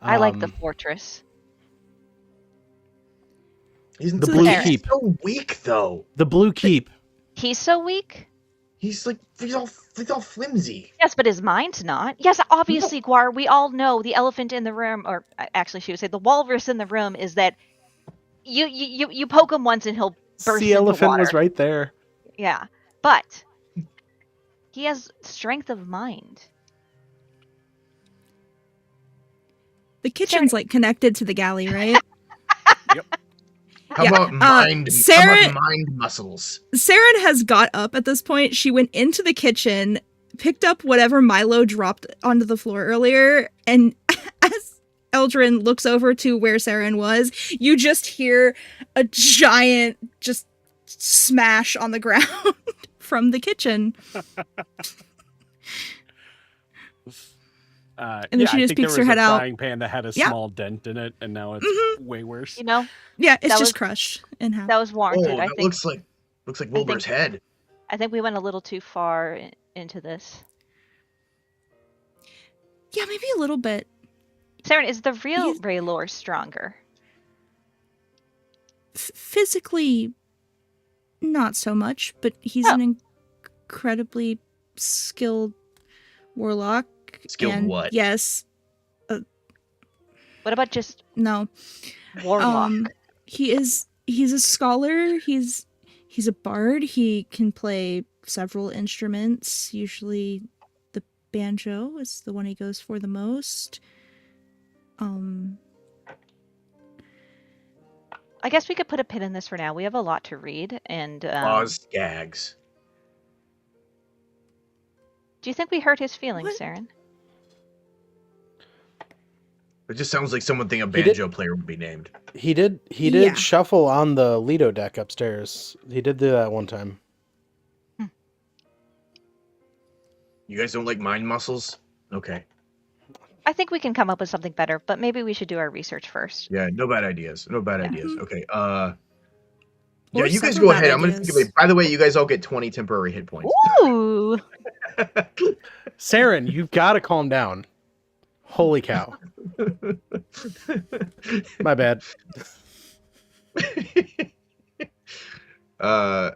Speaker 5: I like the fortress.
Speaker 3: Isn't
Speaker 2: the
Speaker 4: So
Speaker 2: blue
Speaker 4: there.
Speaker 2: keep.
Speaker 3: so weak though.
Speaker 2: The blue keep.
Speaker 5: He's so weak.
Speaker 3: He's all flimsy.
Speaker 5: Yes, but his mind's not. Yes, obviously, Guar, we all know the elephant in the room, or actually, she would say the walrus in the room is that you poke him once and he'll burst
Speaker 2: Sea
Speaker 5: into
Speaker 2: elephant
Speaker 5: water.
Speaker 2: was right there.
Speaker 5: Yeah, but he has strength of mind.
Speaker 4: The kitchen's like connected to the galley, right?
Speaker 3: How
Speaker 4: Yeah,
Speaker 3: about mind? How
Speaker 4: Saren-
Speaker 3: about mind muscles?
Speaker 4: Saren has got up at this point. She went into the kitchen, picked up whatever Milo dropped onto the floor earlier, and as Eldrin looks over to where Saren was, you just hear a giant just smash on the ground from the kitchen. And then she
Speaker 1: I
Speaker 4: just
Speaker 1: think
Speaker 4: peeks
Speaker 1: there
Speaker 4: her
Speaker 1: was
Speaker 4: head
Speaker 1: a
Speaker 4: out.
Speaker 1: frying pan that had a
Speaker 4: Yeah.
Speaker 1: small dent in it, and now it's
Speaker 4: Mhm.
Speaker 1: way worse.
Speaker 5: You know,
Speaker 4: Yeah, it's
Speaker 5: That
Speaker 4: just
Speaker 5: was-
Speaker 4: crushed in half.
Speaker 5: that was warranted.
Speaker 3: Oh,
Speaker 5: I
Speaker 3: that
Speaker 5: think.
Speaker 3: looks like Wilbur's head.
Speaker 5: I think we went a little too far into this.
Speaker 4: Yeah, maybe a little bit.
Speaker 5: Saren, is the real
Speaker 4: He's-
Speaker 5: Raylor stronger?
Speaker 4: Physically, not so much, but he's
Speaker 5: Oh.
Speaker 4: an incredibly skilled warlock.
Speaker 3: Skilled
Speaker 4: and
Speaker 3: what?
Speaker 4: Yes.
Speaker 5: What about just
Speaker 4: No.
Speaker 5: warlock?
Speaker 4: He's a scholar. He's a bard. He can play several instruments. Usually the banjo is the one he goes for the most.
Speaker 5: I guess we could put a pin in this for now. We have a lot to read, and
Speaker 3: Oz gags.
Speaker 5: do you think we hurt his feelings,
Speaker 4: What?
Speaker 5: Saren?
Speaker 3: It just sounds like someone think a
Speaker 2: did-
Speaker 3: banjo player would be named.
Speaker 2: He did
Speaker 4: Yeah.
Speaker 2: shuffle on the Lido deck upstairs. He did do that one time.
Speaker 3: You guys don't like mind muscles? Okay.
Speaker 5: I think we can come up with something better, but maybe we should do our research first.
Speaker 3: Yeah, no bad ideas. No bad
Speaker 5: Yeah.
Speaker 3: ideas.
Speaker 4: Mhm.
Speaker 3: Okay.
Speaker 4: Or
Speaker 3: Yeah, you guys
Speaker 4: several
Speaker 3: go
Speaker 4: bad
Speaker 3: ahead. I'm gonna think of it.
Speaker 4: ideas.
Speaker 3: By the way, you guys all get 20 temporary hit points.
Speaker 5: Ooh.
Speaker 2: Saren, you've got to calm down. Holy cow. My bad.
Speaker 3: I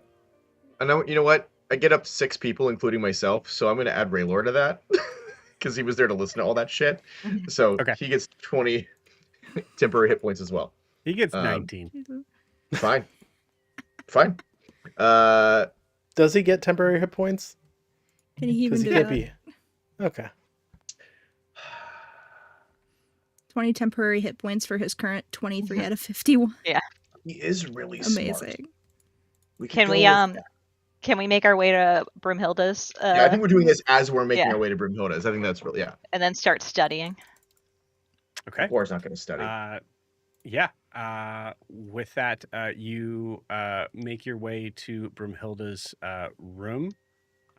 Speaker 3: know. You know what? I get up to 6 people, including myself, so I'm gonna add Raylor to that because he was there to listen to all that shit. So
Speaker 1: Okay.
Speaker 3: he gets 20 temporary hit points as well.
Speaker 1: He gets
Speaker 3: Um,
Speaker 1: 19.
Speaker 3: Fine. Fine.
Speaker 2: Does he get temporary hit points?
Speaker 4: Can he even
Speaker 2: Because he
Speaker 4: do
Speaker 2: can't
Speaker 4: that?
Speaker 2: be. Okay.
Speaker 4: 20 temporary hit points for his current 23 out of 51.
Speaker 3: he is really smart.
Speaker 4: Amazing.
Speaker 3: We could
Speaker 5: Can
Speaker 3: go
Speaker 5: we
Speaker 3: with that.
Speaker 5: can we make our way to Broomhilda's
Speaker 3: Yeah, I think we're doing this as we're making
Speaker 5: yeah.
Speaker 3: our way to Broomhilda's. I think that's really
Speaker 5: and then start studying?
Speaker 1: Okay.
Speaker 3: Laura's not going to study.
Speaker 1: Yeah. With that, you make your way to Broomhilda's room.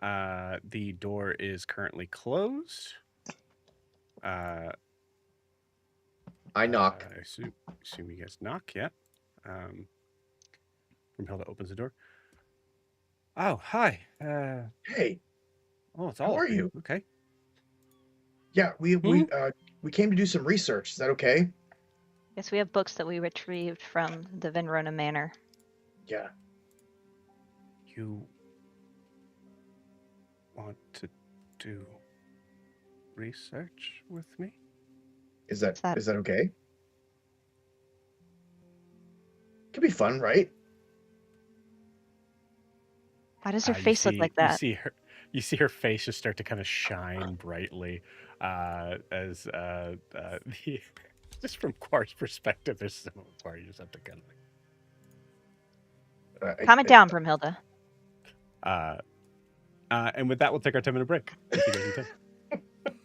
Speaker 1: The door is currently closed.
Speaker 3: I knock.
Speaker 1: I assume you guys knock, yeah. Broomhilda opens the door. Oh, hi.
Speaker 3: Hey,
Speaker 1: Oh, it's
Speaker 3: how
Speaker 1: all
Speaker 3: are
Speaker 1: of you.
Speaker 3: you?
Speaker 1: Okay.
Speaker 3: Yeah, we came to do some research. Is that okay?
Speaker 5: Yes, we have books that we retrieved from the Vinrona Manor.
Speaker 3: Yeah.
Speaker 1: You want to do research with me?
Speaker 3: Is that
Speaker 5: that?
Speaker 3: is that okay? Could be fun, right?
Speaker 5: Why does her
Speaker 1: You
Speaker 5: face look
Speaker 1: see-
Speaker 5: like that?
Speaker 1: You see her face just start to kind of shine brightly as the just from Quar's perspective. There's some Quar you just have to kind of
Speaker 3: I-
Speaker 5: Calm it down, Broomhilda.
Speaker 1: and with that, we'll take our 10-minute break. We'll see you guys in 10.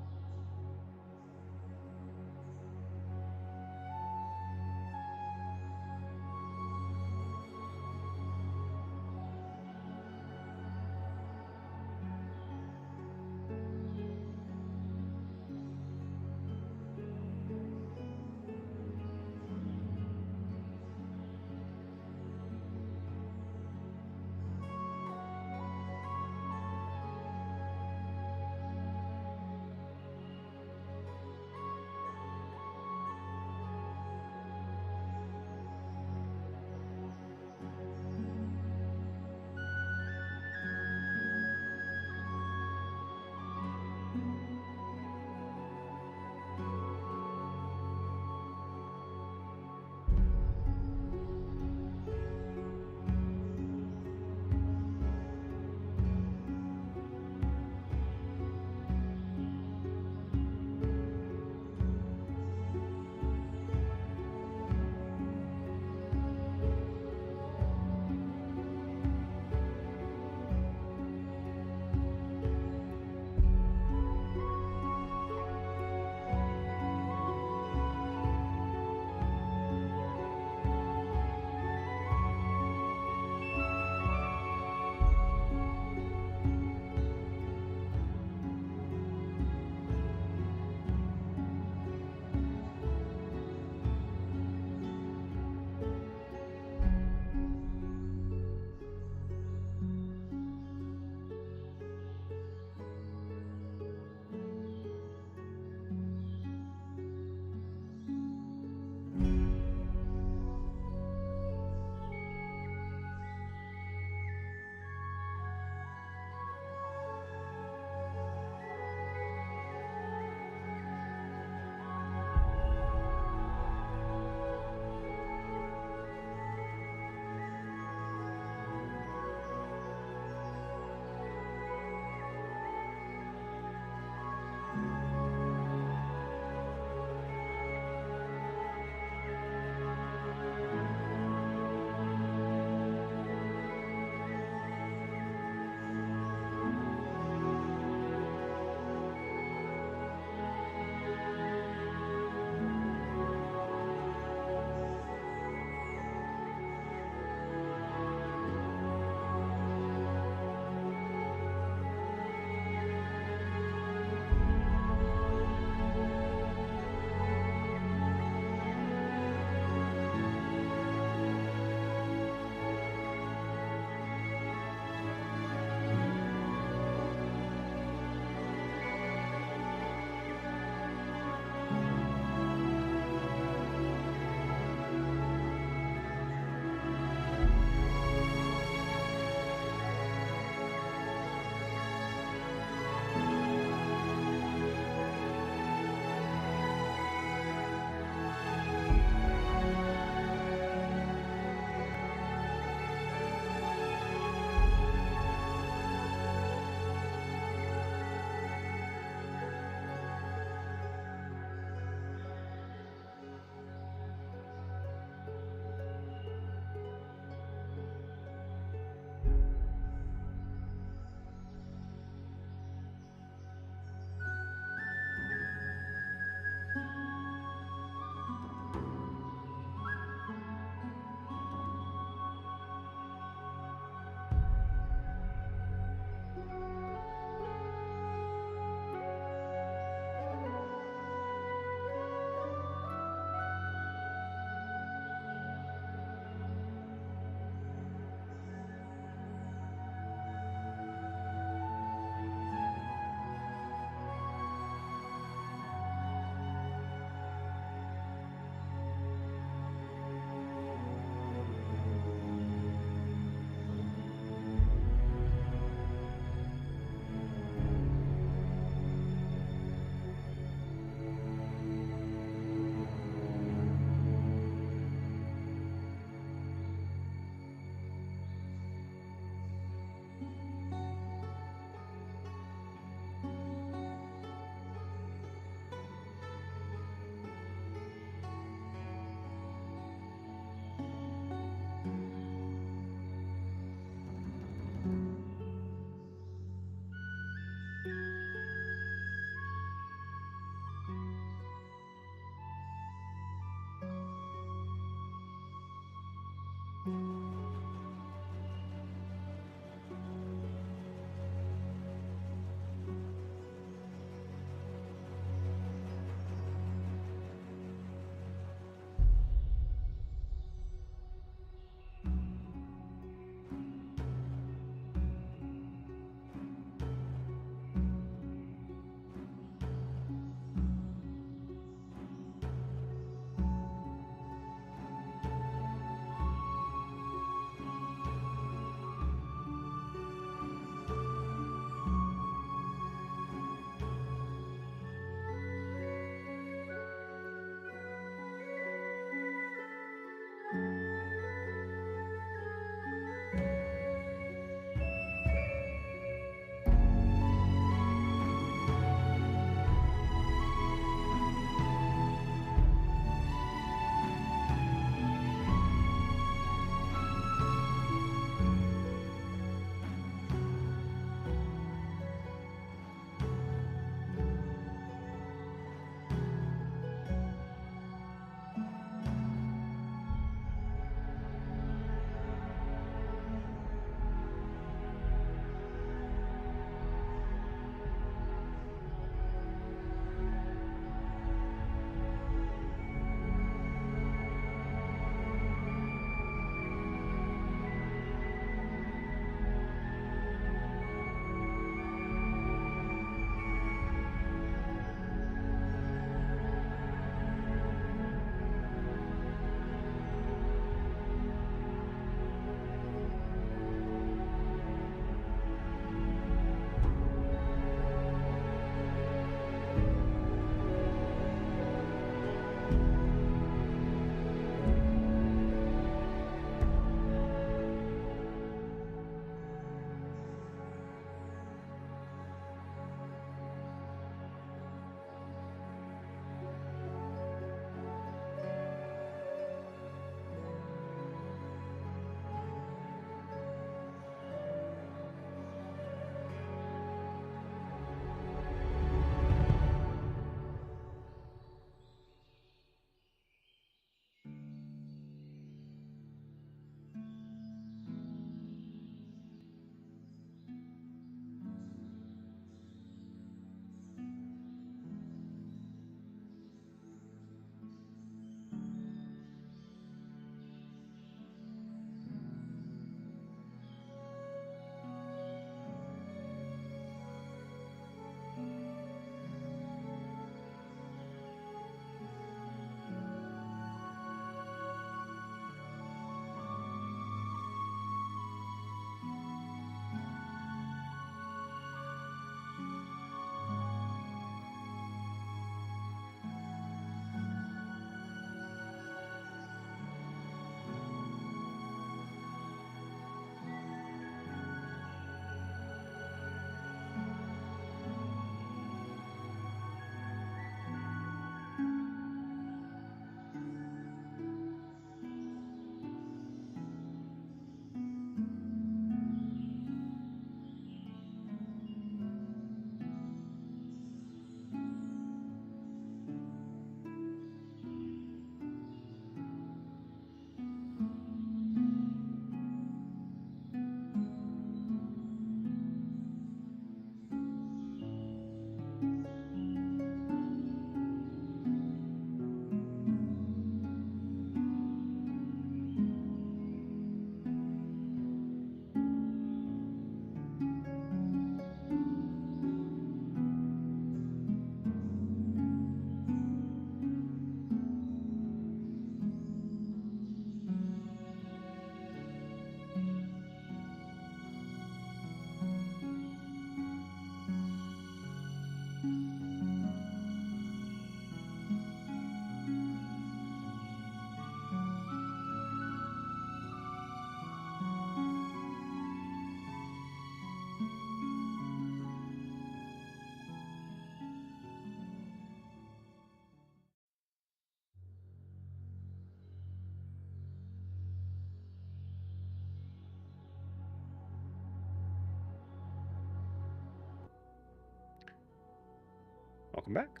Speaker 1: Welcome back.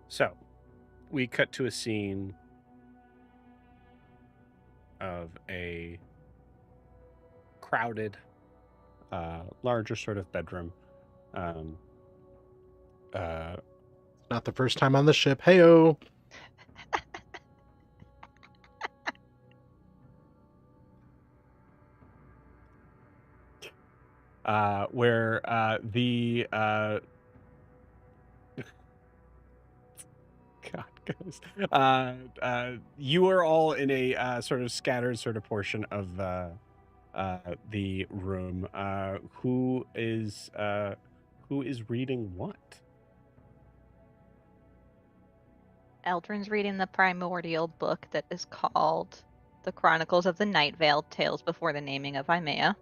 Speaker 1: So, we cut to a scene of a crowded, larger sort of bedroom.
Speaker 2: Not the first time on the ship. Heyo.
Speaker 1: Where the God, guys, you are all in a sort of scattered sort of portion of the room. Who is reading what?
Speaker 5: Eldrin's reading the primordial book that is called The Chronicles of the Night Veiled Tales Before the Naming of Imea.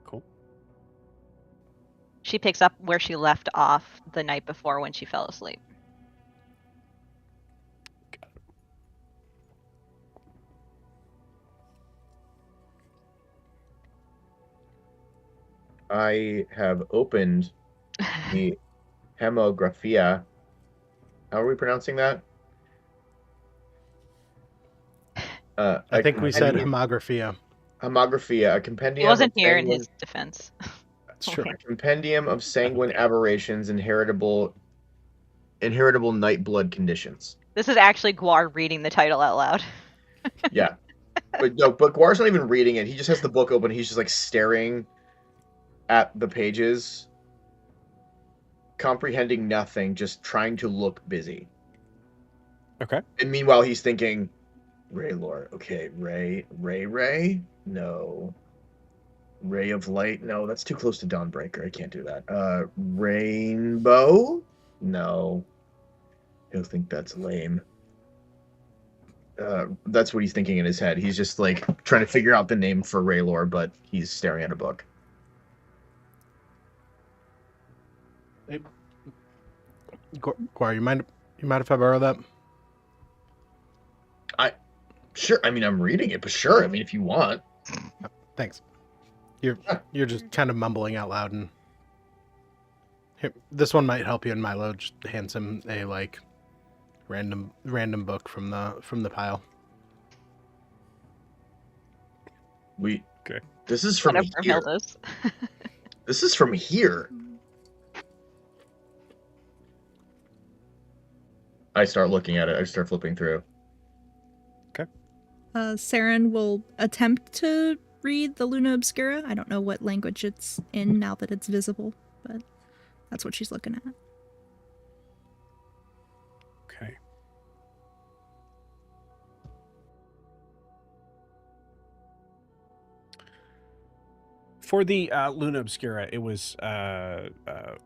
Speaker 1: Cool.
Speaker 5: She picks up where she left off the night before when she fell asleep.
Speaker 3: I have opened the Hemographia. How are we pronouncing that?
Speaker 2: I think we said Hemographia.
Speaker 3: Hemographia, a compendium.
Speaker 5: He wasn't
Speaker 3: of
Speaker 5: here in
Speaker 3: sanguine,
Speaker 5: his defense.
Speaker 2: That's true.
Speaker 3: a compendium of sanguine aberrations, inheritable night blood conditions.
Speaker 5: This is actually Guar reading the title out loud.
Speaker 3: Yeah, but Guar's not even reading it. He just has the book open. He's just like staring at the pages, comprehending nothing, just trying to look busy.
Speaker 1: Okay.
Speaker 3: And meanwhile, he's thinking, Ray lore. Okay, Ray. No. Ray of light. No, that's too close to Dawnbreaker. I can't do that. Rainbow. No. He'll think that's lame. That's what he's thinking in his head. He's just like trying to figure out the name for Raylor, but he's staring at a book.
Speaker 2: Hey, Guar, you mind if I borrow that?
Speaker 3: Sure. I mean, I'm reading it, but sure. I mean, if you want.
Speaker 2: Thanks. You're just kind of mumbling out loud, and here, this one might help you. And Milo just hands him a like random book from the pile.
Speaker 1: Okay.
Speaker 3: This is from
Speaker 5: Whatever
Speaker 3: here.
Speaker 5: Hilda's.
Speaker 3: This is from here. I start looking at it. I start flipping through.
Speaker 4: Saren will attempt to read the Luna Obscura. I don't know what language it's in now that it's visible, but that's what she's looking at.
Speaker 1: Okay. For the Luna Obscura, it was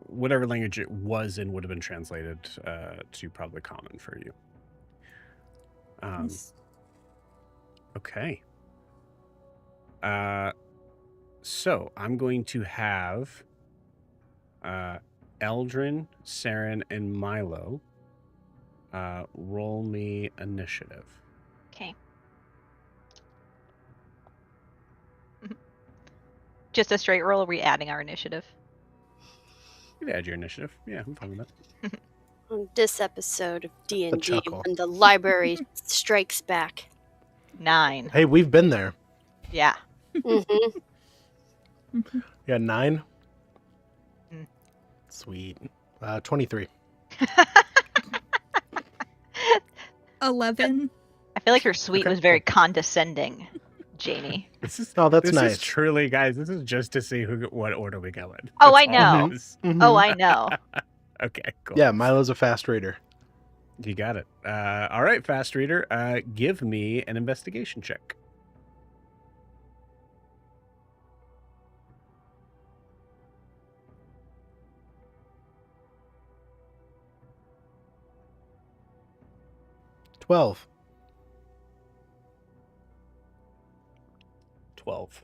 Speaker 1: whatever language it was in would have been translated to probably common for you.
Speaker 4: Nice.
Speaker 1: Okay. So I'm going to have Eldrin, Saren, and Milo roll me initiative.
Speaker 5: Okay. Just a straight roll, or are we adding our initiative?
Speaker 1: You can add your initiative. Yeah, I'm fine with that.
Speaker 6: On this episode of D&D,
Speaker 2: chuckle.
Speaker 6: when the library strikes back.
Speaker 5: 9.
Speaker 2: Hey, we've been there.
Speaker 5: Yeah.
Speaker 6: Mm-hmm.
Speaker 2: Yeah, 9.
Speaker 5: Mm.
Speaker 2: Sweet. 23.
Speaker 4: 11.
Speaker 5: I feel like her suite
Speaker 1: Okay.
Speaker 5: was very condescending, Janie.
Speaker 1: This is
Speaker 2: Oh, that's
Speaker 1: this
Speaker 2: nice.
Speaker 1: is truly, guys. This is just to see what order we go in.
Speaker 5: Oh,
Speaker 1: That's
Speaker 5: I
Speaker 1: all
Speaker 5: know.
Speaker 1: it is.
Speaker 5: Oh, I know.
Speaker 1: Okay, cool.
Speaker 2: Yeah, Milo's a fast reader.
Speaker 1: You got it. All right, fast reader. Give me an investigation check.
Speaker 2: $12.
Speaker 1: 12.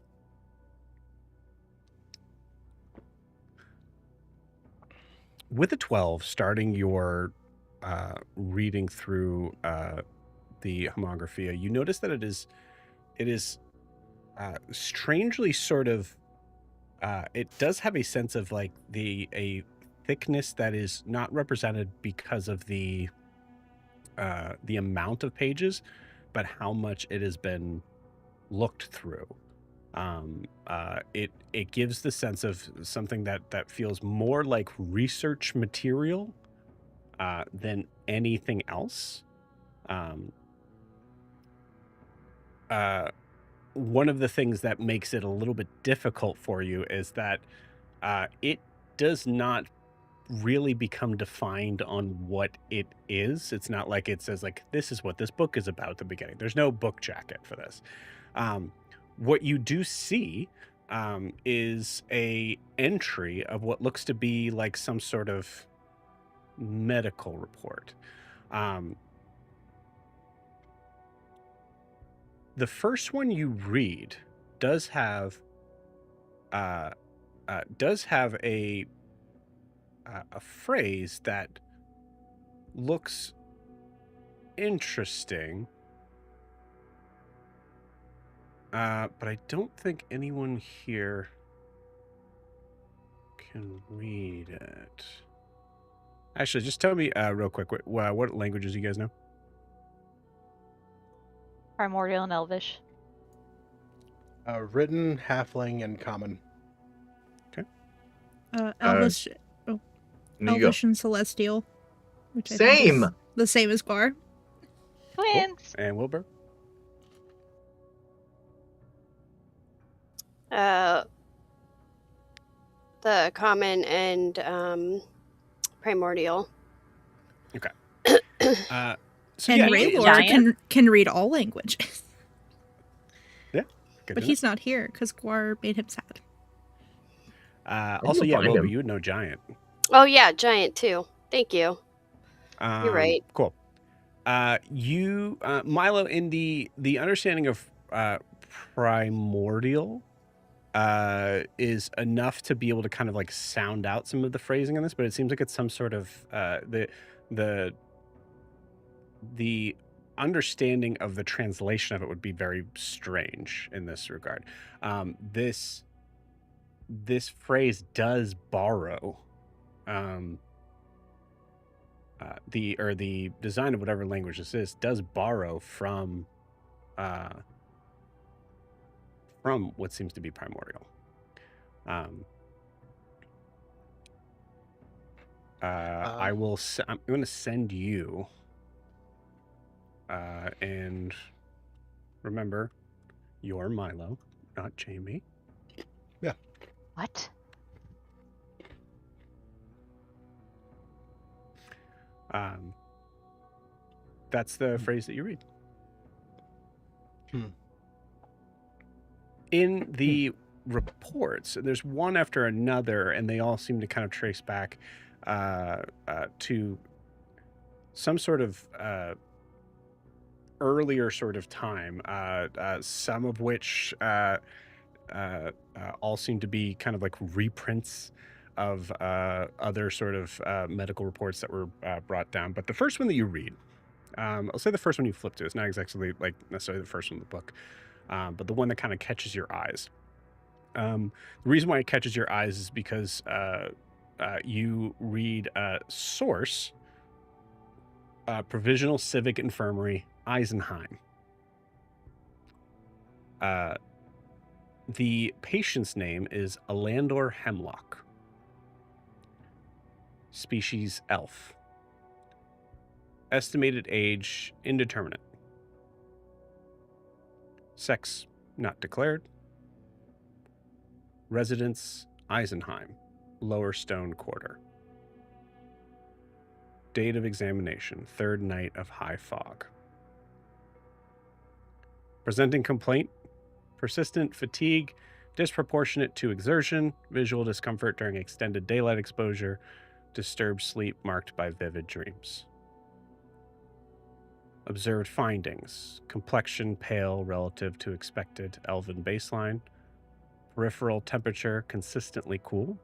Speaker 1: With a 12, starting your reading through the Homographia, you notice that it is strangely sort of it does have a sense of like a thickness that is not represented because of the amount of pages, but how much it has been looked through. It gives the sense of something that feels more like research material than anything else. One of the things that makes it a little bit difficult for you is that it does not really become defined on what it is. It's not like it says like, this is what this book is about at the beginning. There's no book jacket for this. What you do see is a entry of what looks to be like some sort of medical report. The first one you read does have a phrase that looks interesting, but I don't think anyone here can read it. Actually, just tell me real quick what languages you guys know.
Speaker 5: Primordial and Elvish.
Speaker 2: Written, halfling, and common.
Speaker 4: Elvish,
Speaker 3: There you go.
Speaker 4: Elvish and Celestial, which I think
Speaker 3: Same.
Speaker 4: is the same as Gar.
Speaker 5: Twins.
Speaker 1: And Wilbur.
Speaker 6: The common and primordial.
Speaker 1: Okay.
Speaker 4: And
Speaker 1: yeah,
Speaker 4: Raylor can read all languages.
Speaker 1: Yeah. Good
Speaker 4: But
Speaker 1: to
Speaker 4: he's not here because Guar made him sad.
Speaker 1: know. Also, yeah,
Speaker 3: find
Speaker 1: Wilbur,
Speaker 3: him.
Speaker 1: you would know Giant.
Speaker 6: Oh yeah, giant too. Thank you. You're right.
Speaker 1: Cool. You, Milo, in the understanding of primordial is enough to be able to kind of like sound out some of the phrasing in this, but it seems like it's some sort of the understanding of the translation of it would be very strange in this regard. This phrase does borrow the design of whatever language this is does borrow from what seems to be primordial. I'm going to send you and remember, you're Milo, not Jamie.
Speaker 5: What?
Speaker 1: That's the phrase that you read. In the reports, there's one after another, and they all seem to kind of trace back to some sort of earlier sort of time, some of which all seem to be kind of like reprints of other sort of medical reports that were brought down. But the first one that you read, I'll say the first one you flip to, it's not exactly like necessarily the first one in the book, but the one that kind of catches your eyes. The reason why it catches your eyes is because you read source, Provisional Civic Infirmary, Eisenheim. The patient's name is Alandor Hemlock. Species elf. Estimated age indeterminate. Sex not declared. Residence Eisenheim, Lower Stone Quarter. Date of examination, third night of high fog. Presenting complaint, persistent fatigue, disproportionate to exertion, visual discomfort during extended daylight exposure, disturbed sleep marked by vivid dreams. Observed findings, complexion pale relative to expected elven baseline, peripheral temperature consistently cool,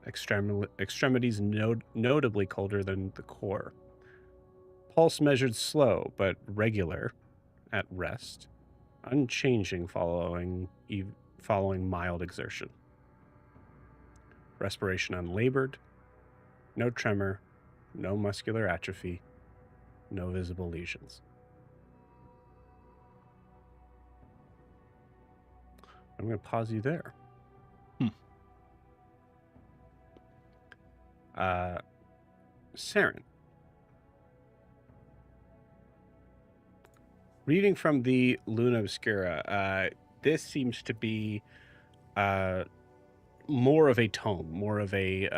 Speaker 1: extremities notably colder than the core. Pulse measured slow but regular at rest, unchanging following mild exertion. Respiration unlabored, no tremor, no muscular atrophy, no visible lesions. I'm going to pause you there. Saren. Reading from the Luna Obscura, this seems to be more of a tome, more of a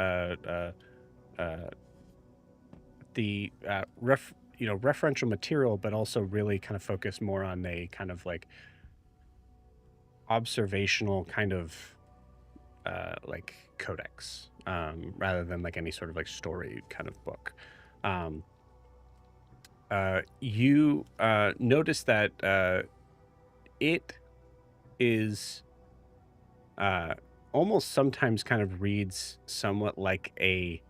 Speaker 1: referential material, but also really kind of focused more on a kind of like observational kind of like codex, rather than like any sort of like story kind of book. You notice that it is almost sometimes kind of reads somewhat like a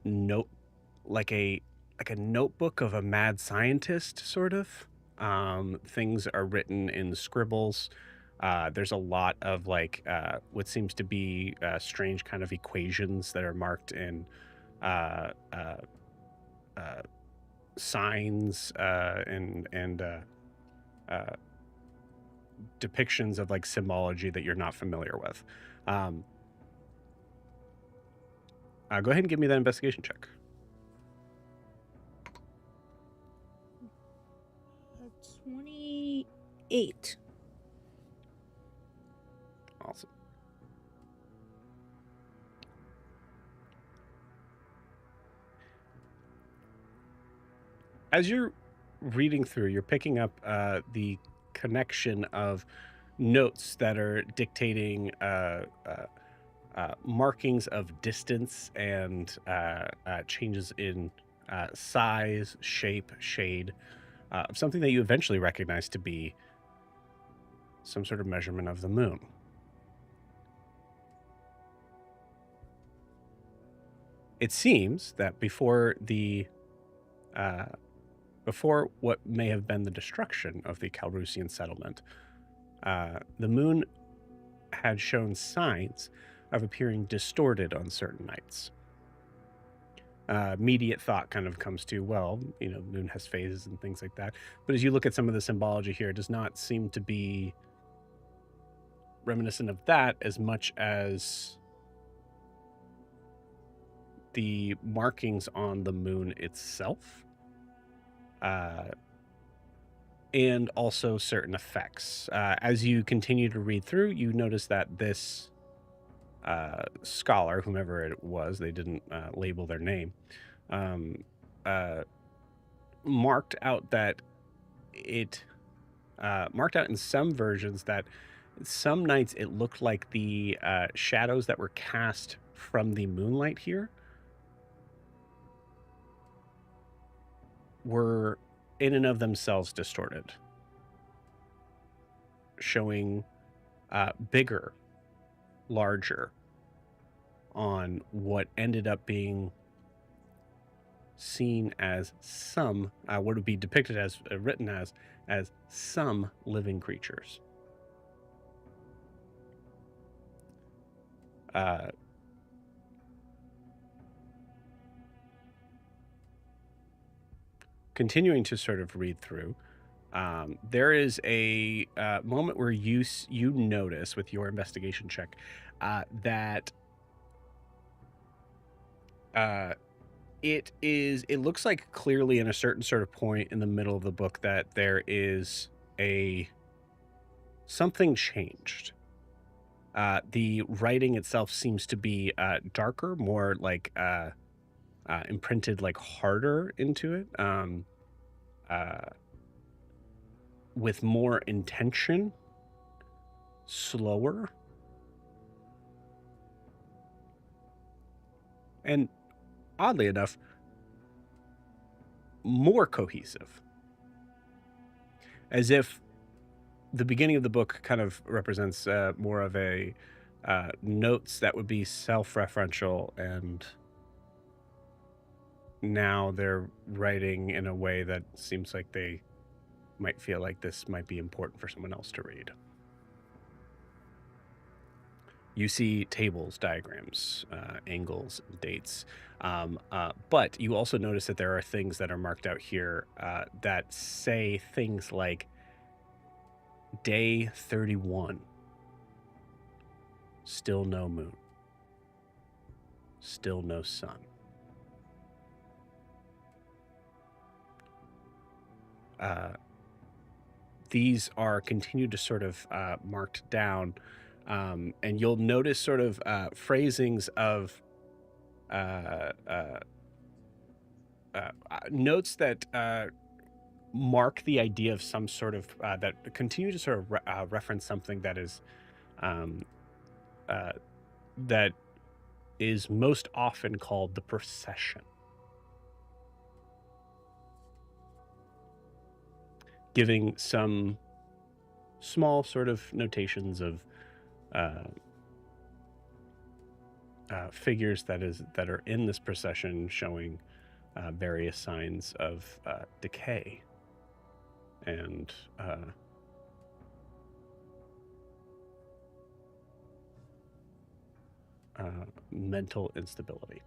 Speaker 1: note, like a notebook of a mad scientist, sort of. Things are written in scribbles. There's a lot of like what seems to be strange kind of equations that are marked in signs and depictions of like symbology that you're not familiar with. Go ahead and give me that investigation check.
Speaker 4: 28.
Speaker 1: Awesome. As you're reading through, you're picking up the connection of notes that are dictating markings of distance and changes in size, shape, shade, of something that you eventually recognize to be some sort of measurement of the moon. It seems that before what may have been the destruction of the Calrusian settlement, the moon had shown signs of appearing distorted on certain nights. Immediate thought kind of comes to, well, the moon has phases and things like that. But as you look at some of the symbology here, it does not seem to be reminiscent of that as much as the markings on the moon itself. And also certain effects. As you continue to read through, you notice that this scholar, whomever it was, they didn't label their name, marked out that marked out in some versions that some nights it looked like the shadows that were cast from the moonlight here were in and of themselves distorted, showing bigger, larger on what ended up being seen as some, what would be depicted as, written as some living creatures. Continuing to sort of read through, there is a moment where you notice with your investigation check that it looks like clearly in a certain sort of point in the middle of the book that there is something changed. The writing itself seems to be darker, more like imprinted like harder into it, with more intention, slower, and oddly enough, more cohesive. As if the beginning of the book kind of represents more of a notes that would be self-referential, and now they're writing in a way that seems like they might feel like this might be important for someone else to read. You see tables, diagrams, angles, dates, but you also notice that there are things that are marked out here that say things like Day 31. Still no moon. Still no sun. These are continued to sort of marked down, and you'll notice sort of phrasings of notes that mark the idea of some sort of that continue to sort of reference something that is that is most often called the procession, giving some small sort of notations of figures that are in this procession, showing various signs of decay and mental instability.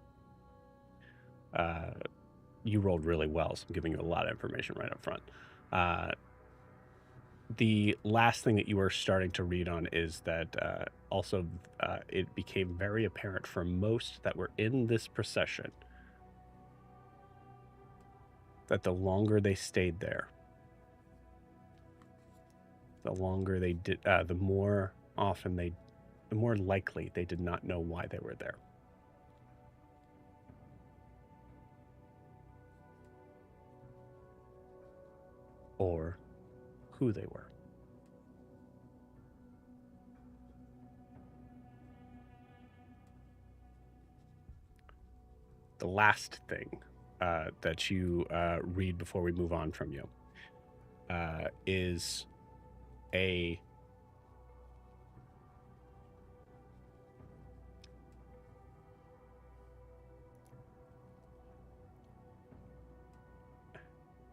Speaker 1: You rolled really well, so I'm giving you a lot of information right up front. The last thing that you were starting to read on is that also it became very apparent for most that were in this procession that the longer they stayed there, the longer they did, the more likely they did not know why they were there. Or who they were. The last thing that you read before we move on from you is a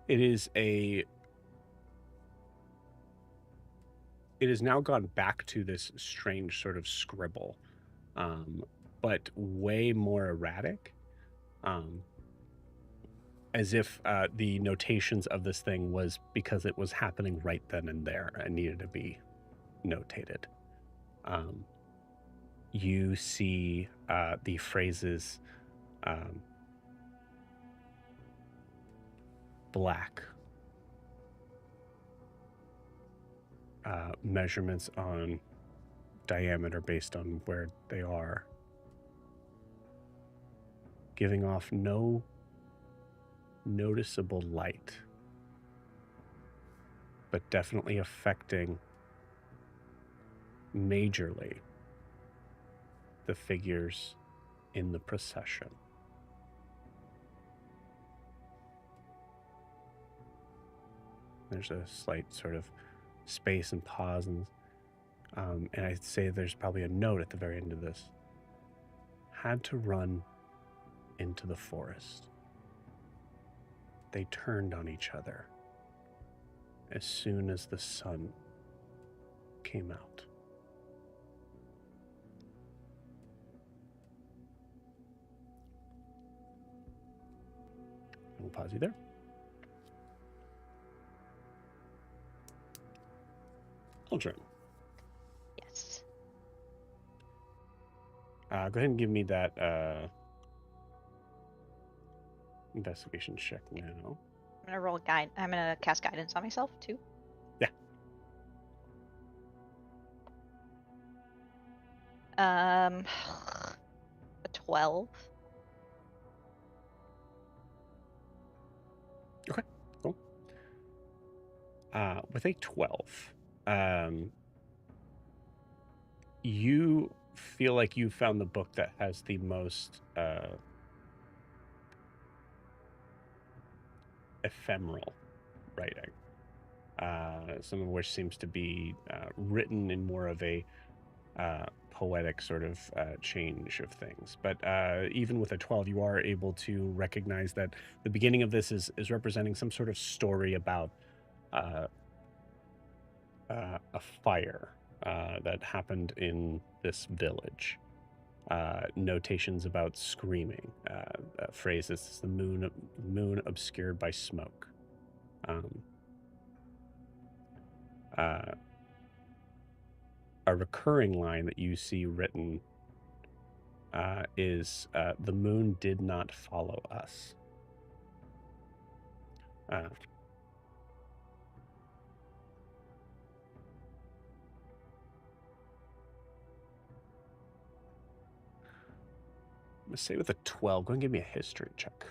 Speaker 1: it has now gone back to this strange sort of scribble, but way more erratic, as if the notations of this thing was because it was happening right then and there and needed to be notated. You see the phrases black, measurements on diameter based on where they are, giving off no noticeable light, but definitely affecting majorly the figures in the procession. There's a slight sort of space and pause, and I'd say there's probably a note at the very end of this. Had to run into the forest. They turned on each other as soon as the sun came out. We'll pause you there. Aldrin.
Speaker 5: Yes.
Speaker 1: Go ahead and give me that investigation check now.
Speaker 5: I'm gonna roll I'm gonna cast guidance on myself too.
Speaker 1: Yeah.
Speaker 5: A 12.
Speaker 1: Okay, cool. With a 12, you feel like you found the book that has the most ephemeral writing, some of which seems to be written in more of a poetic sort of change of things. But even with a 12, you are able to recognize that the beginning of this is representing some sort of story about a fire that happened in this village. Notations about screaming, phrases, the moon obscured by smoke. a recurring line that you see written is the moon did not follow us. I'm going to say with a 12. Go and give me a history check.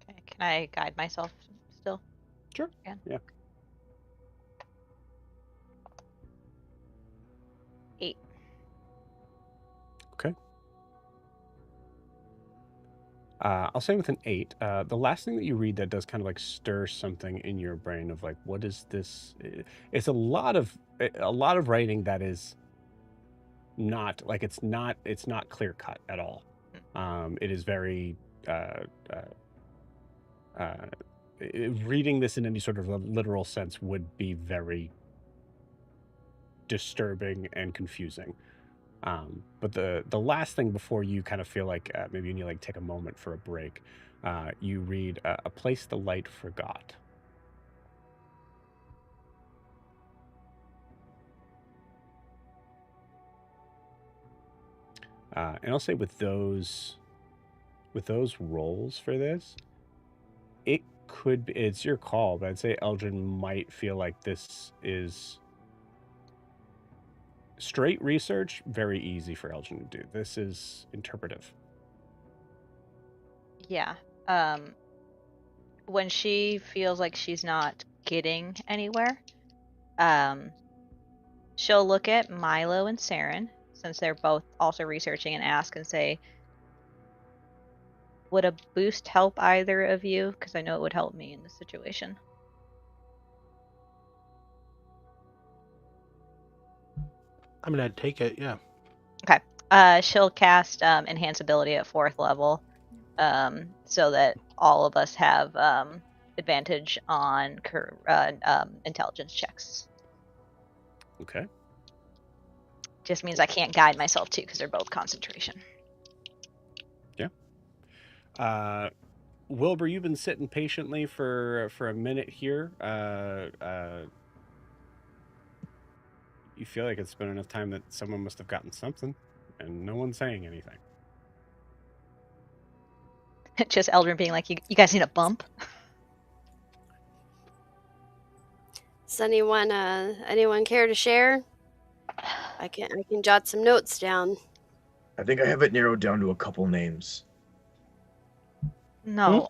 Speaker 5: Okay, can I guide myself still?
Speaker 1: Sure. Yeah.
Speaker 5: 8.
Speaker 1: Okay. I'll say with an 8. The last thing that you read that does kind of like stir something in your brain of like, what is this? It's a lot of writing that is not like it's not clear cut at all. It is very reading this in any sort of a literal sense would be very disturbing and confusing. But the last thing before you kind of feel like maybe you need to like take a moment for a break, you read a place the light forgot. And I'll say with those roles for this, it could be, it's your call, but I'd say Eldrin might feel like this is straight research, very easy for Eldrin to do. This is interpretive.
Speaker 5: Yeah. When she feels like she's not getting anywhere, she'll look at Milo and Saren, since they're both also researching, and ask and say, would a boost help either of you? Because I know it would help me in this situation.
Speaker 2: I mean, I'd take it, yeah.
Speaker 5: Okay. She'll cast Enhance Ability at 4th level, so that all of us have advantage on intelligence checks.
Speaker 1: Okay.
Speaker 5: Just means I can't guide myself too, because they're both concentration.
Speaker 1: Wilbur, you've been sitting patiently for a minute here. You feel like it's been enough time that someone must have gotten something, and no one's saying anything.
Speaker 5: Just Eldrin being like, you guys need a bump?
Speaker 6: Does anyone care to share? I can jot some notes down.
Speaker 3: I think I have it narrowed down to a couple names.
Speaker 5: No.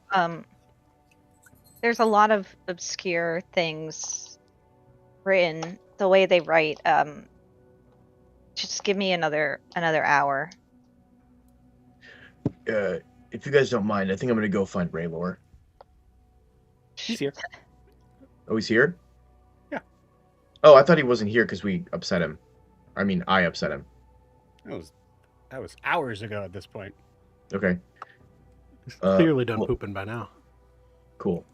Speaker 5: There's a lot of obscure things written. The way they write. Just give me another hour.
Speaker 3: If you guys don't mind, I think I'm gonna go find Raylor.
Speaker 1: He's here.
Speaker 3: Oh, he's here?
Speaker 1: Yeah.
Speaker 3: Oh, I thought he wasn't here because we upset him. I mean, I upset him.
Speaker 1: That was hours ago at this point.
Speaker 3: Okay.
Speaker 2: He's clearly done
Speaker 3: well,
Speaker 2: pooping by now.
Speaker 3: Cool.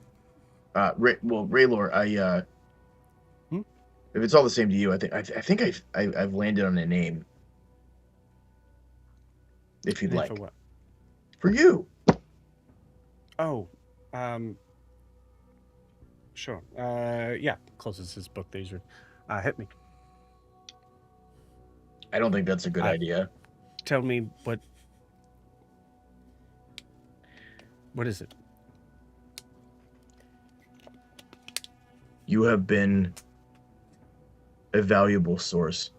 Speaker 3: Raylor, if it's all the same to you, I think I've landed on a name. If you'd like.
Speaker 1: For what?
Speaker 3: For you.
Speaker 1: Oh, sure. Yeah. Closes his book. These are hit me.
Speaker 3: I don't think that's a good idea.
Speaker 1: Tell me what is it?
Speaker 3: You have been a valuable source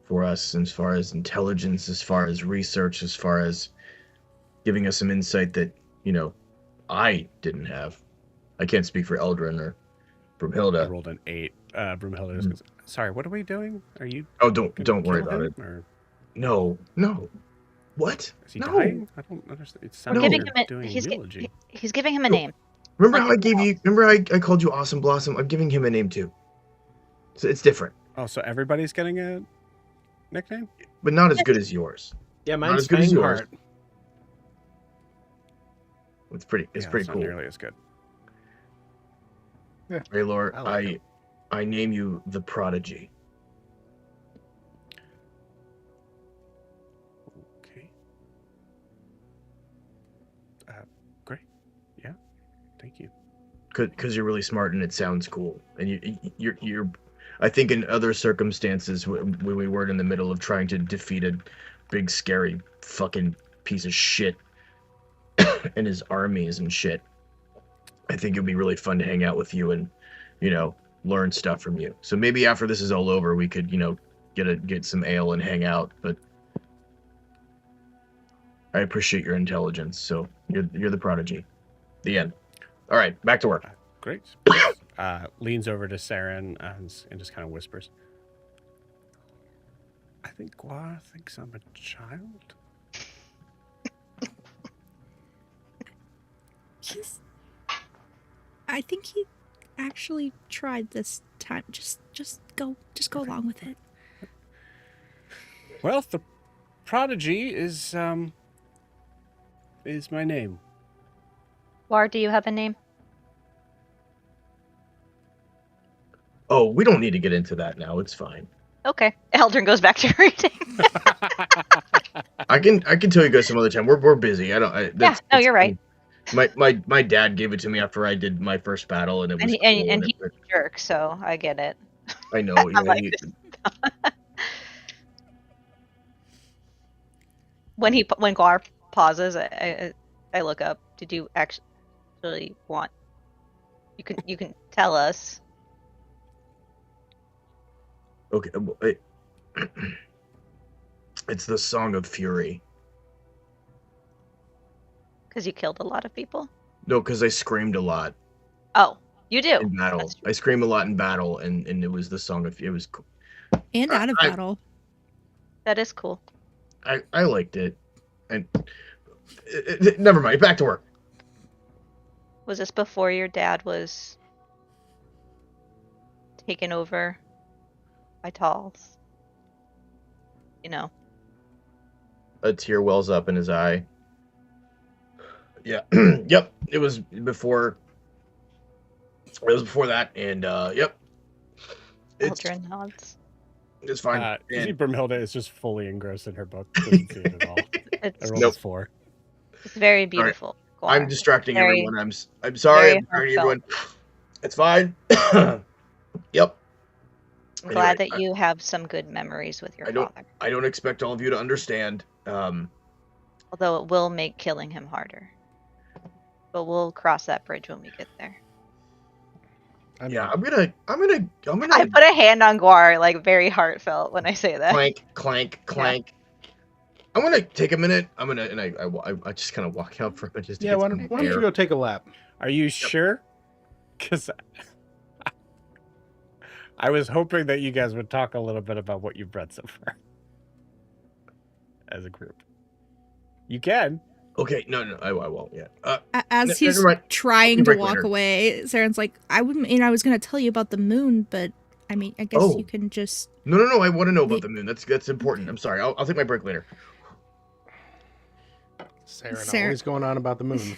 Speaker 3: for us as far as intelligence, as far as research, as far as giving us some insight that, I didn't have. I can't speak for Eldrin or Brumhilda.
Speaker 1: I rolled an 8. Brumhilda just goes, sorry, what are we doing? Are you
Speaker 3: Oh, don't worry about it.
Speaker 1: Or
Speaker 3: No. What?
Speaker 1: is he
Speaker 3: No.
Speaker 1: dying? I don't understand. It sounds
Speaker 5: Giving
Speaker 1: like
Speaker 5: him
Speaker 1: you're
Speaker 5: a,
Speaker 1: doing
Speaker 5: he's,
Speaker 1: eulogy.
Speaker 5: he's giving him a name.
Speaker 3: Remember how I called you Awesome Blossom? I'm giving him a name too. So it's different.
Speaker 1: Oh, so everybody's getting a nickname?
Speaker 3: But not as good as yours.
Speaker 2: Yeah,
Speaker 3: Not
Speaker 2: mine's
Speaker 3: as good as yours.
Speaker 2: Fangheart.
Speaker 3: It's pretty
Speaker 1: It's
Speaker 3: cool.
Speaker 1: not nearly as good.
Speaker 3: Raylor,
Speaker 2: I like him.
Speaker 3: I name you the Prodigy.
Speaker 1: Okay. Great. Yeah. Thank you.
Speaker 3: because you're really smart and it sounds cool. And you're I think in other circumstances when we weren't in the middle of trying to defeat a big scary fucking piece of shit and his armies and shit, I think it'd be really fun to hang out with you and, learn stuff from you. So maybe after this is all over, we could, get some ale and hang out. But I appreciate your intelligence. So you're the prodigy. The end. All right, back to work.
Speaker 1: Great. Leans over to Saren and just kind of whispers, I think Guar thinks I'm a child.
Speaker 4: I think he actually tried this time. Just go along with it.
Speaker 1: Well, the prodigy is my name.
Speaker 5: War, do you have a name?
Speaker 3: Oh, we don't need to get into that now. It's fine.
Speaker 5: Okay. Eldrin goes back to reading.
Speaker 3: I can tell you guys some other time. We're busy.
Speaker 5: You're right.
Speaker 3: My dad gave it to me after I did my first battle, and it was
Speaker 5: and he's a jerk, so I get it.
Speaker 3: I know.
Speaker 5: When Guar pauses, I look up. Did you actually want? You can tell us.
Speaker 3: Okay. It's the Song of Fury.
Speaker 5: Because you killed a lot of people?
Speaker 3: No, because I screamed a lot.
Speaker 5: Oh, you do?
Speaker 3: In battle. I scream a lot in battle, and it was the Song of... It was cool.
Speaker 4: And out of battle.
Speaker 5: That is cool.
Speaker 3: I liked it. And never mind. Back to work.
Speaker 5: Was this before your dad was taken over by Talls?
Speaker 3: A tear wells up in his eye. Yeah. Yep. It was before that, and yep.
Speaker 5: Eldrin nods.
Speaker 3: It's fine.
Speaker 1: You see Brimhilda is just fully engrossed in her book. Doesn't see it at all. I rolled a 4.
Speaker 5: It's very beautiful.
Speaker 3: Right. I'm distracting everyone. I'm sorry. I'm hurting everyone. It's fine. Yep.
Speaker 5: I'm glad that you have some good memories with your father.
Speaker 3: I don't expect all of you to understand.
Speaker 5: Although it will make killing him harder. But we'll cross that bridge when we get there.
Speaker 3: I'm gonna.
Speaker 5: I put a hand on Guar, like very heartfelt when I say that.
Speaker 3: Clank, clank, clank. Yeah. I'm gonna take a minute. And I just kind of walk out for a minute.
Speaker 2: Why don't you go take a lap?
Speaker 1: Are you sure? Because I was hoping that you guys would talk a little bit about what you've read so far as a group. You can.
Speaker 3: Okay, no, I won't yet.
Speaker 4: As he's trying to walk away, Saren's like, I was going to tell you about the moon, but I guess you can just...
Speaker 3: No, I want to know about the moon. That's important. I'm sorry. I'll take my break later.
Speaker 2: Saren always going on about the moon.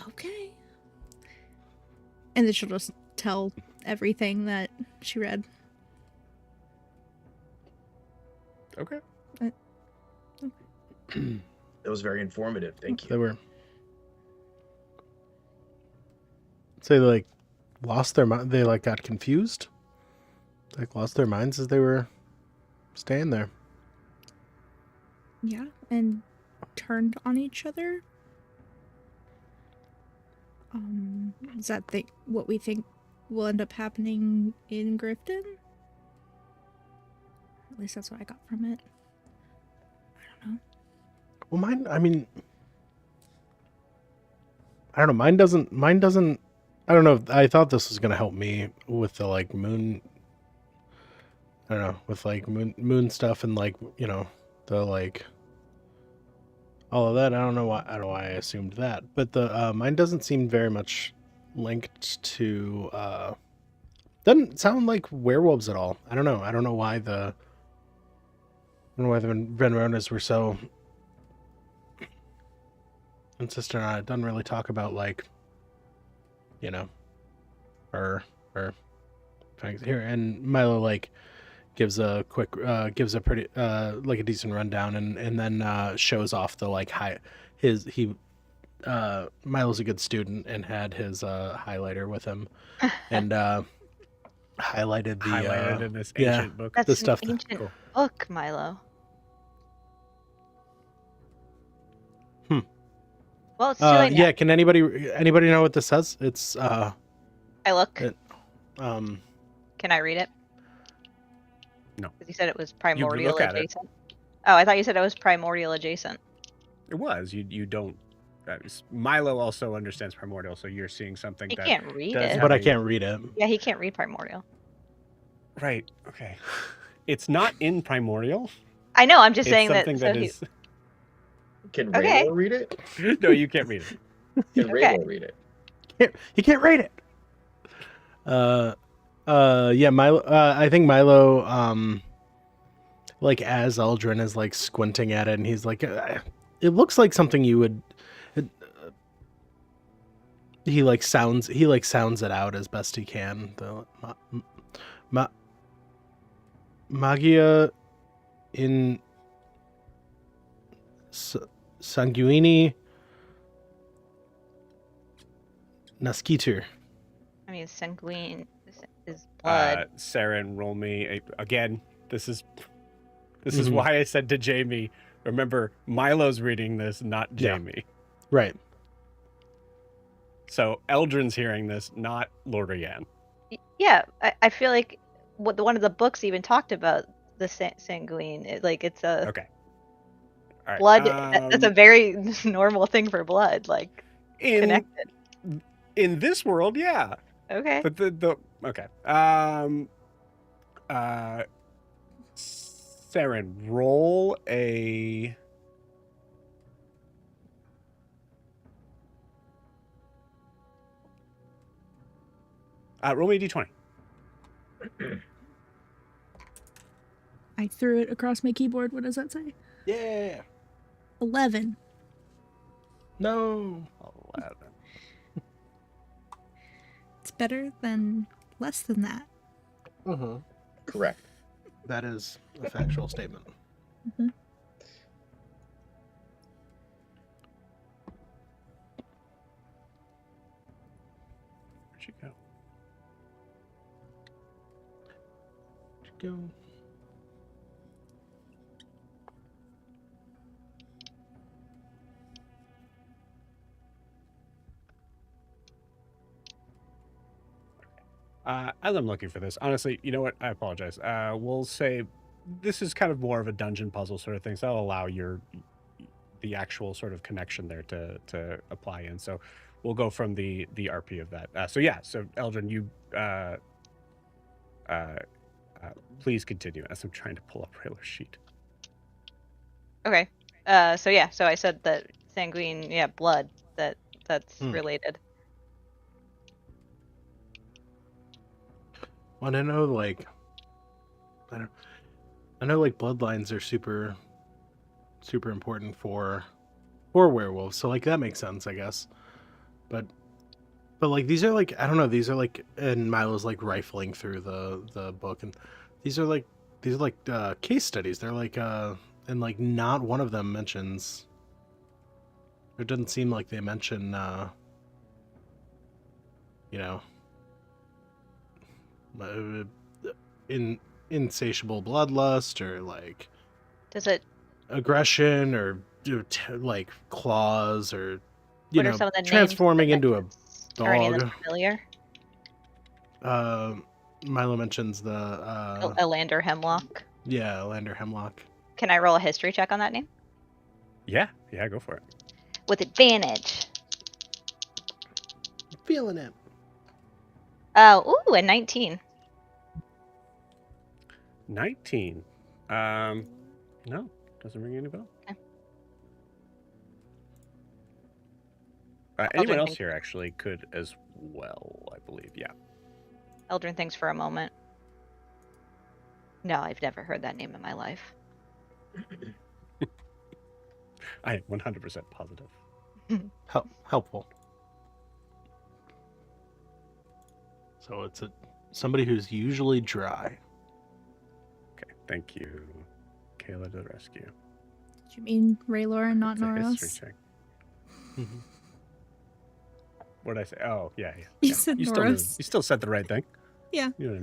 Speaker 4: Okay. And then she'll just tell everything that she read.
Speaker 1: Okay.
Speaker 3: That was very informative. Thank you.
Speaker 2: They were. So they lost their mind. They got confused. Lost their minds as they were staying there.
Speaker 4: Yeah, and turned on each other. Is that what we think will end up happening in Griften? At least that's what I got from it. I don't know.
Speaker 2: Well, mine, I don't know. Mine doesn't, I don't know. I thought this was going to help me with the moon, I don't know, with moon stuff and the all of that. I don't know why I assumed that, but the mine doesn't seem very much linked to, doesn't sound like werewolves at all. I don't know why the Venronas were so insistent on it. Doesn't really talk about or things here. And Milo gives a pretty a decent rundown and then shows off the Milo's a good student and had his highlighter with him, and highlighted the
Speaker 1: Highlighted in this
Speaker 2: yeah,
Speaker 1: ancient book.
Speaker 5: That's
Speaker 2: the
Speaker 5: an
Speaker 2: stuff.
Speaker 5: ancient
Speaker 1: Cool.
Speaker 5: book, Milo.
Speaker 2: Hmm.
Speaker 5: Well, it's too late now.
Speaker 2: Yeah, can anybody know what this says? It's
Speaker 5: I look.
Speaker 2: um
Speaker 5: Can I read it?
Speaker 1: No.
Speaker 5: Because you said it was
Speaker 1: You
Speaker 5: primordial
Speaker 1: look at it.
Speaker 5: adjacent. Oh, I thought you said it was primordial adjacent.
Speaker 1: It was. You don't. Milo also understands primordial, so you're seeing something
Speaker 5: He
Speaker 1: that
Speaker 5: can't read
Speaker 1: does
Speaker 5: it.
Speaker 1: have
Speaker 2: but I
Speaker 1: a-
Speaker 2: can't read it.
Speaker 5: Yeah, he can't read primordial.
Speaker 1: Right. Okay. It's not in primordial.
Speaker 5: I know. I'm just
Speaker 1: It's
Speaker 5: saying that.
Speaker 1: something
Speaker 5: So
Speaker 1: that
Speaker 5: he,
Speaker 1: is.
Speaker 3: Can
Speaker 5: Okay.
Speaker 3: Raylo read it?
Speaker 1: No, you can't read it.
Speaker 3: Can
Speaker 5: Okay.
Speaker 3: Raylo read it?
Speaker 2: He can't read it. Yeah, Milo. I think Milo. Like as Eldrin is like squinting at it, and he's like, "It looks like something you would." He sounds it out as best he can. The magia in sanguini nascitur.
Speaker 5: I mean, sanguine is blood.
Speaker 1: Saren, roll me again. This is
Speaker 2: Mhm.
Speaker 1: why I said to Jamie. Remember, Milo's reading this, not
Speaker 2: Yeah.
Speaker 1: Jamie.
Speaker 2: Right.
Speaker 1: So Eldrin's hearing this, not Lord Yan.
Speaker 5: Yeah, I feel like one of the books even talked about the sanguine. It's a
Speaker 1: Okay. All right.
Speaker 5: blood. That's a very normal thing for blood. Like connected.
Speaker 1: In this world, yeah.
Speaker 5: Okay.
Speaker 1: But the okay. Saren, roll a. Roll me a d20.
Speaker 4: I threw it across my keyboard. What does that say?
Speaker 2: Yeah.
Speaker 4: 11.
Speaker 1: No. 11.
Speaker 4: It's better than less than that.
Speaker 2: Uh-huh.
Speaker 3: Correct.
Speaker 2: That is a factual statement.
Speaker 4: Mhm.
Speaker 1: Where'd she go?
Speaker 2: Go.
Speaker 1: As I'm looking for this, honestly, you know what? I apologize. We'll say this is kind of more of a dungeon puzzle sort of thing, so that'll allow the actual sort of connection there to apply in. So we'll go from the RP of that. So Eldrin, you please continue as I'm trying to pull up Rayler's sheet.
Speaker 5: Okay. So I said that sanguine, blood. That's related.
Speaker 2: Well, I know, I know, bloodlines are super important for werewolves. So, that makes sense, I guess. But these are, I don't know. These are, and Milo's, rifling through the book. And these are, case studies. They're, and, not one of them mentions... It doesn't seem like they mention, insatiable bloodlust or
Speaker 5: Does it?
Speaker 2: aggression or claws or
Speaker 5: What are some of the
Speaker 2: transforming
Speaker 5: names
Speaker 2: into a
Speaker 5: are any of them
Speaker 2: dog.
Speaker 5: familiar?
Speaker 2: Milo mentions the
Speaker 5: Elander Hemlock.
Speaker 2: yeah, Lander Hemlock.
Speaker 5: Can I roll a history check on that name?
Speaker 1: Yeah, go for it.
Speaker 5: With advantage.
Speaker 2: Feeling it.
Speaker 5: Ooh, a 19.
Speaker 1: 19. No, doesn't ring any bell.
Speaker 5: Okay.
Speaker 1: Anyone
Speaker 5: Eldrin
Speaker 1: else
Speaker 5: thinks-
Speaker 1: here actually could as well, I believe. Yeah.
Speaker 5: Eldrin thinks for a moment. No, I've never heard that name in my life.
Speaker 1: I am 100% positive.
Speaker 2: Helpful. So it's somebody who's usually dry.
Speaker 1: Okay, thank you, Kayla, to the rescue.
Speaker 4: Do you mean Raylor and not
Speaker 1: It's a history
Speaker 4: Noros?
Speaker 1: check. What did I say? Oh, yeah.
Speaker 4: You said
Speaker 1: you still
Speaker 4: Noros.
Speaker 1: you still said the right thing.
Speaker 4: Yeah.
Speaker 1: You know what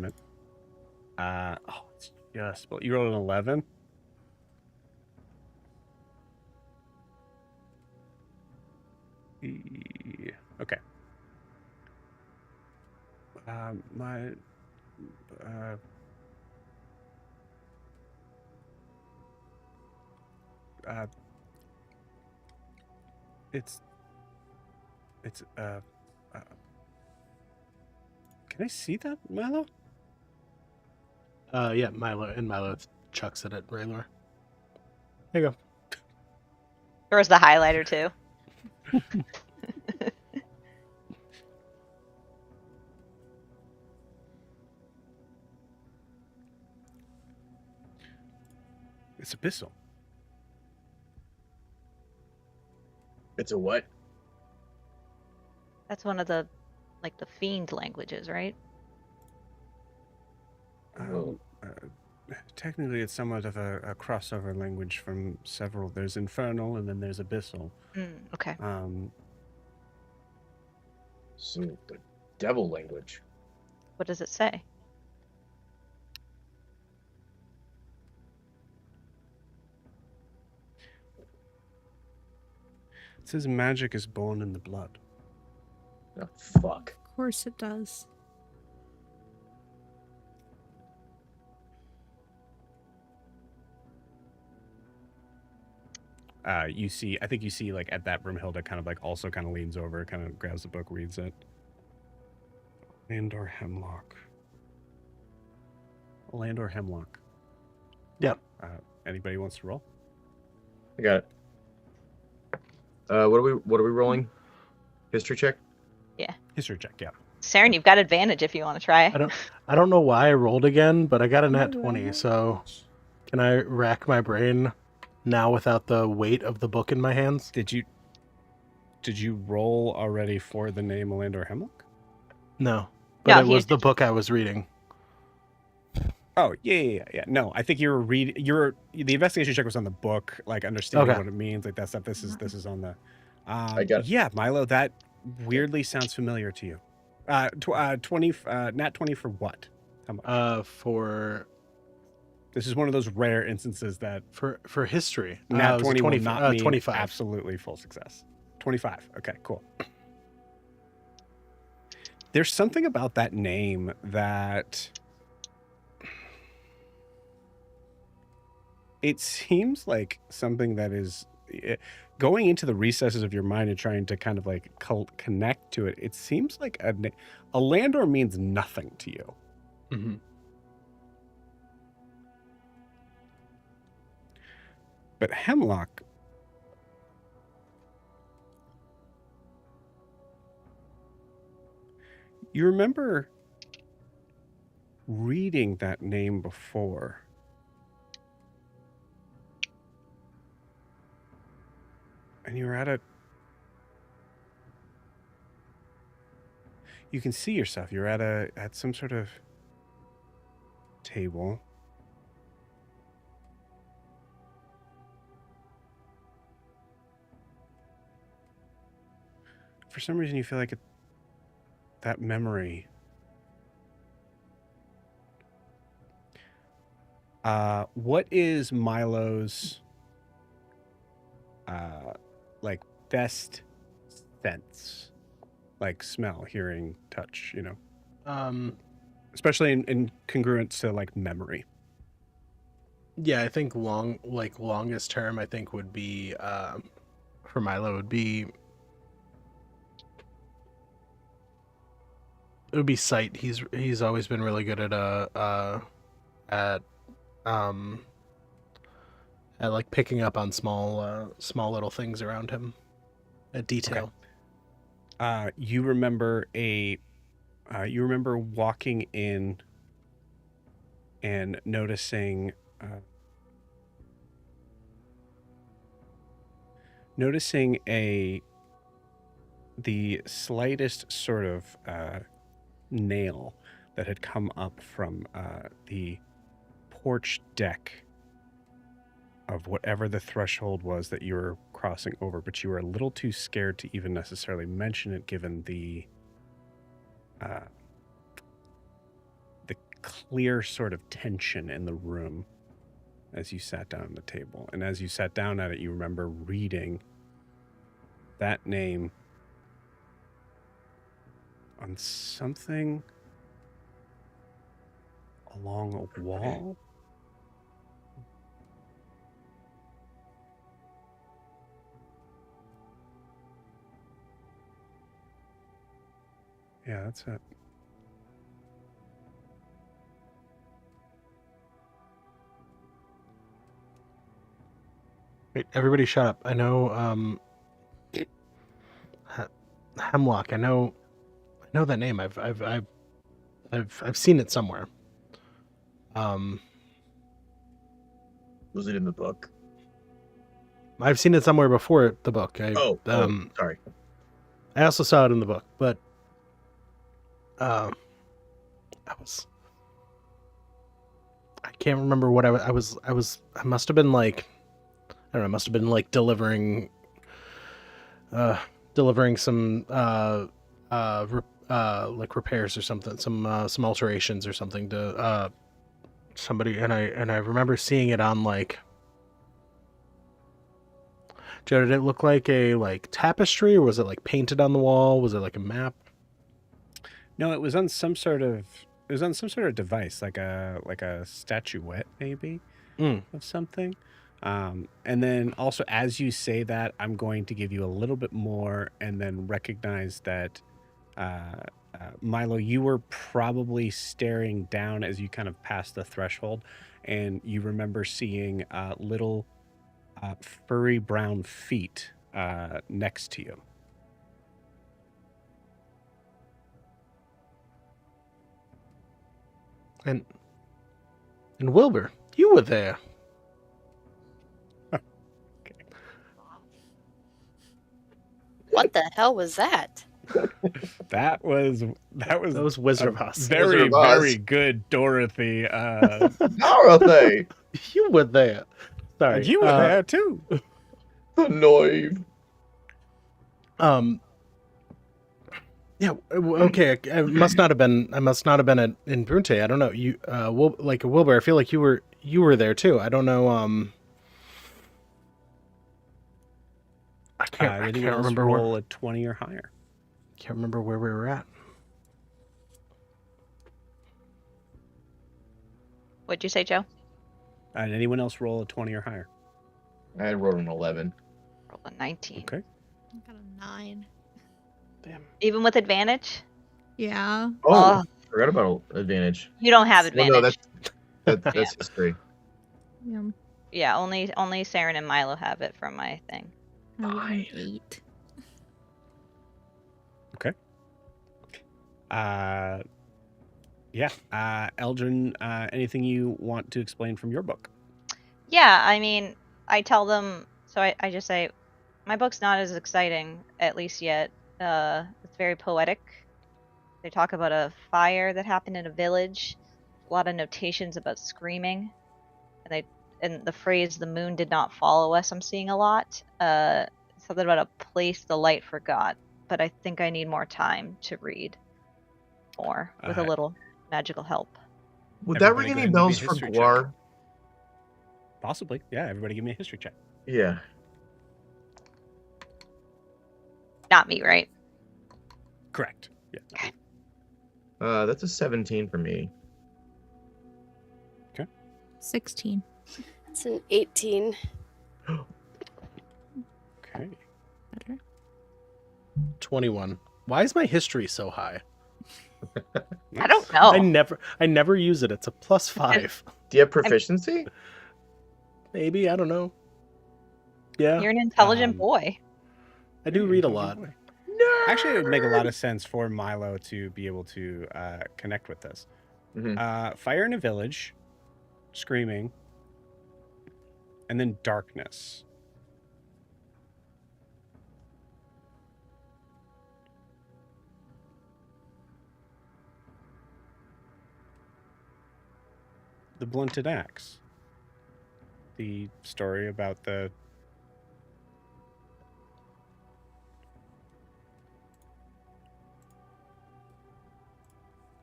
Speaker 1: I meant. It's just. Well, you rolled an 11. Okay. My. It's. Can I see that, Milo?
Speaker 2: Yeah, Milo chucks it at Raylor. There you go.
Speaker 5: Throws the highlighter too.
Speaker 1: It's abyssal.
Speaker 3: It's a what?
Speaker 5: That's one of the fiend languages, right?
Speaker 1: Technically, it's somewhat of a crossover language from several. There's infernal, and then there's abyssal.
Speaker 5: Okay.
Speaker 3: Some the devil language.
Speaker 5: What does it say?
Speaker 1: It says magic is born in the blood.
Speaker 3: Oh, fuck.
Speaker 4: Of course it does.
Speaker 1: You see, I think you see, like, at that Brimhilda kind of, like, also kind of leans over, kind of grabs the book, reads it. Landor Hemlock. Landor Hemlock.
Speaker 2: Yep.
Speaker 1: Anybody wants to roll?
Speaker 3: I got it. What are we rolling? History check?
Speaker 1: History check, yeah.
Speaker 5: Saren, you've got advantage if you want to try.
Speaker 2: I don't know why I rolled again, but I got a nat 20, so can I rack my brain now without the weight of the book in my hands?
Speaker 1: Did you roll already for the name Landor Hemlock?
Speaker 2: No, but
Speaker 5: No,
Speaker 2: it was the book I was reading.
Speaker 1: Oh, yeah. No, I think the investigation check was on the book, like understanding
Speaker 2: Okay.
Speaker 1: what it means, like that stuff. This is on the.
Speaker 3: I got it.
Speaker 1: Yeah, Milo, that weirdly sounds familiar to you. 20, nat 20 for what? How much?
Speaker 2: For
Speaker 1: This is one of those rare instances that
Speaker 2: for history.
Speaker 1: nat
Speaker 2: it was
Speaker 1: 20 will not mean
Speaker 2: 25.
Speaker 1: absolutely full success. 25. Okay, cool. There's something about that name that it seems like something that is going into the recesses of your mind and trying to kind of like connect to it. It seems like a Landor means nothing to you.
Speaker 2: Mm-hmm.
Speaker 1: But Hemlock, you remember reading that name before. And you were you can see yourself. You're at some sort of table. For some reason, you feel like that memory. What is Milo's like best sense? Like smell, hearing, touch, you know? Especially in congruence to like memory.
Speaker 2: Yeah, I think longest term I think would be for Milo would be sight. He's always been really good at like picking up on small little things around him, at detail.
Speaker 1: Okay. You remember walking in and noticing the slightest sort of nail that had come up from the porch deck of whatever the threshold was that you were crossing over, but you were a little too scared to even necessarily mention it, given the clear sort of tension in the room as you sat down at the table. And as you sat down at it, you remember reading that name on something along a wall. Yeah, that's it.
Speaker 2: Wait, everybody shut up. I know Hemlock. I know that name. I've seen it somewhere.
Speaker 3: Was it in the book?
Speaker 2: I've seen it somewhere before the book.
Speaker 3: Sorry.
Speaker 2: I also saw it in the book, but I can't remember what I must have been like, I don't know, I must have been like delivering some like repairs or something, some alterations or something to somebody, and I remember seeing it on like, Joe, did it look like a like tapestry, or was it like painted on the wall? Was it like a map?
Speaker 1: No, it was on some sort of device, like a statuette maybe of something. And then also, as you say that, I'm going to give you a little bit more, and then recognize that Milo, you were probably staring down as you kind of passed the threshold, and you remember seeing little furry brown feet next to you.
Speaker 2: And Wilbur, you were there.
Speaker 6: What the hell was that?
Speaker 1: That was
Speaker 2: Wizard of Oz.
Speaker 1: Very,
Speaker 3: Wizard of Oz.
Speaker 1: very good, Dorothy.
Speaker 3: Dorothy!
Speaker 2: You were there. Sorry,
Speaker 1: You were there too.
Speaker 3: Annoying.
Speaker 2: Yeah. Okay. I must not have been in Brunte. I don't know. You, like Wilbur. I feel like you were there too. I don't know. I can't remember
Speaker 1: roll a 20 or higher.
Speaker 2: Can't remember where we were at.
Speaker 5: What'd you say, Joe?
Speaker 1: And anyone else roll a 20 or higher?
Speaker 3: I rolled an 11.
Speaker 5: Roll a 19.
Speaker 1: Okay.
Speaker 4: I got a 9.
Speaker 2: Damn.
Speaker 5: Even with advantage?
Speaker 4: Yeah.
Speaker 3: Oh, forgot about advantage.
Speaker 5: You don't have advantage.
Speaker 3: Well, no, that's history.
Speaker 4: Yeah.
Speaker 5: Yeah, only Saren and Milo have it from my thing.
Speaker 4: I got an 8.
Speaker 1: Okay. Eldrin, anything you want to explain from your book?
Speaker 5: Yeah, I mean, I tell them, so I just say, my book's not as exciting, at least yet. It's very poetic. They talk about a fire that happened in a village, a lot of notations about screaming, and the phrase "the moon did not follow us" I'm seeing a lot. Something about a place the light forgot, but I think I need more time to read more with a little magical help.
Speaker 3: Would that
Speaker 1: Everybody
Speaker 3: ring
Speaker 1: go
Speaker 3: any
Speaker 1: ahead and give me a
Speaker 3: bells for
Speaker 1: history check.
Speaker 3: Guar?
Speaker 1: Possibly. Yeah, everybody give me a history check.
Speaker 3: Yeah.
Speaker 5: Not me, right?
Speaker 1: Correct. Yeah.
Speaker 3: That's a 17 for me.
Speaker 4: 16.
Speaker 6: It's an 18.
Speaker 1: Okay.
Speaker 4: Better.
Speaker 2: 21. Why is my history so high?
Speaker 5: I don't know.
Speaker 2: I never use it. It's a +5.
Speaker 3: Do you have proficiency?
Speaker 2: Maybe, I don't know. Yeah,
Speaker 5: You're an intelligent boy.
Speaker 2: I do read a lot.
Speaker 3: No.
Speaker 1: Actually, it would make a lot of sense for Milo to be able to connect with this.
Speaker 3: Mhm.
Speaker 1: Fire in a village, screaming, and then darkness. The blunted axe. the story about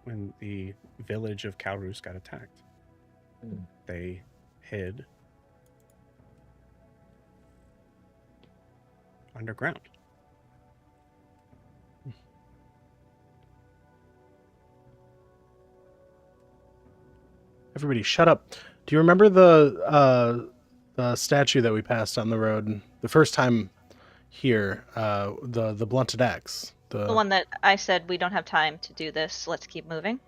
Speaker 1: when the village of Kalrus got attacked. They hid underground.
Speaker 2: Everybody, shut up. Do you remember the statue that we passed on the road the first time here? The blunted axe.
Speaker 5: The one that I said we don't have time to do this. Let's keep moving.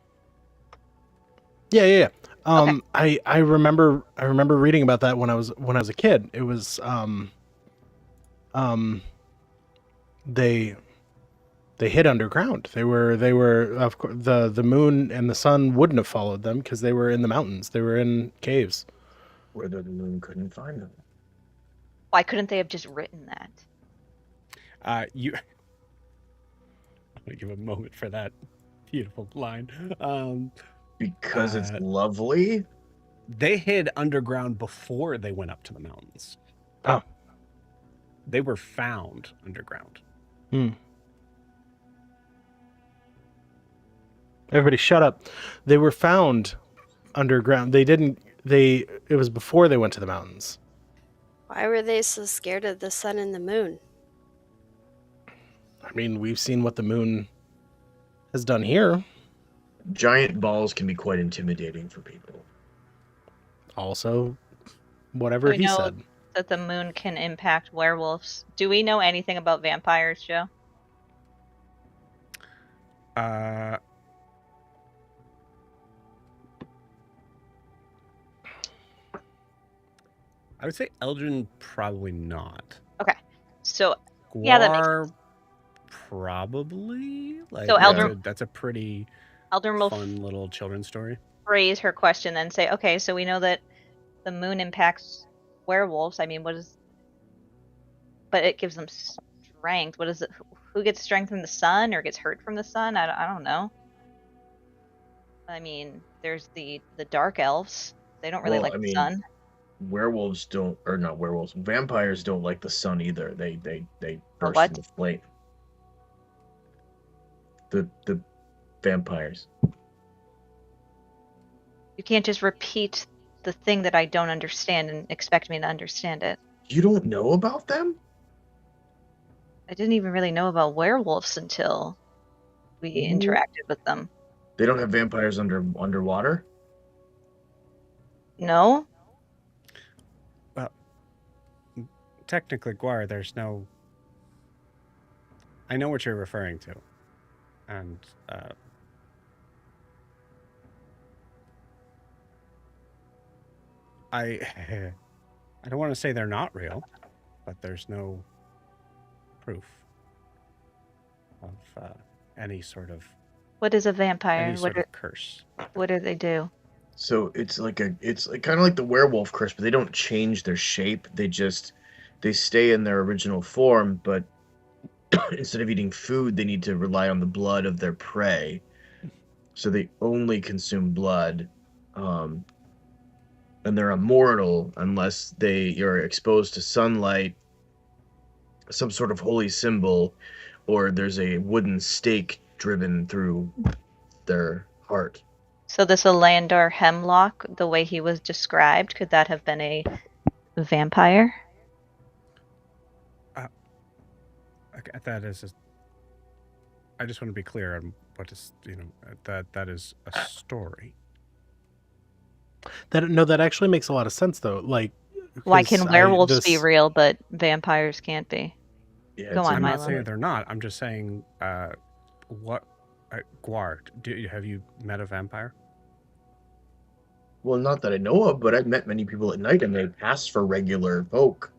Speaker 2: Yeah.
Speaker 5: Okay.
Speaker 2: I remember reading about that when I was a kid. It was they hid underground. They were of course the moon and the sun wouldn't have followed them because they were in the mountains. They were in caves.
Speaker 3: Where the moon couldn't find them.
Speaker 5: Why couldn't they have just written that?
Speaker 1: I'm gonna give a moment for that beautiful line.
Speaker 3: Because it's lovely.
Speaker 1: They hid underground before they went up to the mountains.
Speaker 2: Oh.
Speaker 1: They were found underground.
Speaker 2: Everybody shut up. They were found underground. It was before they went to the mountains.
Speaker 6: Why were they so scared of the sun and the moon?
Speaker 2: I mean, we've seen what the moon has done here.
Speaker 3: Giant balls can be quite intimidating for people.
Speaker 2: Also, whatever he said.
Speaker 5: That the moon can impact werewolves. Do we know anything about vampires, Joe?
Speaker 1: I would say Eldrin probably not.
Speaker 5: Okay. So
Speaker 1: Guar,
Speaker 5: yeah, that makes sense.
Speaker 1: Probably. Like,
Speaker 5: So Eldrin,
Speaker 1: that's a pretty
Speaker 5: Eldrin will
Speaker 1: fun little children's story.
Speaker 5: phrase her question and say, okay, so we know that the moon impacts werewolves. I mean, but it gives them strength. What is it? Who gets strength from the sun or gets hurt from the sun? I don't know. I mean, there's the dark elves. They don't really like the sun.
Speaker 3: Werewolves don't, or not werewolves. Vampires don't like the sun either. They burst
Speaker 5: what?
Speaker 3: into flame. The vampires.
Speaker 5: You can't just repeat the thing that I don't understand and expect me to understand it.
Speaker 3: You don't know about them?
Speaker 5: I didn't even really know about werewolves until we interacted with them.
Speaker 3: They don't have vampires underwater?
Speaker 5: No?
Speaker 1: Well, technically, Guar, there's no... I know what you're referring to. And, I don't want to say they're not real, but there's no proof of any sort of...
Speaker 5: What is a vampire?
Speaker 1: Any sort of curse.
Speaker 5: What do they do?
Speaker 3: So it's like kind of like the werewolf curse, but they don't change their shape. They stay in their original form, but instead of eating food, they need to rely on the blood of their prey. So they only consume blood, and they're immortal unless you're exposed to sunlight, some sort of holy symbol, or there's a wooden stake driven through their heart.
Speaker 5: So this Alandar Hemlock, the way he was described, could that have been a vampire?
Speaker 1: That is... I just want to be clear on what is, that is a story.
Speaker 2: That actually makes a lot of sense, though. Like,
Speaker 5: why can werewolves be real, but vampires can't be?
Speaker 3: Yeah,
Speaker 5: Go on,
Speaker 1: I'm
Speaker 5: Milo.
Speaker 1: not saying they're not. I'm just saying, Guar, have you met a vampire?
Speaker 3: Well, not that I know of, but I've met many people at night, and they pass for regular folk.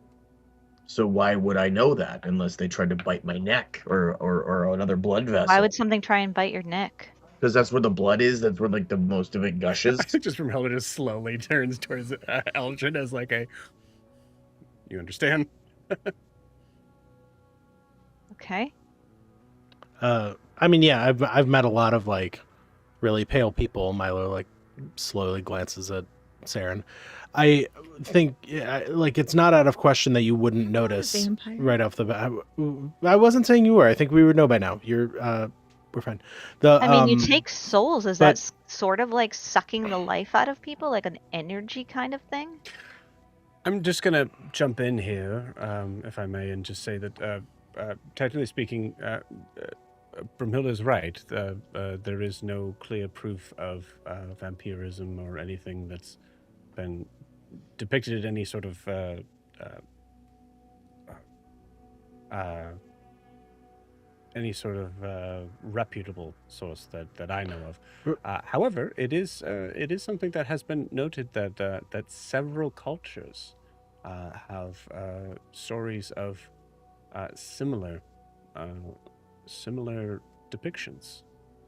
Speaker 3: So why would I know that unless they tried to bite my neck or another blood vessel?
Speaker 5: Why would something try and bite your neck?
Speaker 3: Because that's where the blood is. That's where like the most of it gushes.
Speaker 1: Just from Helder just slowly turns towards Eldrin as like a... You understand?
Speaker 5: Okay.
Speaker 2: I mean, yeah, I've met a lot of like really pale people. Milo like slowly glances at Saren. I think like it's not out of question that you wouldn't notice
Speaker 4: vampire.
Speaker 2: right off the bat. I wasn't saying you were. I think we would know by now. We're fine.
Speaker 5: I mean, you take souls. Is that
Speaker 2: but-
Speaker 5: sort of like sucking the life out of people, like an energy kind of thing?
Speaker 1: I'm just gonna jump in here, if I may, and just say that, technically speaking, Brumhilda is right. There is no clear proof of vampirism or anything that's been depicted in any sort of reputable source that I know of. However, it is something that has been noted that several cultures have stories of similar depictions.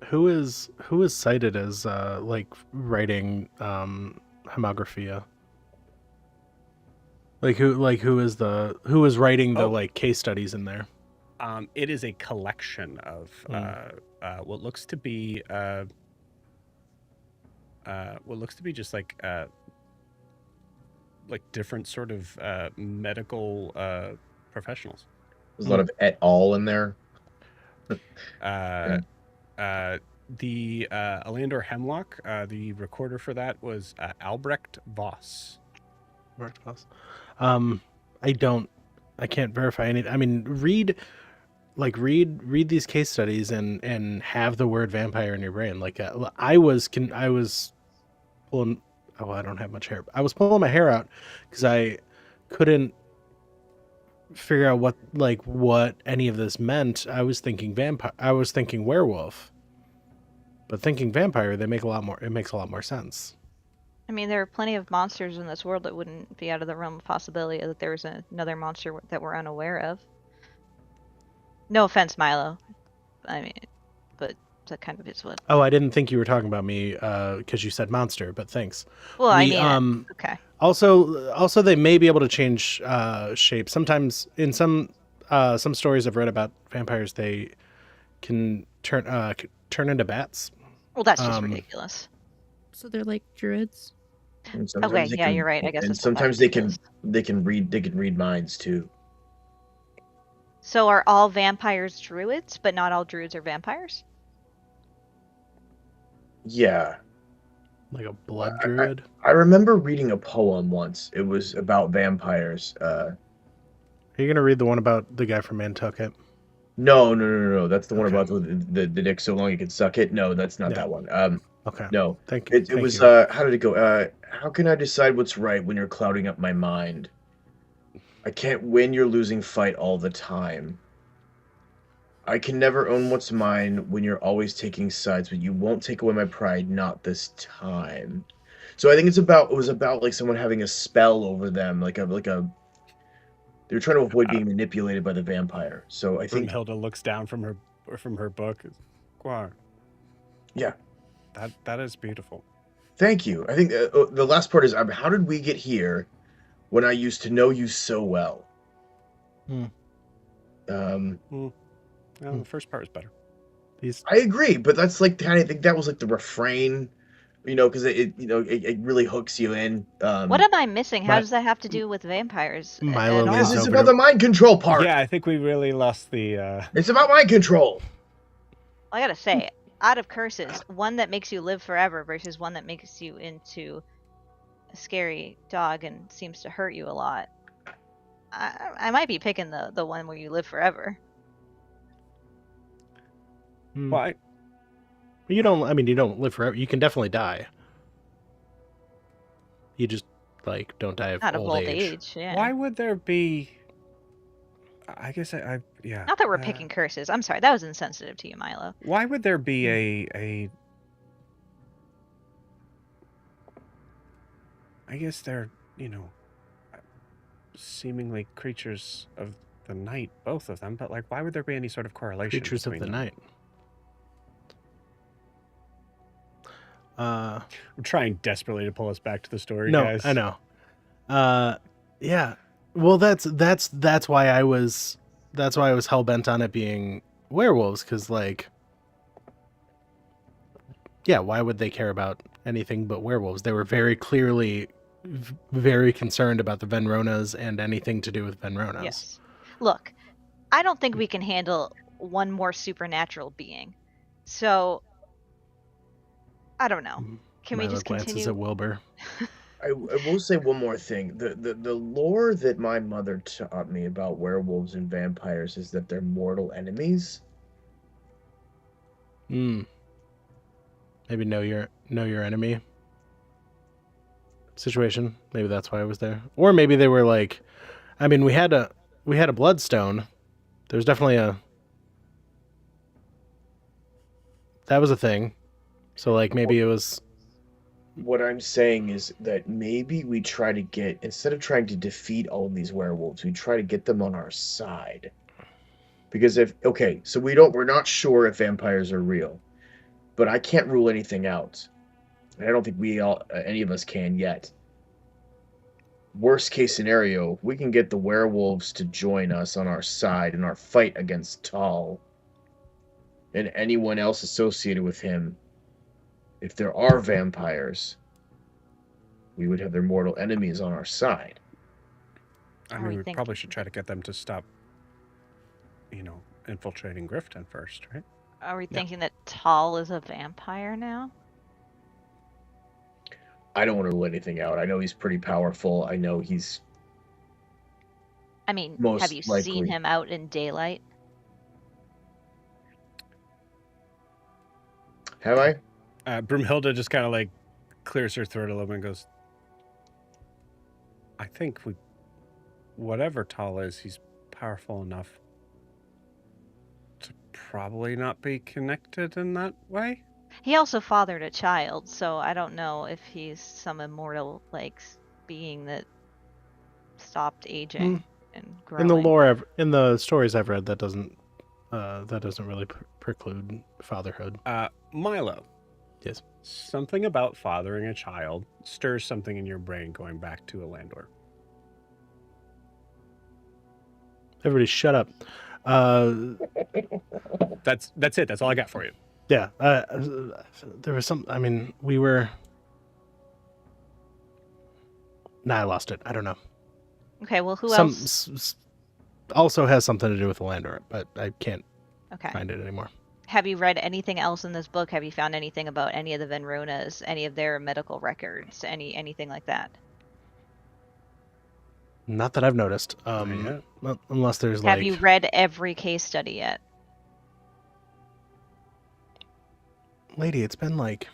Speaker 2: Who is cited as like writing Haemographia? Who is writing the like case studies in there?
Speaker 1: It is a collection of what looks to be just like different sort of medical professionals.
Speaker 3: There's a lot of et al. In there.
Speaker 1: The Alandor Hemlock, the recorder for that was Albrecht Voss.
Speaker 2: I can't verify any. I mean, read these case studies and have the word vampire in your brain. Like I was pulling. Oh, I don't have much hair. I was pulling my hair out because I couldn't figure out what any of this meant. I was thinking vampire. I was thinking werewolf. But thinking vampire, it makes a lot more sense.
Speaker 5: I mean, there are plenty of monsters in this world that wouldn't be out of the realm of possibility that there was another monster that we're unaware of. No offense, Milo. I mean, but that kind of is what.
Speaker 2: Oh, I didn't think you were talking about me because you said monster, but thanks.
Speaker 5: Well, I mean, okay.
Speaker 2: Also, they may be able to change shape. Sometimes in some stories I've read about vampires, they can turn into bats.
Speaker 5: Well, that's just ridiculous.
Speaker 4: So they're like druids.
Speaker 5: Okay, yeah, you're right. I guess.
Speaker 3: And sometimes they can read minds too.
Speaker 5: So are all vampires druids, but not all druids are vampires?
Speaker 3: Yeah.
Speaker 2: Like a blood druid?
Speaker 3: I remember reading a poem once. It was about vampires.
Speaker 2: Are you going to read the one about the guy from Nantucket?
Speaker 3: No. That's the one about the dick so long you can suck it. No, that's not that one.
Speaker 2: Okay.
Speaker 3: No.
Speaker 2: Thank you.
Speaker 3: It was, how did it go? How can I decide what's right when you're clouding up my mind? I can't win your losing fight all the time. I can never own what's mine when you're always taking sides, but you won't take away my pride, not this time. So I think it was about like someone having a spell over them, like a they were trying to avoid being manipulated by the vampire. So I think
Speaker 1: Hilda looks down from her book. Guar.
Speaker 3: Yeah.
Speaker 1: That is beautiful.
Speaker 3: Thank you. I think the last part is how did we get here when I used to know you so well?
Speaker 1: The first part was better.
Speaker 3: I agree, but that's like I think that was like the refrain, because it really hooks you in.
Speaker 5: What am I missing? How does that have to do with vampires?
Speaker 2: Milo
Speaker 3: This is about the mind control part.
Speaker 1: Yeah, I think we really lost the.
Speaker 3: It's about mind control.
Speaker 5: I gotta say, out of curses, one that makes you live forever versus one that makes you into a scary dog and seems to hurt you a lot. I might be picking the one where you live forever.
Speaker 1: Why?
Speaker 2: You don't live forever. You can definitely die. You just don't die of old age.
Speaker 5: Yeah.
Speaker 1: Why would there be? I guess yeah.
Speaker 5: Not that we're picking curses. I'm sorry, that was insensitive to you, Milo.
Speaker 1: Why would there be a? I guess they're seemingly creatures of the night, both of them. But why would there be any sort of correlation?
Speaker 2: Creatures of the night.
Speaker 1: I'm trying desperately to pull us back to the story,
Speaker 2: no,
Speaker 1: guys.
Speaker 2: I know. Yeah. Well, that's why I was hell bent on it being werewolves, because why would they care about anything but werewolves? They were very clearly very concerned about the Venronas and anything to do with Venronas.
Speaker 5: Yes. Look, I don't think we can handle one more supernatural being. So, I don't know. Can we
Speaker 2: Milo
Speaker 5: just
Speaker 2: glances
Speaker 5: continue?
Speaker 2: at Wilbur.
Speaker 3: I will say one more thing. The lore that my mother taught me about werewolves and vampires is that they're mortal enemies.
Speaker 2: Maybe know your enemy situation. Maybe that's why I was there. Or maybe they were like, I mean, we had a bloodstone. There's definitely that was a thing. So like maybe it was.
Speaker 3: What I'm saying is that maybe we try to get, instead of trying to defeat all of these werewolves, we try to get them on our side. Because so we're not sure if vampires are real, but I can't rule anything out. And I don't think any of us can yet. Worst case scenario, we can get the werewolves to join us on our side in our fight against Tal and anyone else associated with him. If there are vampires, we would have their mortal enemies on our side.
Speaker 1: I mean, we probably should try to get them to stop, infiltrating Griften first, right?
Speaker 5: Are we thinking that Tal is a vampire now?
Speaker 3: I don't want to rule anything out. I know he's pretty powerful. I know he's...
Speaker 5: I mean,
Speaker 3: most
Speaker 5: have you
Speaker 3: likely
Speaker 5: seen him out in daylight?
Speaker 3: Have I?
Speaker 1: Broomhilda just kind of like clears her throat a little bit and goes, I think whatever Tal is, he's powerful enough to probably not be connected in that way.
Speaker 5: He also fathered a child, so I don't know if he's some immortal being that stopped aging and growing.
Speaker 2: In the lore, in the stories I've read, that doesn't really preclude fatherhood.
Speaker 1: Milo.
Speaker 2: Yes.
Speaker 1: Something about fathering a child stirs something in your brain going back to Elandor.
Speaker 2: Everybody shut up.
Speaker 1: That's it. That's all I got for you.
Speaker 2: Yeah. There was some, I mean, we were... Nah, I lost it. I don't know.
Speaker 5: Okay, well, who else?
Speaker 2: Also has something to do with Elandor, but I can't find it anymore.
Speaker 5: Have you read anything else in this book? Have you found anything about any of the Venronas, any of their medical records, anything like that?
Speaker 2: Not that I've noticed. Unless there's
Speaker 5: Have you read every case study yet?
Speaker 2: Lady, it's been like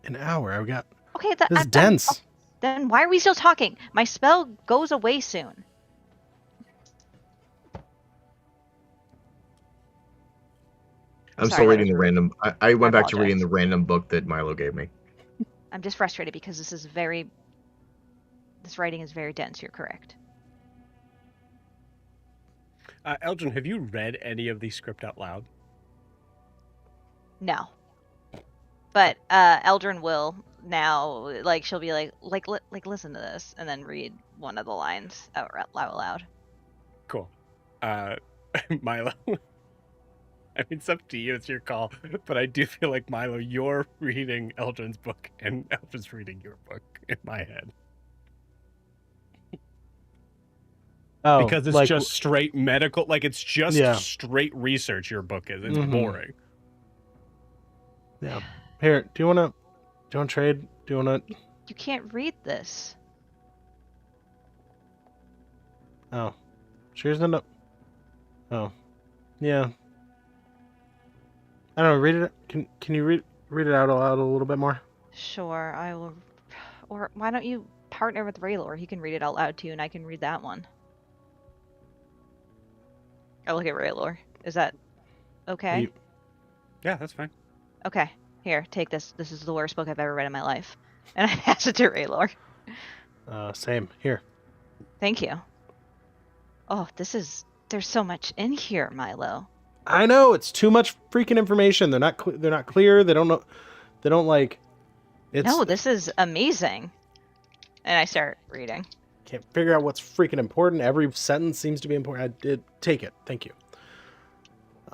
Speaker 2: an hour. I've got...
Speaker 5: Okay,
Speaker 2: this is dense.
Speaker 5: Then why are we still talking? My spell goes away soon.
Speaker 3: I'm still reading the random... I went back to reading the random book that Milo gave me.
Speaker 5: I'm just frustrated because this writing is very dense. You're correct.
Speaker 1: Eldrin, have you read any of the script out loud?
Speaker 5: No. But Eldrin will now, she'll be like, listen to this, and then read one of the lines out loud.
Speaker 1: Cool. Milo. I mean, it's up to you. It's your call. But I do feel like, Milo, you're reading Eldrin's book, and Eldrin's reading your book in my head.
Speaker 2: Oh,
Speaker 1: because it's just straight medical. It's just straight research, your book is. It's boring.
Speaker 2: Yeah. Here, do you want to trade? Do you want to...
Speaker 5: You can't read this.
Speaker 2: Oh. Sure isn't it? Oh. Yeah. I don't know, read it. Can you read it out aloud a little bit more?
Speaker 5: Sure, I will. Or why don't you partner with Raylor? He can read it out loud to you, and I can read that one. I look at Raylor. Is that okay?
Speaker 1: Yeah, that's fine.
Speaker 5: Okay, here, take this. This is the worst book I've ever read in my life. And I pass it to Raylor.
Speaker 2: Same. Here.
Speaker 5: Thank you. Oh, there's so much in here, Milo.
Speaker 2: I know, it's too much freaking information. They're not clear. They don't know. They don't it's...
Speaker 5: No, this is amazing. And I start reading.
Speaker 2: Can't figure out what's freaking important. Every sentence seems to be important. I did take it. Thank you.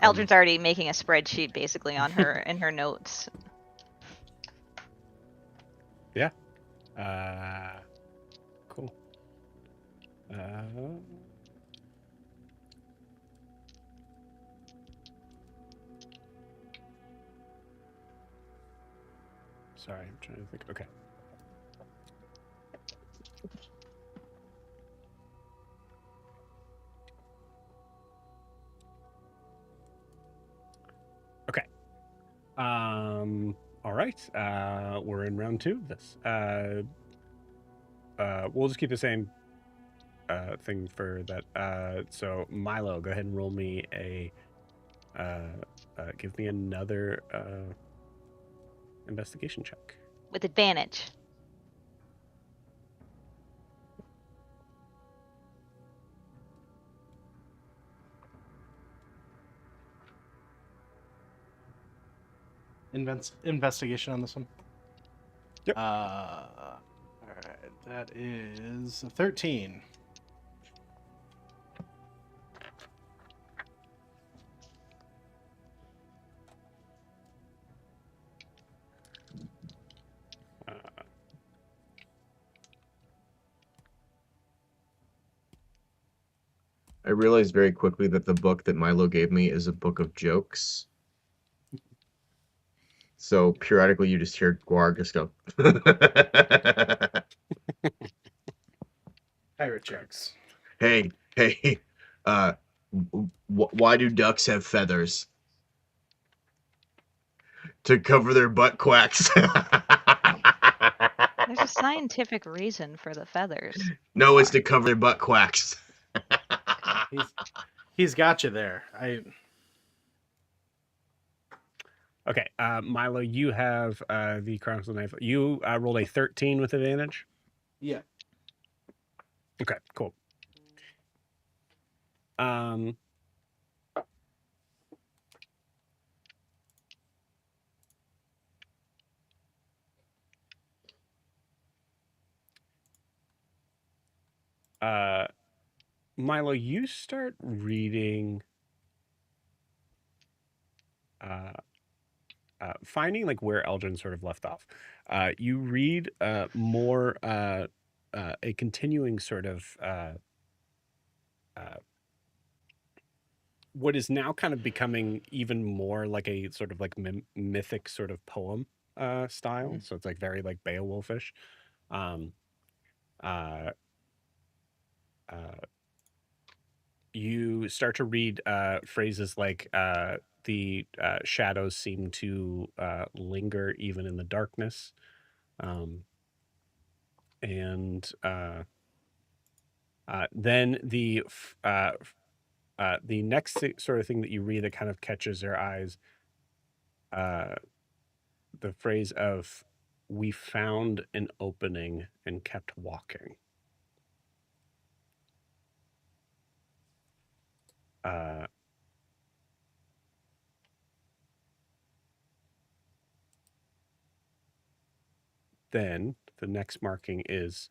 Speaker 5: Eldrin's already making a spreadsheet basically on her in her notes.
Speaker 1: Yeah. Sorry, I'm trying to think. Okay. Okay. All right. We're in round 2 of this. We'll just keep the same thing for that. So Milo, go ahead and roll me a give me another investigation check.
Speaker 5: With advantage.
Speaker 2: Investigation on this one.
Speaker 1: Yep.
Speaker 2: All right, that is a 13.
Speaker 3: I realized very quickly that the book that Milo gave me is a book of jokes. So periodically you just hear Guar just go.
Speaker 2: Pirate jokes.
Speaker 3: Hey, why do ducks have feathers? To cover their butt quacks.
Speaker 5: There's a scientific reason for the feathers.
Speaker 3: No, it's to cover their butt quacks.
Speaker 2: He's got you there.
Speaker 1: Okay, Milo, you have the Chronicles of the Knife. You rolled a 13 with advantage.
Speaker 2: Yeah.
Speaker 1: Okay, cool. Milo, you start reading, finding like where Eldrin sort of left off. You read more a continuing sort of what is now kind of becoming even more like a sort of like mythic sort of poem style. So it's like very like Beowulfish. You start to read phrases like the shadows seem to linger even in the darkness. And then the next sort of thing that you read that kind of catches your eyes, the phrase of "we found an opening and kept walking." Then the next marking is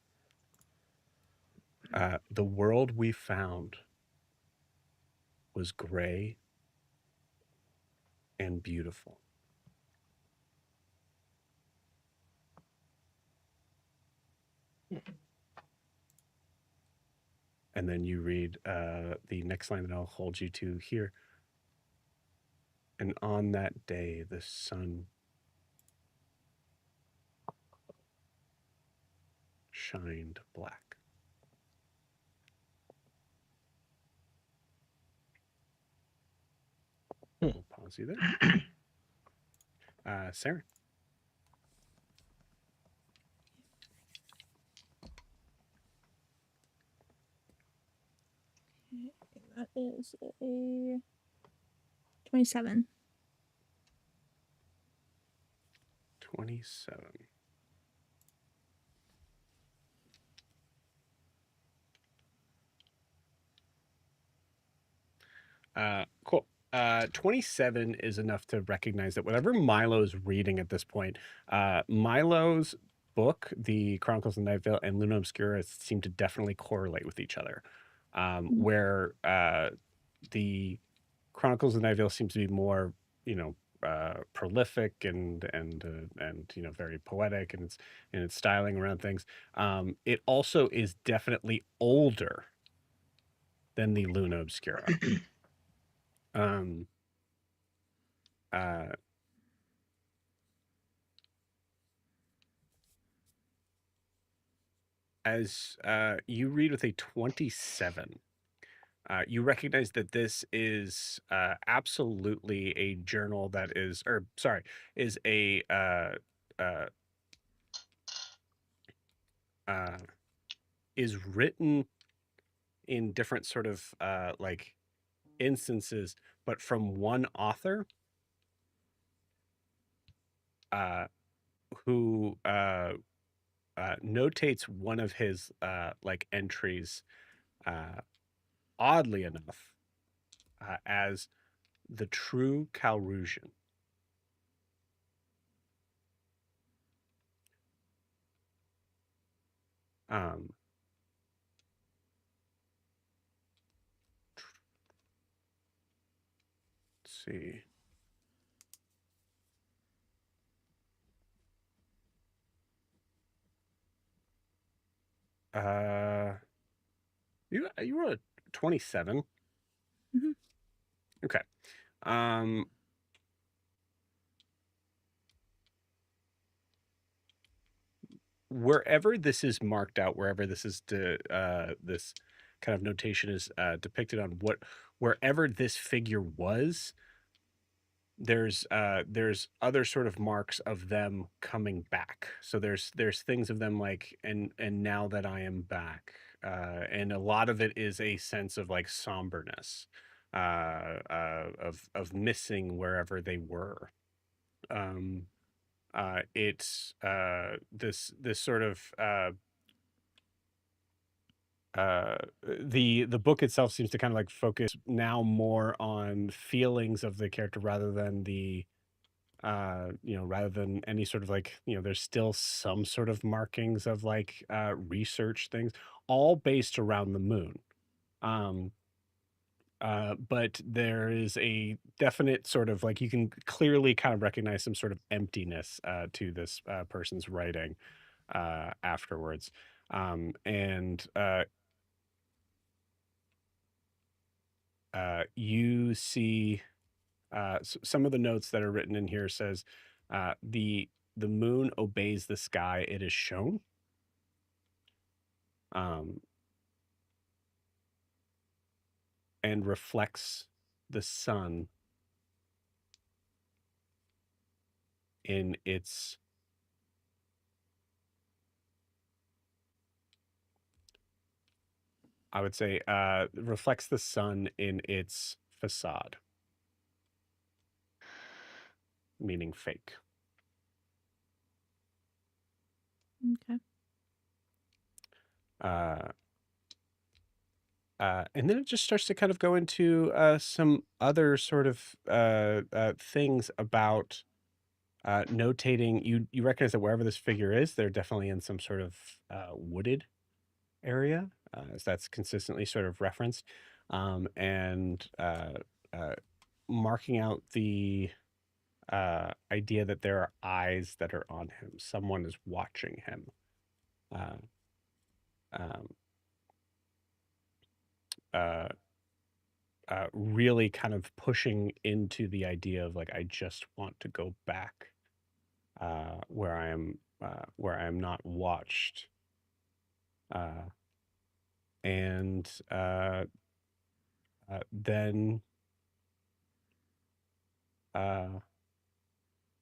Speaker 1: the world we found was gray and beautiful. And then you read the next line that I'll hold you to here. And on that day, the sun shined black. We'll pause you there. Sarah.
Speaker 4: That is a 27.
Speaker 1: 27. Cool. 27 is enough to recognize that whatever Milo's reading at this point, Milo's book, The Chronicles of Night Vale, and Luna Obscura seem to definitely correlate with each other. Where the Chronicles of Night Vale seems to be more, prolific and very poetic in its styling around things. It also is definitely older than the Luna Obscura. Um, uh, as you read with a 27, you recognize that this is absolutely a journal that is, or sorry, is a uh, uh, is written in different sort of instances, but from one author uh, who notates one of his entries, oddly enough, as the true Calrusian. Um, let's see. You wrote a 27.
Speaker 4: Mhm.
Speaker 1: Okay. Wherever this is marked out, wherever this is this kind of notation is depicted on wherever this figure was, there's other sort of marks of them coming back. So there's things of them like and now that I am back, and a lot of it is a sense of like somberness, of missing wherever they were. It's this sort of the book itself seems to kind of like focus now more on feelings of the character rather than rather than any sort of like, there's still some sort of markings of like research things, all based around the moon. But there is a definite sort of like, you can clearly kind of recognize some sort of emptiness to this person's writing afterwards. And you see some of the notes that are written in here says the moon obeys the sky it is shown. And reflects the sun in its I would say reflects the sun in its facade, meaning fake.
Speaker 4: Okay.
Speaker 1: And then it just starts to kind of go into some other sort of things about notating. You recognize that wherever this figure is, they're definitely in some sort of wooded area, as that's consistently sort of referenced, and marking out the idea that there are eyes that are on him. Someone is watching him. Uh, um, uh, really kind of pushing into the idea of like, I just want to go back where I am not watched. And then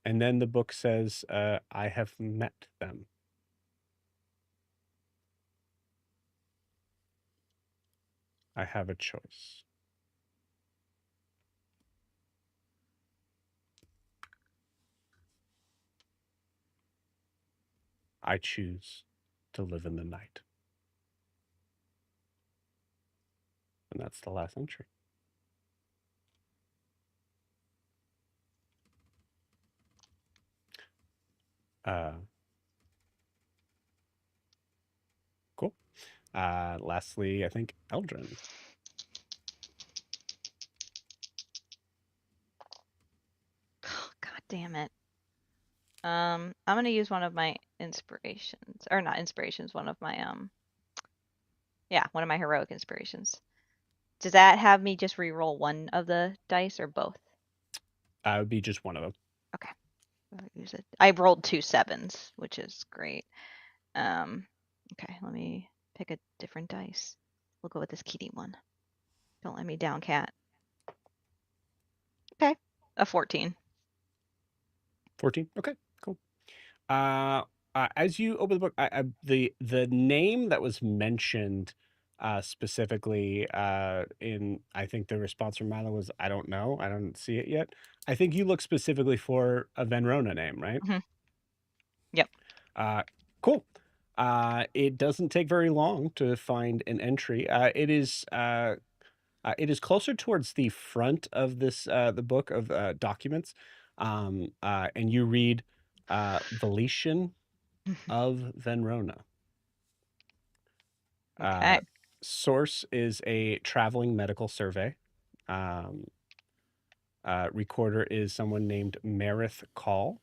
Speaker 1: and then the book says, I have met them. I have a choice. I choose to live in the night. And that's the last entry. Cool. Lastly, I think Eldrin.
Speaker 5: damn it. I'm gonna use one of my inspirations, or not inspirations, one of my one of my heroic inspirations. Does that have me just re-roll one of the dice or both?
Speaker 1: It would be just one of them.
Speaker 5: Okay, I'll use it. I rolled 2 7s, which is great. Okay, let me pick a different dice. We'll go with this kitty one. Don't let me down, cat. Okay, a 14.
Speaker 1: 14. Okay, cool. As you open the book, the name that was mentioned specifically in, I think the response from Milo was, I don't know, I don't see it yet. I think you look specifically for a Venrona name, right?
Speaker 5: Mhm. Yep.
Speaker 1: Cool. It doesn't take very long to find an entry. It is closer towards the front of this the book of documents, and you read Valetian of Venrona.
Speaker 5: Okay.
Speaker 1: Source is a traveling medical survey. Recorder is someone named Marith Call.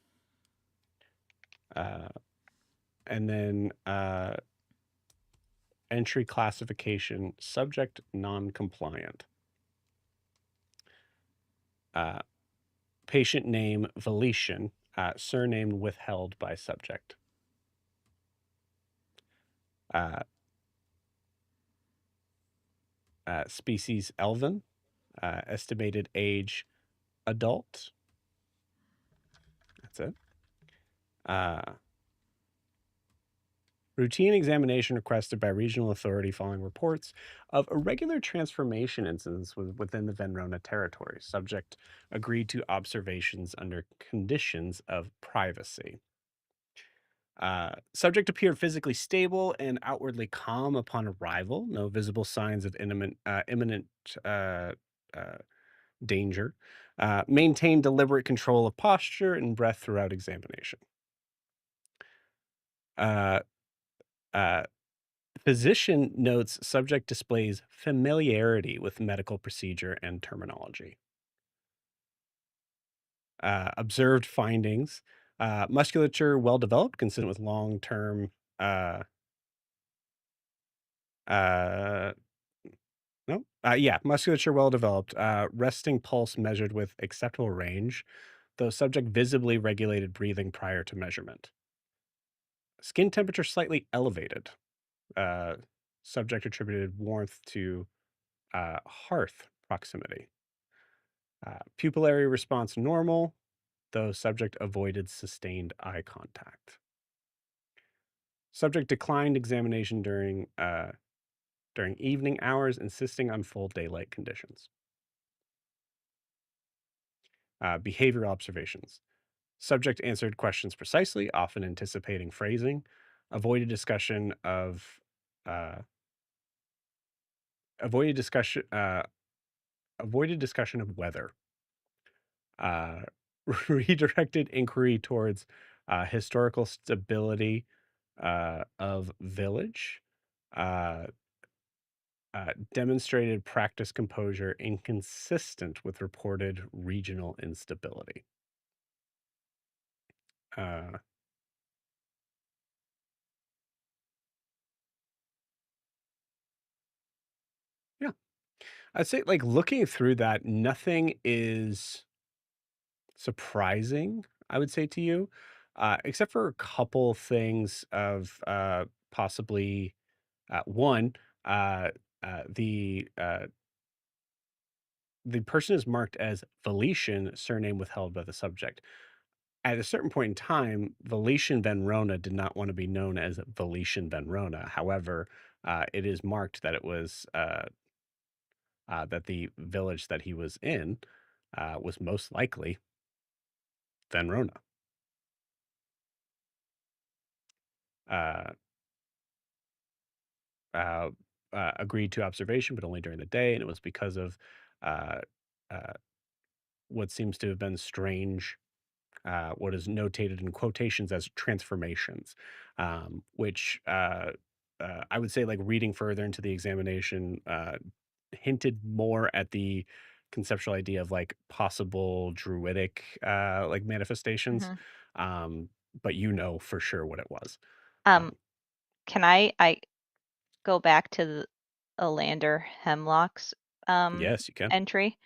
Speaker 1: And then entry classification, subject non-compliant. Patient name Valetian, surname withheld by subject. Species Elven, estimated age adult. That's it. Routine examination requested by regional authority following reports of irregular transformation incidents within the Venrona territory. Subject agreed to observations under conditions of privacy. Subject appeared physically stable and outwardly calm upon arrival. No visible signs of imminent danger. Maintained deliberate control of posture and breath throughout examination. Physician notes subject displays familiarity with medical procedure and terminology. Observed findings. Musculature well developed, consistent with long term. No. Musculature well developed. Resting pulse measured with acceptable range, though subject visibly regulated breathing prior to measurement. Skin temperature slightly elevated. Subject attributed warmth to hearth proximity. Pupillary response normal, though subject avoided sustained eye contact. Subject declined examination during evening hours, insisting on full daylight conditions. Behavioral observations. Subject answered questions precisely, often anticipating phrasing. Avoided discussion of weather. Redirected inquiry towards historical stability of village. Demonstrated practice composure inconsistent with reported regional instability. Yeah. I'd say, like, looking through that, nothing is surprising, I would say to you, except for a couple things of possibly one, uh, the person is marked as Valetian, surname withheld by the subject. At a certain point in time, Valetian Venrona did not want to be known as Valetian Venrona. However, it is marked that it was that the village that he was in was most likely Venrona. Uh, agreed to observation, but only during the day, and it was because of uh, uh, what seems to have been strange, what is notated in quotations as transformations, which I would say, like, reading further into the examination, hinted more at the conceptual idea of like possible druidic like manifestations.
Speaker 5: Mhm.
Speaker 1: But you know for sure what it was.
Speaker 5: Can I go back to the Alander Hemlock's
Speaker 1: Yes, you can.
Speaker 5: entry,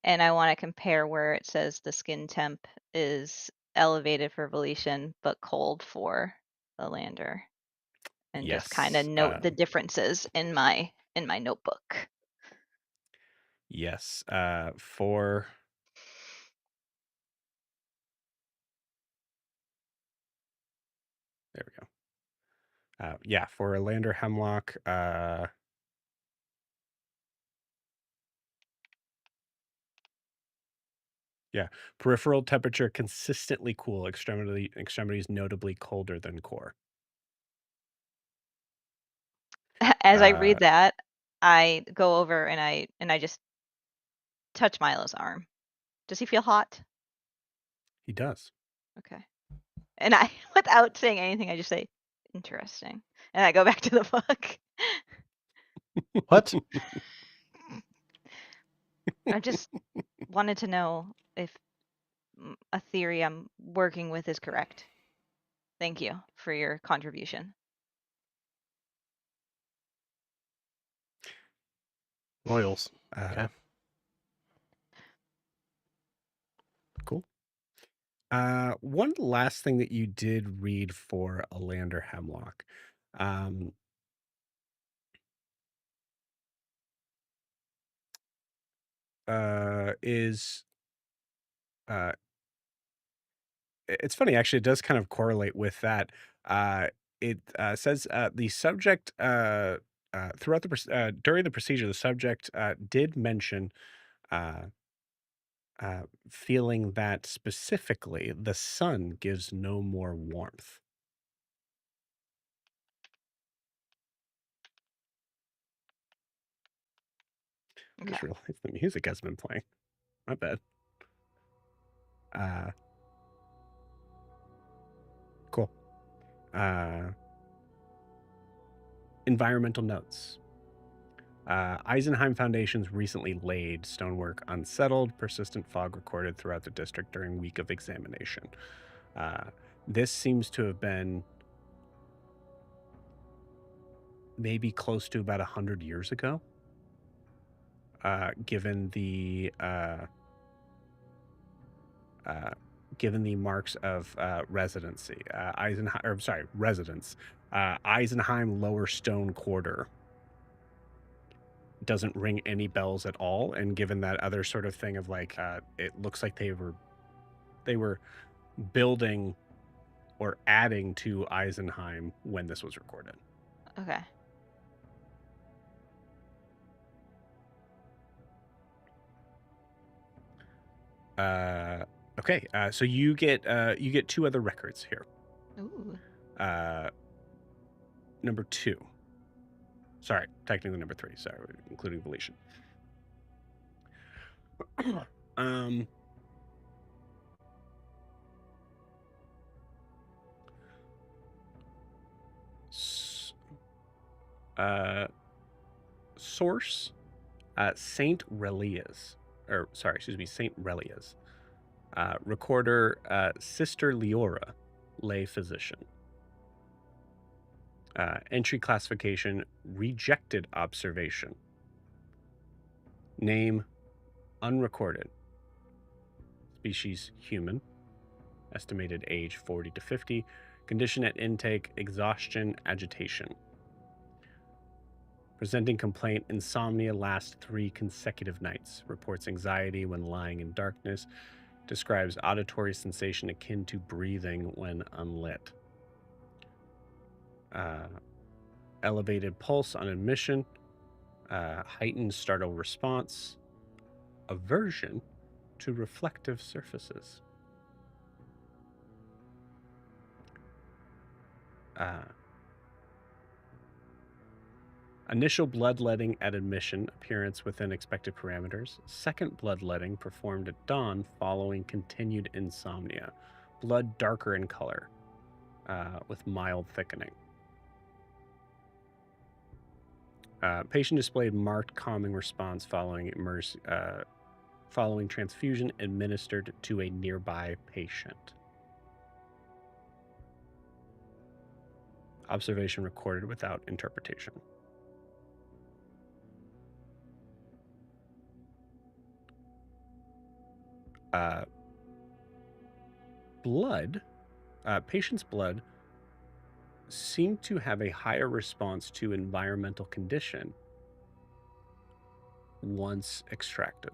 Speaker 5: and I want to compare where it says the skin temp is elevated for Volition but cold for Alander, and just kind of
Speaker 1: Yes.
Speaker 5: note the differences in my notebook.
Speaker 1: Yes. For there we go. Yeah, for Alander Hemlock, yeah, peripheral temperature consistently cool, extremities notably colder than core.
Speaker 5: As I read that, I go over and I just touch Milo's arm. Does he feel hot?
Speaker 1: He does.
Speaker 5: Okay. And I, without saying anything, I just say, interesting. And I go back to the book.
Speaker 2: What?
Speaker 5: I just wanted to know if a theory I'm working with is correct. Thank you for your contribution.
Speaker 2: Royals. Okay.
Speaker 1: Cool. One last thing that you did read for Alander Hemlock. Is it's funny actually. It does kind of correlate with that. It says the subject throughout the during the procedure, the subject did mention feeling that specifically the sun gives no more warmth. I just
Speaker 5: Okay.
Speaker 1: realized the music has been playing. My bad. Cool. Environmental notes. Eisenheim Foundations recently laid stonework unsettled, persistent fog recorded throughout the district during week of examination. This seems to have been maybe close to about 100 years ago, given the marks of residency. Residence. Eisenheim Lower Stone Quarter doesn't ring any bells at all, and given that other sort of thing of like it looks like they were building or adding to Eisenheim when this was recorded.
Speaker 5: Okay.
Speaker 1: Okay, so you get 2 other records here.
Speaker 5: Ooh.
Speaker 1: Number 2. Sorry, technically number 3. Sorry, including Volition. Source, Saint Relias. Saint Relias. Recorder, Sister Leora, lay physician. Entry classification, rejected observation. Name, unrecorded. Species, human. Estimated age, 40 to 50. Condition at intake, exhaustion, agitation. Presenting complaint, insomnia last 3 consecutive nights. Reports anxiety when lying in darkness. Describes auditory sensation akin to breathing when unlit. Elevated pulse on admission. Heightened startle response. Aversion to reflective surfaces. Initial bloodletting at admission, appearance within expected parameters. Second bloodletting performed at dawn following continued insomnia. Blood darker in color, with mild thickening. Patient displayed marked calming response following following transfusion administered to a nearby patient. Observation recorded without interpretation. Patient's blood seemed to have a higher response to environmental condition once extracted.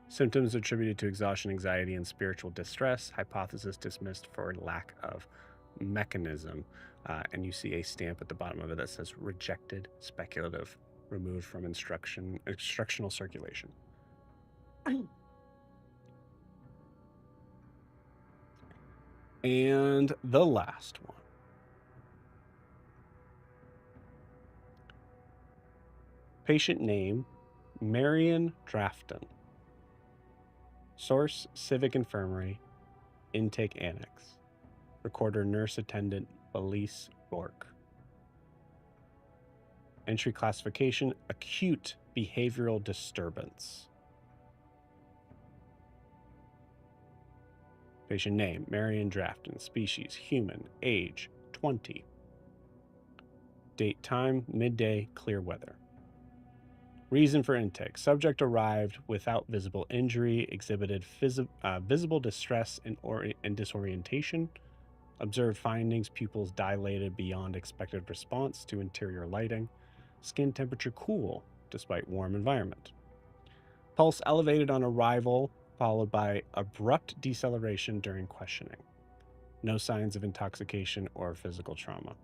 Speaker 1: Symptoms attributed to exhaustion, anxiety, and spiritual distress. Hypothesis dismissed for lack of mechanism. And you see a stamp at the bottom of it that says rejected, speculative, removed from instructional circulation. And the last one. Patient name, Marion Griften. Source, Civic Infirmary, Intake Annex. Recorder, Nurse Attendant, Elise Rourke. Entry classification, Acute Behavioral Disturbance. Patient name, Marion Griften. Species, human. Age, 20. Date, time, midday, clear weather. Reason for intake. Subject arrived without visible injury, exhibited visible distress and disorientation, observed findings, pupils dilated beyond expected response to interior lighting, skin temperature cool despite warm environment. Pulse elevated on arrival, followed by abrupt deceleration during questioning. No signs of intoxication or physical trauma.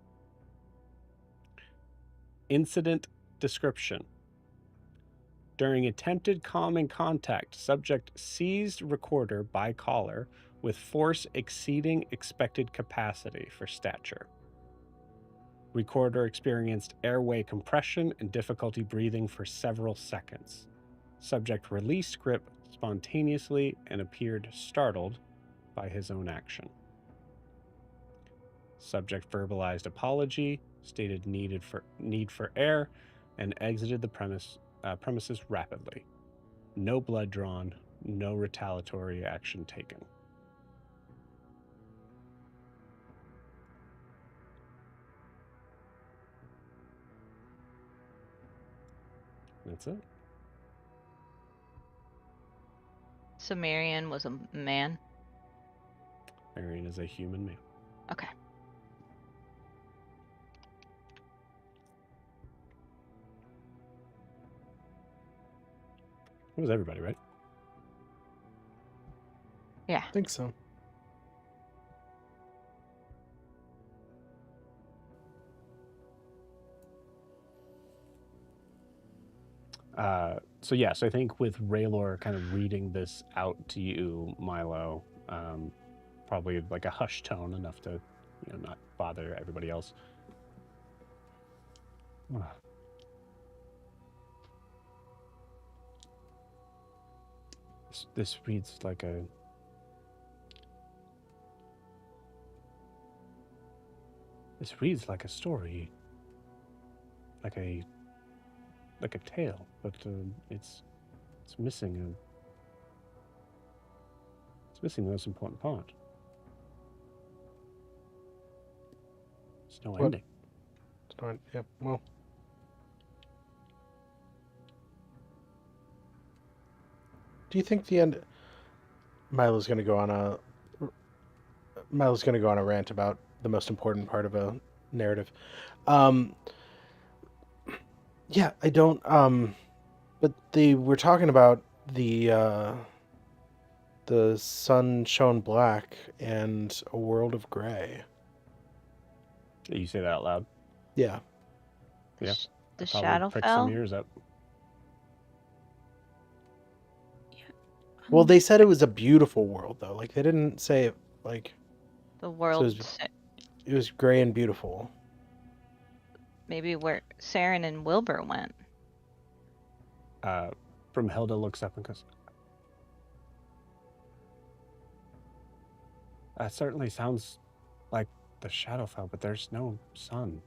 Speaker 1: Incident description. During attempted calming contact, subject seized recorder by collar with force exceeding expected capacity for stature. Recorder experienced airway compression and difficulty breathing for several seconds. Subject released grip spontaneously and appeared startled by his own action. Subject verbalized apology, stated need for air, and exited the premises rapidly. No blood drawn, no retaliatory action taken. That's it.
Speaker 5: So Marion was a man?
Speaker 1: Marion is a human male.
Speaker 5: Okay.
Speaker 1: It was everybody, right?
Speaker 5: Yeah.
Speaker 2: I think so.
Speaker 1: So I think with Raylor kind of reading this out to you, Milo, probably like a hushed tone, enough to, not bother everybody else. This reads like a... This reads like a story. Like a tale, but it's missing the most important part. There's no ending.
Speaker 2: It's not. Yep. Well. Do you think the end? Milo's going to go on a rant about the most important part of a narrative. Yeah, I don't. But they were talking about the sun shone black and a world of gray.
Speaker 1: You say that out loud?
Speaker 2: Yeah.
Speaker 1: Yeah.
Speaker 5: The
Speaker 1: Probably
Speaker 5: shadow
Speaker 1: pricked
Speaker 5: fell?
Speaker 1: some ears up.
Speaker 2: Well, they said it was a beautiful world, though. Like, they didn't say it, like...
Speaker 5: The world...
Speaker 2: it was gray and beautiful.
Speaker 5: Maybe where Saren and Wilbur went.
Speaker 1: From Hilda looks up and goes, That certainly sounds like the Shadowfell, but there's no sun.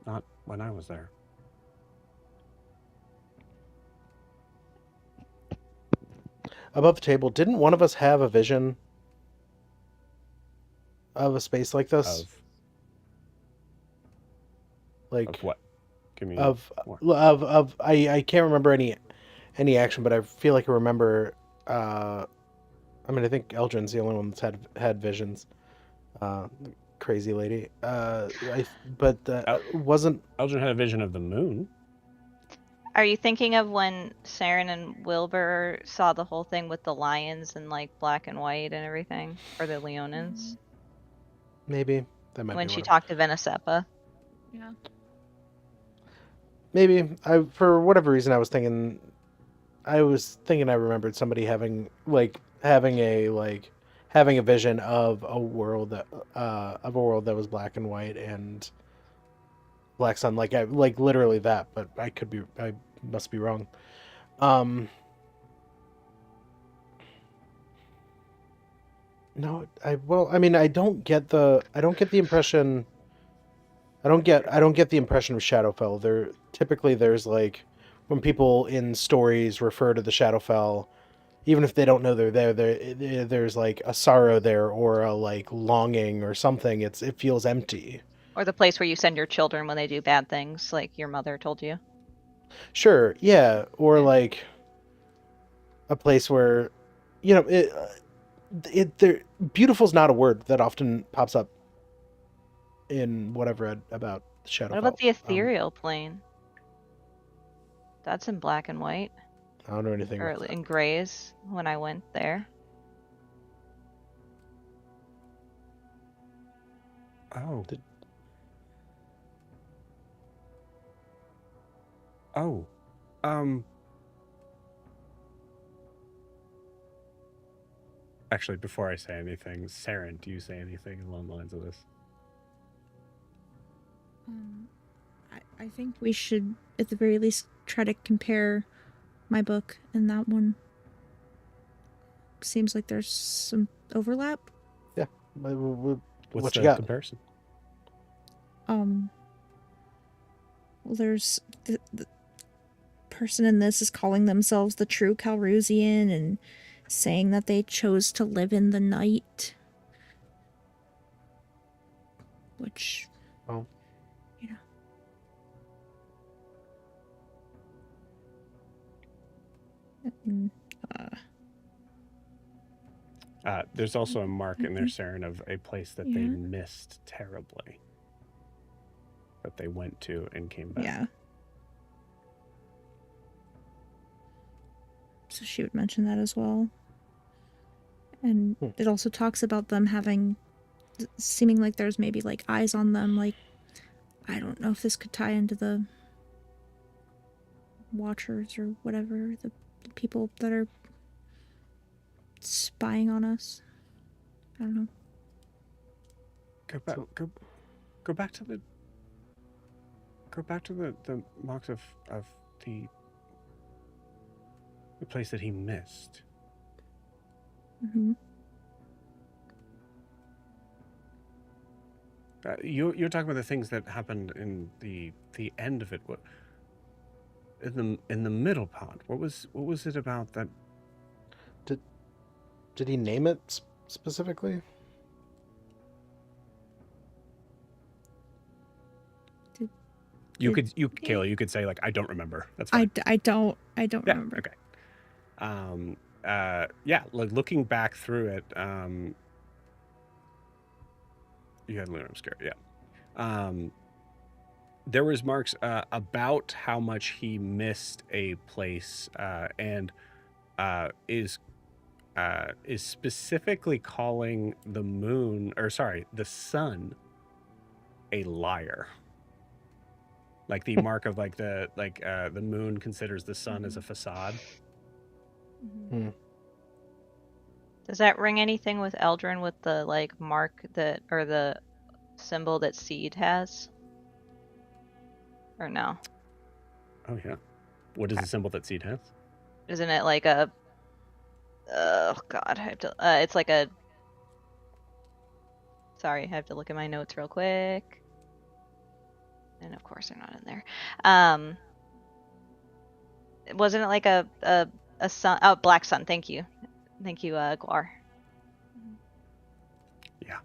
Speaker 1: Not when I was there.
Speaker 2: Above the table, didn't one of us have a vision of a space like this?
Speaker 1: Of what? Give me more.
Speaker 2: I can't remember any action, but I feel like I remember. I mean, I think Eldrin's the only one that's had visions. Crazy lady. Wasn't.
Speaker 1: Eldrin had a vision of the moon.
Speaker 5: Are you thinking of when Saren and Wilbur saw the whole thing with the lions and like black and white and everything, or the Leonins?
Speaker 2: Maybe that might
Speaker 5: When
Speaker 2: be
Speaker 5: she
Speaker 2: one of-
Speaker 5: talked to Venesepa.
Speaker 4: Yeah.
Speaker 2: Maybe for whatever reason I was thinking I remembered somebody having a vision of a world that was black and white and black sun, like literally that, but I must be wrong. No, I don't get the impression. I don't get the impression of Shadowfell. There's like when people in stories refer to the Shadowfell, even if they don't know they're there, there's like a sorrow there or a like longing or something. It feels empty.
Speaker 5: Or the place where you send your children when they do bad things, like your mother told you.
Speaker 2: Sure, yeah, or like a place where, beautiful's not a word that often pops up in what I've read about Shadowfell.
Speaker 5: What about the ethereal plane? That's in black and white.
Speaker 2: I don't know anything
Speaker 5: Or
Speaker 2: about that.
Speaker 5: in grays when I went there.
Speaker 1: Oh. Actually, before I say anything, Saren, do you say anything along the lines of this?
Speaker 4: I think we should, at the very least, try to compare my book and that one. Seems like there's some overlap.
Speaker 2: Yeah.
Speaker 1: What's
Speaker 2: what
Speaker 1: the
Speaker 2: you got?
Speaker 1: comparison?
Speaker 4: Well, there's the person in this is calling themselves the true Calrusian and saying that they chose to live in the night. Which,
Speaker 2: Oh.
Speaker 1: There's also a mark in there, Saren, of a place that they missed terribly. That they went to and came back.
Speaker 4: Yeah. So she would mention that as well. And it also talks about them seeming like there's maybe like eyes on them. Like, I don't know if this could tie into the Watchers or whatever, the people that are spying on us. I don't know.
Speaker 1: Go back to the marks of the place that he missed.
Speaker 4: Mm-hmm.
Speaker 1: You're talking about the things that happened in the end of it. What in the middle part? What was it about that?
Speaker 2: Did he name it specifically?
Speaker 1: Kayla, you could say like I don't remember. That's fine.
Speaker 4: I don't remember.
Speaker 1: Okay. Like looking back through it, you had Lunar Obscure, yeah. There was marks about how much he missed a place, and is specifically calling the sun, a liar. Like the mark of like the moon considers the sun as a facade.
Speaker 2: Hmm.
Speaker 5: Does that ring anything with Eldrin with the like mark that or the symbol that Seed has? Or no?
Speaker 1: Oh yeah. What is the symbol that Seed has?
Speaker 5: Isn't it like a oh god, I have to it's like a Sorry, I have to look at my notes real quick. And of course they're not in there. Wasn't it like a sun? Oh, black sun. Thank you, Guar.
Speaker 1: Yeah.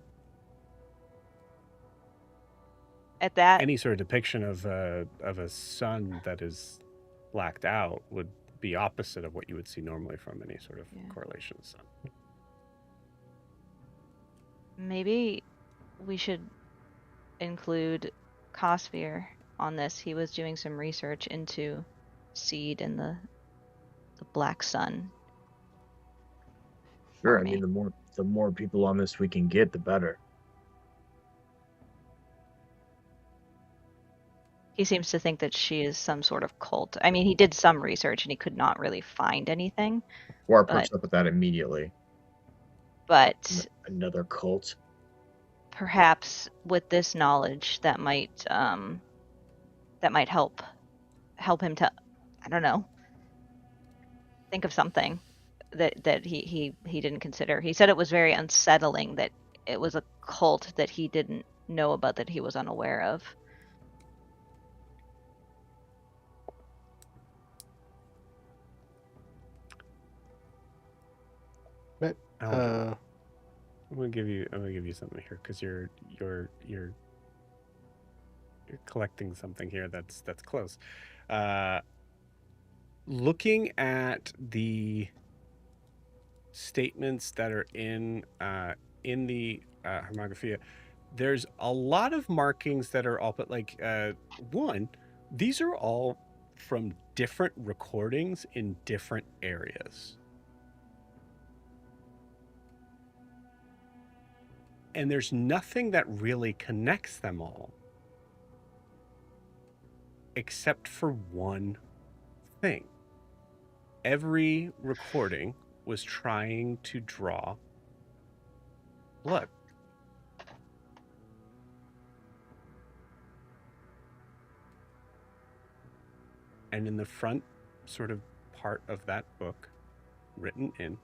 Speaker 5: At that,
Speaker 1: Any sort of depiction of a sun that is blacked out would be opposite of what you would see normally from any sort of correlation of sun.
Speaker 5: maybe we should include Cossphere on this. He was doing some research into seed and the black sun.
Speaker 3: Sure.
Speaker 5: for
Speaker 3: I
Speaker 5: me.
Speaker 3: mean, the more people on this we can get, the better.
Speaker 5: He seems to think that she is some sort of cult. I mean, he did some research and he could not really find anything.
Speaker 3: War
Speaker 5: But-
Speaker 3: puts up with that immediately.
Speaker 5: But
Speaker 3: Another cult.
Speaker 5: perhaps with this knowledge, that might help him to, I don't know, think of something that he didn't consider. He said it was very unsettling that it was a cult that he didn't know about, that he was unaware of.
Speaker 2: But
Speaker 1: I'm gonna give you something here because you're collecting something here that's close. Looking at the statements that are in the Hermographia, there's a lot of markings that are all, but like one, these are all from different recordings in different areas. And there's nothing that really connects them all except for one thing. Every recording was trying to draw blood. And in the front sort of part of that book, written in,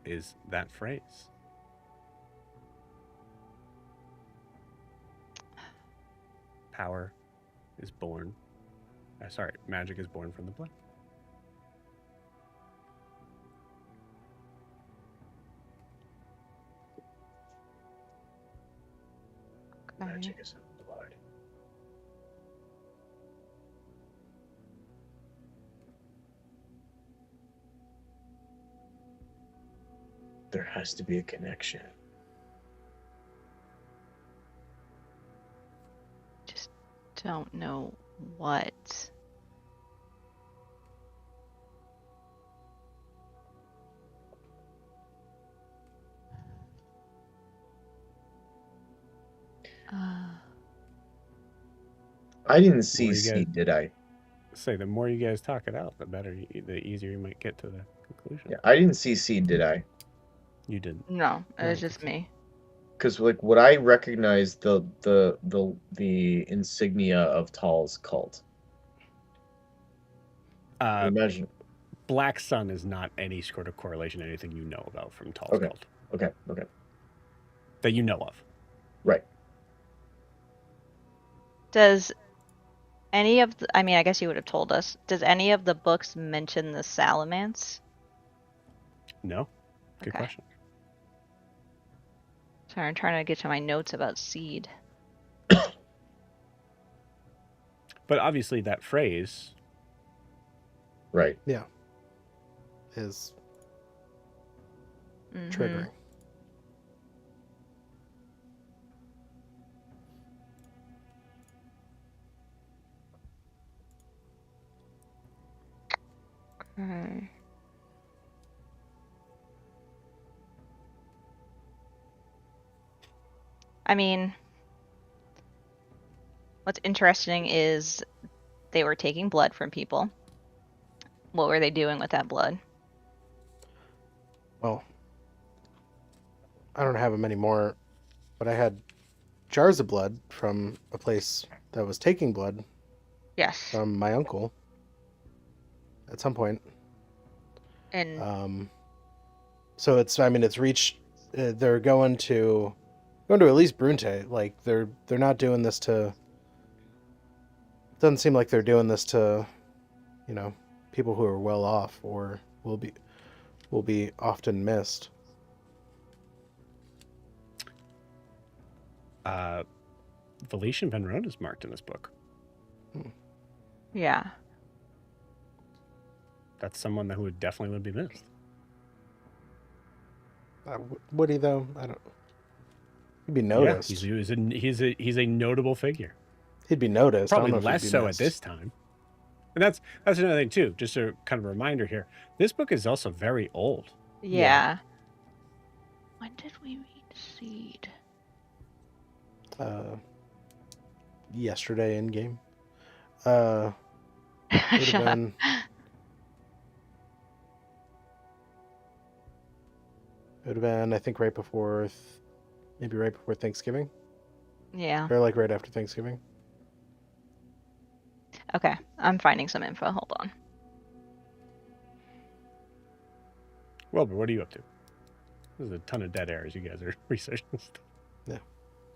Speaker 1: is that phrase. Power is born. Magic is born from the blood.
Speaker 3: Magic is in the blood. There has to be a connection.
Speaker 5: Just don't know what.
Speaker 3: I didn't see
Speaker 1: Well, you
Speaker 3: seed, did I?
Speaker 1: Say the more you guys talk it out, the easier you might get to the conclusion.
Speaker 3: Yeah, I didn't see seed, did I?
Speaker 1: You didn't.
Speaker 5: No, it
Speaker 1: I
Speaker 5: was
Speaker 1: don't
Speaker 5: just
Speaker 1: think so.
Speaker 5: me.
Speaker 3: Because like would I recognize the insignia of Tal's cult? Imagine.
Speaker 1: Black Sun is not any sort of correlation to anything you know about from Tall's
Speaker 3: Okay.
Speaker 1: cult
Speaker 3: Okay.
Speaker 1: that you know of.
Speaker 3: Right.
Speaker 5: Does any of the, I mean, I guess you would have told us. Does any of the books mention the Salamance?
Speaker 1: No? Good
Speaker 5: Okay.
Speaker 1: question.
Speaker 5: Sorry, I'm trying to get to my notes about seed.
Speaker 1: But obviously that phrase,
Speaker 3: Right.
Speaker 2: is
Speaker 5: Mhm.
Speaker 2: triggering.
Speaker 5: Okay. I mean, what's interesting is they were taking blood from people. What were they doing with that blood?
Speaker 2: Well, I don't have them anymore, but I had jars of blood from a place that was taking blood
Speaker 5: Yes.
Speaker 2: from my uncle at some point.
Speaker 5: And
Speaker 2: So it's they're going to at least Brunte. Like they're not doing this to. Doesn't seem like they're doing this to, people who are well off or will be often missed.
Speaker 1: Valetian Penrod is marked in this book.
Speaker 5: Yeah.
Speaker 1: That's someone who would definitely be missed.
Speaker 2: Would he though? I don't. He'd be noticed.
Speaker 1: Yeah, he's a notable figure.
Speaker 2: He'd be noticed.
Speaker 1: Probably less so at this time. And that's another thing too. Just a kind of a reminder here. This book is also very old.
Speaker 5: Yeah. When did we meet Seed?
Speaker 2: Yesterday in game. Would have
Speaker 5: Shut up.
Speaker 2: been. It would have been, I think, maybe right before Thanksgiving,
Speaker 5: Yeah.
Speaker 2: or like right after Thanksgiving.
Speaker 5: Okay. I'm finding some info. Hold on.
Speaker 1: Wilbur, what are you up to? There's a ton of dead airs. You guys are researching stuff.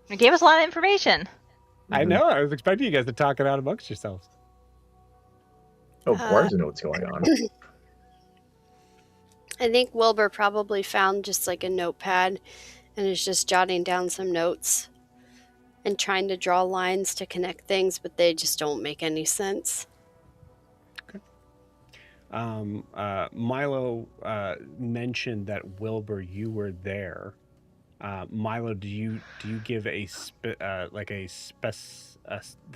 Speaker 5: It gave us a lot of information.
Speaker 1: I know. I was expecting you guys to talk it out amongst yourselves.
Speaker 3: Oh, Bart doesn't know what's going on.
Speaker 6: I think Wilbur probably found just like a notepad and is just jotting down some notes and trying to draw lines to connect things, but they just don't make any sense.
Speaker 1: Milo mentioned that Wilbur, you were there. Milo, do you give the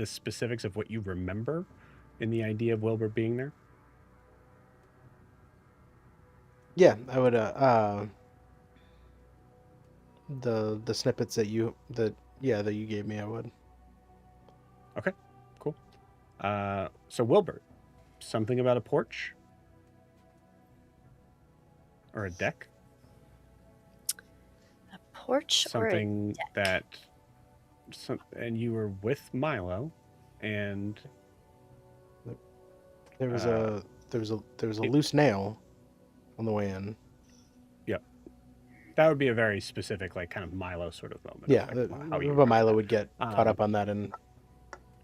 Speaker 1: specifics of what you remember in the idea of Wilbur being there?
Speaker 2: Yeah, I would. The snippets that you gave me, I would.
Speaker 1: Okay, cool. So Wilbur, something about a porch or a deck?
Speaker 6: A porch
Speaker 1: Something
Speaker 6: or a deck?
Speaker 1: and you were with Milo, and
Speaker 2: There was a loose nail on the way in.
Speaker 1: Yep, that would be a very specific, like kind of Milo sort of moment.
Speaker 2: Yeah,
Speaker 1: how you
Speaker 2: but Milo
Speaker 1: remember
Speaker 2: would get caught up on that and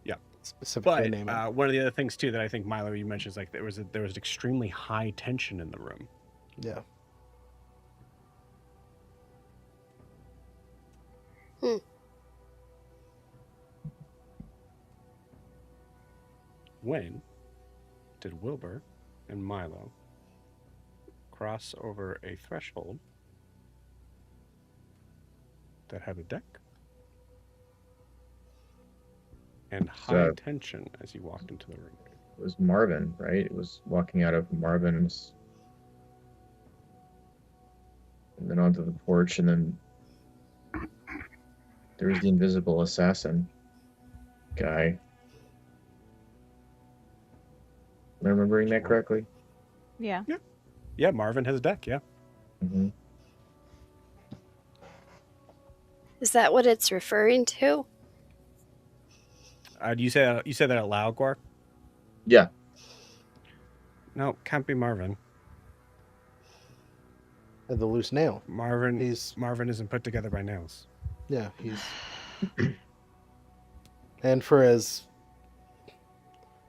Speaker 1: yeah,
Speaker 2: specifically
Speaker 1: but
Speaker 2: name it.
Speaker 1: one of the other things too that I think Milo you mentioned is like there was extremely high tension in the room.
Speaker 2: Yeah.
Speaker 1: When did Wilbur and Milo cross over a threshold that had a deck and high tension as you walked into the room?
Speaker 3: It was Marvin, right? It was walking out of Marvin's and then onto the porch, and then there was the invisible assassin guy. Am I remembering that correctly?
Speaker 5: Yeah.
Speaker 1: Yeah, Marvin has a deck, yeah.
Speaker 3: Mm-hmm.
Speaker 6: Is that what it's referring to?
Speaker 1: You say that out loud, Guar?
Speaker 3: Yeah.
Speaker 1: No, can't be Marvin.
Speaker 2: Had the loose nail.
Speaker 1: Marvin isn't put together by nails.
Speaker 2: Yeah, he's. And for as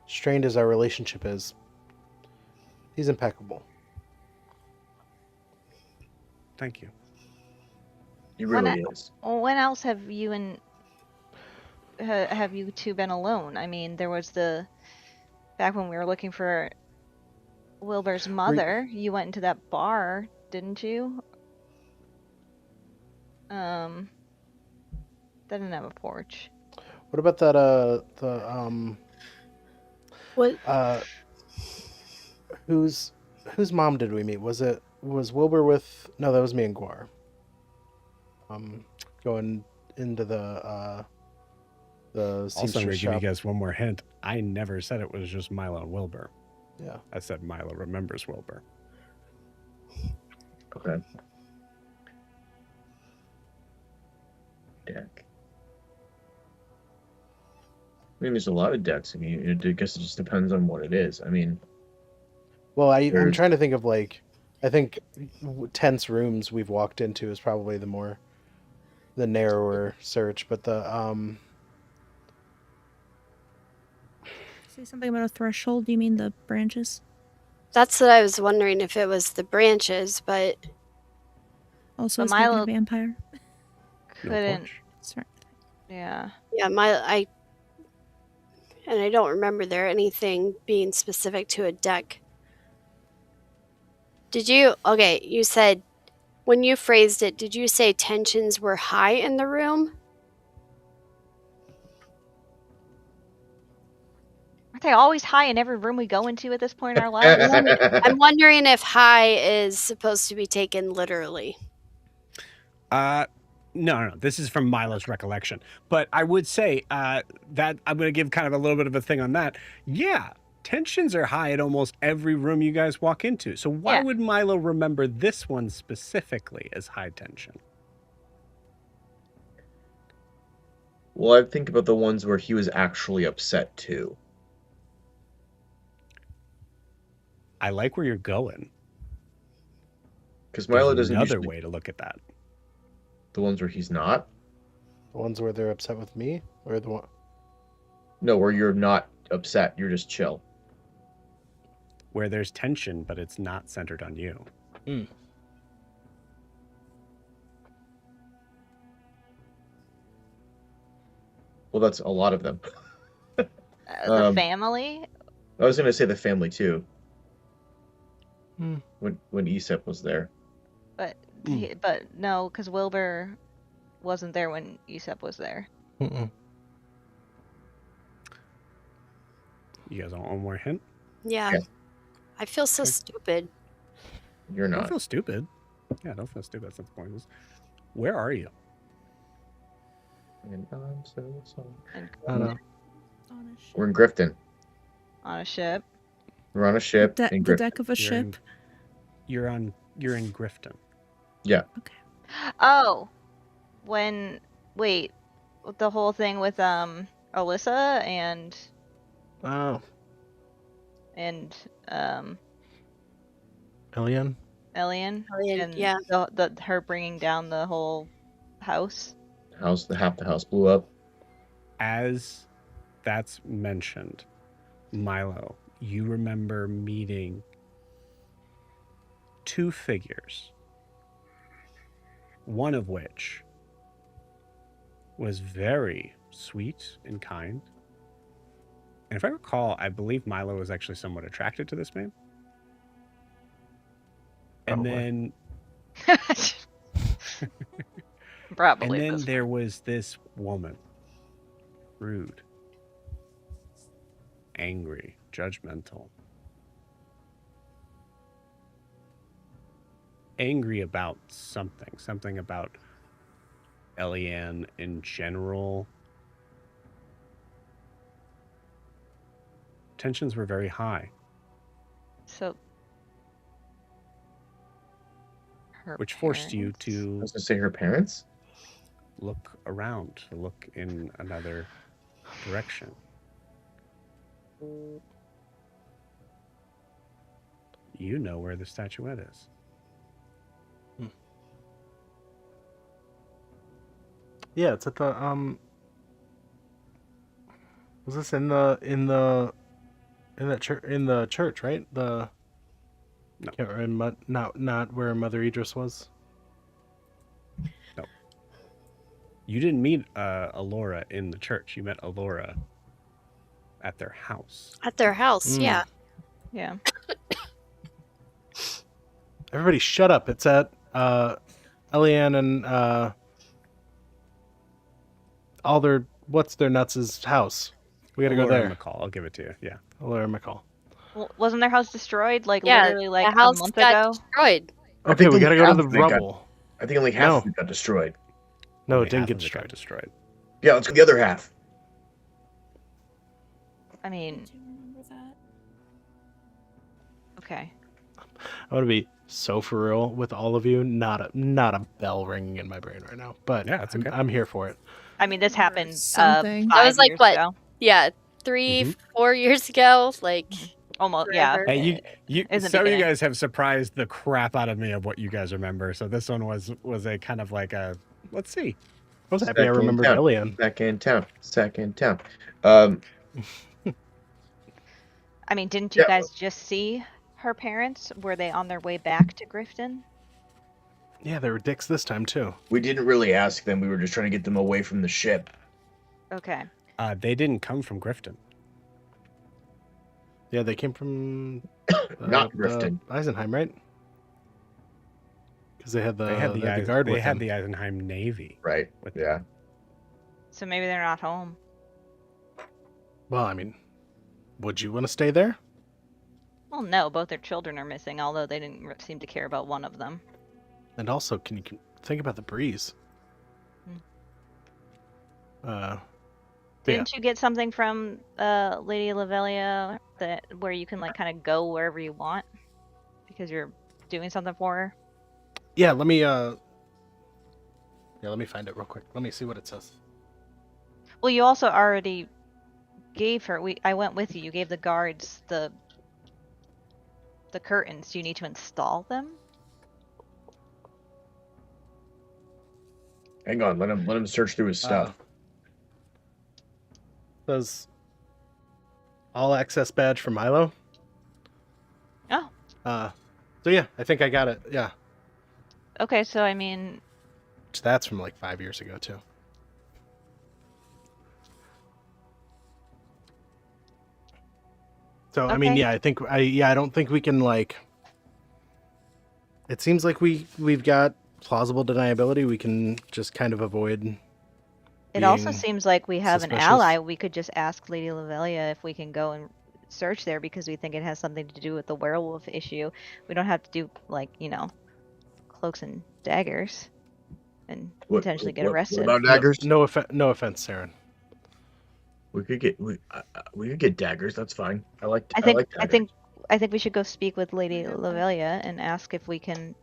Speaker 2: strained as our relationship is, he's impeccable.
Speaker 1: Thank you.
Speaker 3: He really is.
Speaker 5: When else have you two been alone? I mean, there was back when we were looking for Wilbur's mother, you went into that bar, didn't you? That didn't have a porch.
Speaker 2: What about that?
Speaker 6: What?
Speaker 2: Whose mom did we meet? Was Wilbur with? No, that was me and Guar. Going into the
Speaker 1: Also, I'm
Speaker 2: seamstress
Speaker 1: going to give
Speaker 2: shop.
Speaker 1: you guys one more hint. I never said it was just Milo and Wilbur.
Speaker 2: Yeah.
Speaker 1: I said Milo remembers Wilbur.
Speaker 3: Okay. Deck. I mean, there's a lot of decks. I mean, I guess it just depends on what it is. I mean,
Speaker 2: Well, I'm trying to think of like, I think tense rooms we've walked into is probably the narrower search, but
Speaker 4: Say something about a threshold. Do you mean the branches?
Speaker 6: That's what I was wondering if it was the branches, but
Speaker 4: Also,
Speaker 5: But
Speaker 4: a speaking
Speaker 5: Milo
Speaker 4: of vampire.
Speaker 1: No
Speaker 5: couldn't.
Speaker 1: porch.
Speaker 4: Sorry.
Speaker 5: Yeah.
Speaker 6: yeah, I don't remember there anything being specific to a deck. Did you? Okay, you said when you phrased it, did you say tensions were high in the room?
Speaker 5: Aren't they always high in every room we go into at this point in our lives?
Speaker 6: I'm wondering if high is supposed to be taken literally.
Speaker 1: No. This is from Milo's recollection. But I would say that I'm going to give kind of a little bit of a thing on that. Yeah, tensions are high at almost every room you guys walk into. So why
Speaker 5: Yeah.
Speaker 1: would Milo remember this one specifically as high tension?
Speaker 3: Well, I think about the ones where he was actually upset too.
Speaker 1: I like where you're going.
Speaker 3: Because
Speaker 1: There's
Speaker 3: Milo doesn't
Speaker 1: another
Speaker 3: usually
Speaker 1: way to look at that.
Speaker 3: the ones where he's not.
Speaker 2: the ones where they're upset with me, or the one.
Speaker 3: No, where you're not upset, you're just chill.
Speaker 1: Where there's tension, but it's not centered on you.
Speaker 3: Well, that's a lot of them.
Speaker 5: The family?
Speaker 3: I was gonna say the family too.
Speaker 2: Hmm.
Speaker 3: When Aesop was there.
Speaker 5: But no, because Wilbur wasn't there when Aesop was there.
Speaker 2: Mm-mm.
Speaker 1: You guys want one more hint?
Speaker 6: Yeah.
Speaker 3: Yeah.
Speaker 6: I feel so
Speaker 1: Okay.
Speaker 6: stupid.
Speaker 3: You're
Speaker 1: Don't
Speaker 3: not.
Speaker 1: feel stupid. Yeah, don't feel stupid. That's not the point. Where are you?
Speaker 3: And I'm so sorry.
Speaker 5: And
Speaker 2: I don't know.
Speaker 4: On a ship.
Speaker 3: We're in Griften.
Speaker 5: on a ship.
Speaker 3: We're on a ship in
Speaker 4: The
Speaker 3: Griften.
Speaker 4: deck of a ship.
Speaker 1: You're in Griften.
Speaker 4: Okay.
Speaker 5: Oh, wait, the whole thing with Alyssa and
Speaker 2: Oh,
Speaker 5: Elian
Speaker 2: Elian?
Speaker 6: Elian,
Speaker 5: and
Speaker 6: yeah.
Speaker 5: her bringing down the whole house.
Speaker 3: Half the house blew up.
Speaker 1: As that's mentioned, Milo, you remember meeting two figures, one of which was very sweet and kind. And if I recall, I believe Milo was actually somewhat attracted to this man. And
Speaker 2: Probably.
Speaker 1: then
Speaker 5: Probably.
Speaker 1: And then
Speaker 5: this
Speaker 1: there was this woman, rude, angry, judgmental, angry about something about Eliane in general. Tensions were very high,
Speaker 5: So her
Speaker 1: which forced you
Speaker 5: parents?
Speaker 3: I
Speaker 1: to
Speaker 3: was gonna say her parents.
Speaker 1: look around, to look in another direction. You know where the statuette is.
Speaker 2: Yeah, it's at the Was this in the church, right?
Speaker 1: No.
Speaker 2: Not where Mother Idris was.
Speaker 1: You didn't meet Alora in the church. You met Alora at their house.
Speaker 6: At their house, yeah.
Speaker 5: Yeah.
Speaker 2: Everybody, shut up! It's at Eliane and all their what's their nuts' house. We gotta go
Speaker 1: Alora
Speaker 2: there.
Speaker 1: McCall. I'll give it to you. Yeah.
Speaker 2: Laura McCall.
Speaker 5: Well, wasn't their house destroyed
Speaker 6: Yeah,
Speaker 5: literally
Speaker 6: the
Speaker 5: a
Speaker 6: house
Speaker 5: month
Speaker 6: got
Speaker 5: ago?
Speaker 6: destroyed.
Speaker 2: Okay, we
Speaker 3: think
Speaker 2: gotta go to
Speaker 3: half
Speaker 2: the
Speaker 3: of it got-
Speaker 2: rubble.
Speaker 3: I think only half
Speaker 2: No.
Speaker 3: of it got destroyed.
Speaker 2: No,
Speaker 1: Only
Speaker 2: it didn't
Speaker 1: half
Speaker 2: get
Speaker 1: of it got
Speaker 2: destroyed.
Speaker 1: destroyed.
Speaker 3: Yeah, let's go the other half.
Speaker 5: I mean,
Speaker 4: Do you remember that?
Speaker 5: okay.
Speaker 2: I want to be so for real with all of you. Not a bell ringing in my brain right now, but
Speaker 1: Yeah, it's okay.
Speaker 2: I'm here for it.
Speaker 5: I mean, this happened
Speaker 4: Something.
Speaker 6: That was
Speaker 5: 5
Speaker 6: like,
Speaker 5: years
Speaker 6: what?
Speaker 5: ago.
Speaker 6: Yeah, 3-4 years ago. Like,
Speaker 5: Almost, yeah.
Speaker 6: forever.
Speaker 1: Hey, you
Speaker 5: In the
Speaker 1: some of you
Speaker 5: beginning.
Speaker 1: guys have surprised the crap out of me of what you guys remember. So this one was a kind of like a let's see.
Speaker 2: I was happy I remembered
Speaker 3: town.
Speaker 2: Ilian.
Speaker 3: Second town.
Speaker 5: I mean, didn't you
Speaker 3: Yeah.
Speaker 5: guys just see her parents? Were they on their way back to Griften?
Speaker 2: Yeah, they were dicks this time too.
Speaker 3: We didn't really ask them. We were just trying to get them away from the ship.
Speaker 5: Okay.
Speaker 1: They didn't come from Griften.
Speaker 2: Yeah, they came from
Speaker 3: Not Griften.
Speaker 2: Eisenheim, right? Because they had the
Speaker 1: They had the
Speaker 2: guard
Speaker 1: they
Speaker 2: with
Speaker 1: had
Speaker 2: them.
Speaker 1: the Eisenheim Navy.
Speaker 3: Right.
Speaker 1: With
Speaker 3: Yeah.
Speaker 5: So maybe they're not home.
Speaker 2: Well, I mean, would you want to stay there?
Speaker 5: Well, no, both their children are missing, although they didn't seem to care about one of them.
Speaker 2: And also, can you think about the breeze? Yeah.
Speaker 5: Didn't you get something from Lady Lavelia that where you can like kind of go wherever you want because you're doing something for her?
Speaker 2: Yeah, let me find it real quick. Let me see what it says.
Speaker 5: Well, you also already gave her. I went with you. You gave the guards the curtains. Do you need to install them?
Speaker 3: Hang on. Let him search through his stuff.
Speaker 2: Says all access badge for Milo.
Speaker 5: Oh.
Speaker 2: So yeah, I think I got it. Yeah.
Speaker 5: Okay, so I mean,
Speaker 2: That's from like 5 years ago too. So I mean,
Speaker 5: Okay.
Speaker 2: yeah, I don't think we can like. It seems like we've got plausible deniability. We can just kind of avoid.
Speaker 5: it also
Speaker 2: being
Speaker 5: seems like we have
Speaker 2: suspicious.
Speaker 5: an ally. We could just ask Lady Lavelia if we can go and search there because we think it has something to do with the werewolf issue. We don't have to do like, cloaks and daggers and potentially get arrested.
Speaker 3: What about daggers?
Speaker 2: No offense, Saren.
Speaker 3: We could get daggers. That's fine. I like
Speaker 5: I
Speaker 3: daggers.
Speaker 5: think we should go speak with Lady Lavelia and ask if we can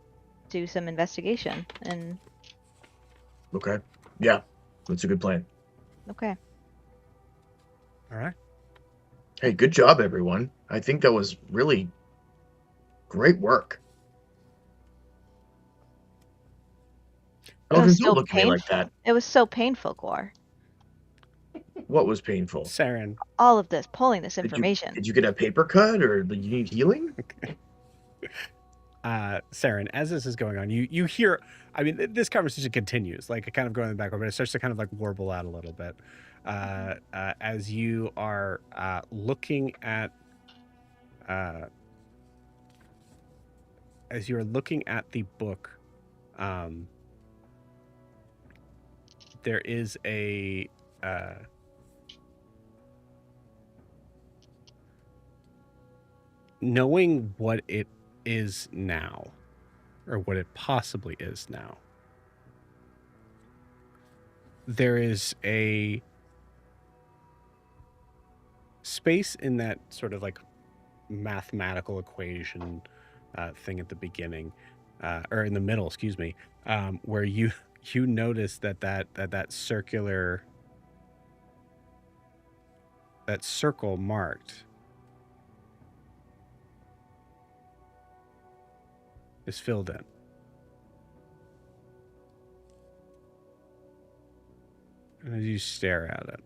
Speaker 5: do some investigation. And
Speaker 3: Okay. Yeah. That's a good plan.
Speaker 5: okay.
Speaker 1: All right.
Speaker 3: Hey, good job, everyone. I think that was really great work.
Speaker 5: It was
Speaker 3: Elvin,
Speaker 5: so
Speaker 3: don't look at me like
Speaker 5: painful.
Speaker 3: that.
Speaker 5: It was so painful, Guar.
Speaker 3: What was painful?
Speaker 1: Saren,
Speaker 5: All of this, pulling this
Speaker 3: Did
Speaker 5: information.
Speaker 3: you get a paper cut, or do you need healing?
Speaker 1: Saren, as this is going on, you hear. I mean, this conversation continues, like kind of going in the background, but it starts to kind of like warble out a little bit as you are looking at the book. There is a knowing what it is now, or what it possibly is now. There is a space in that sort of like mathematical equation thing at the beginning, or in the middle, excuse me, where you notice that circular, that circle marked is filled in. And as you stare at it,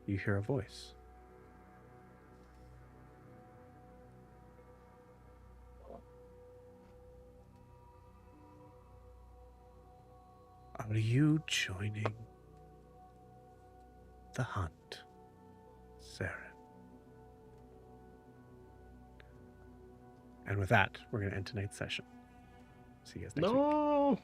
Speaker 1: you hear a voice. Are you joining the hunt, Saren? And with that, we're going to end tonight's session. See you guys next week.
Speaker 2: No.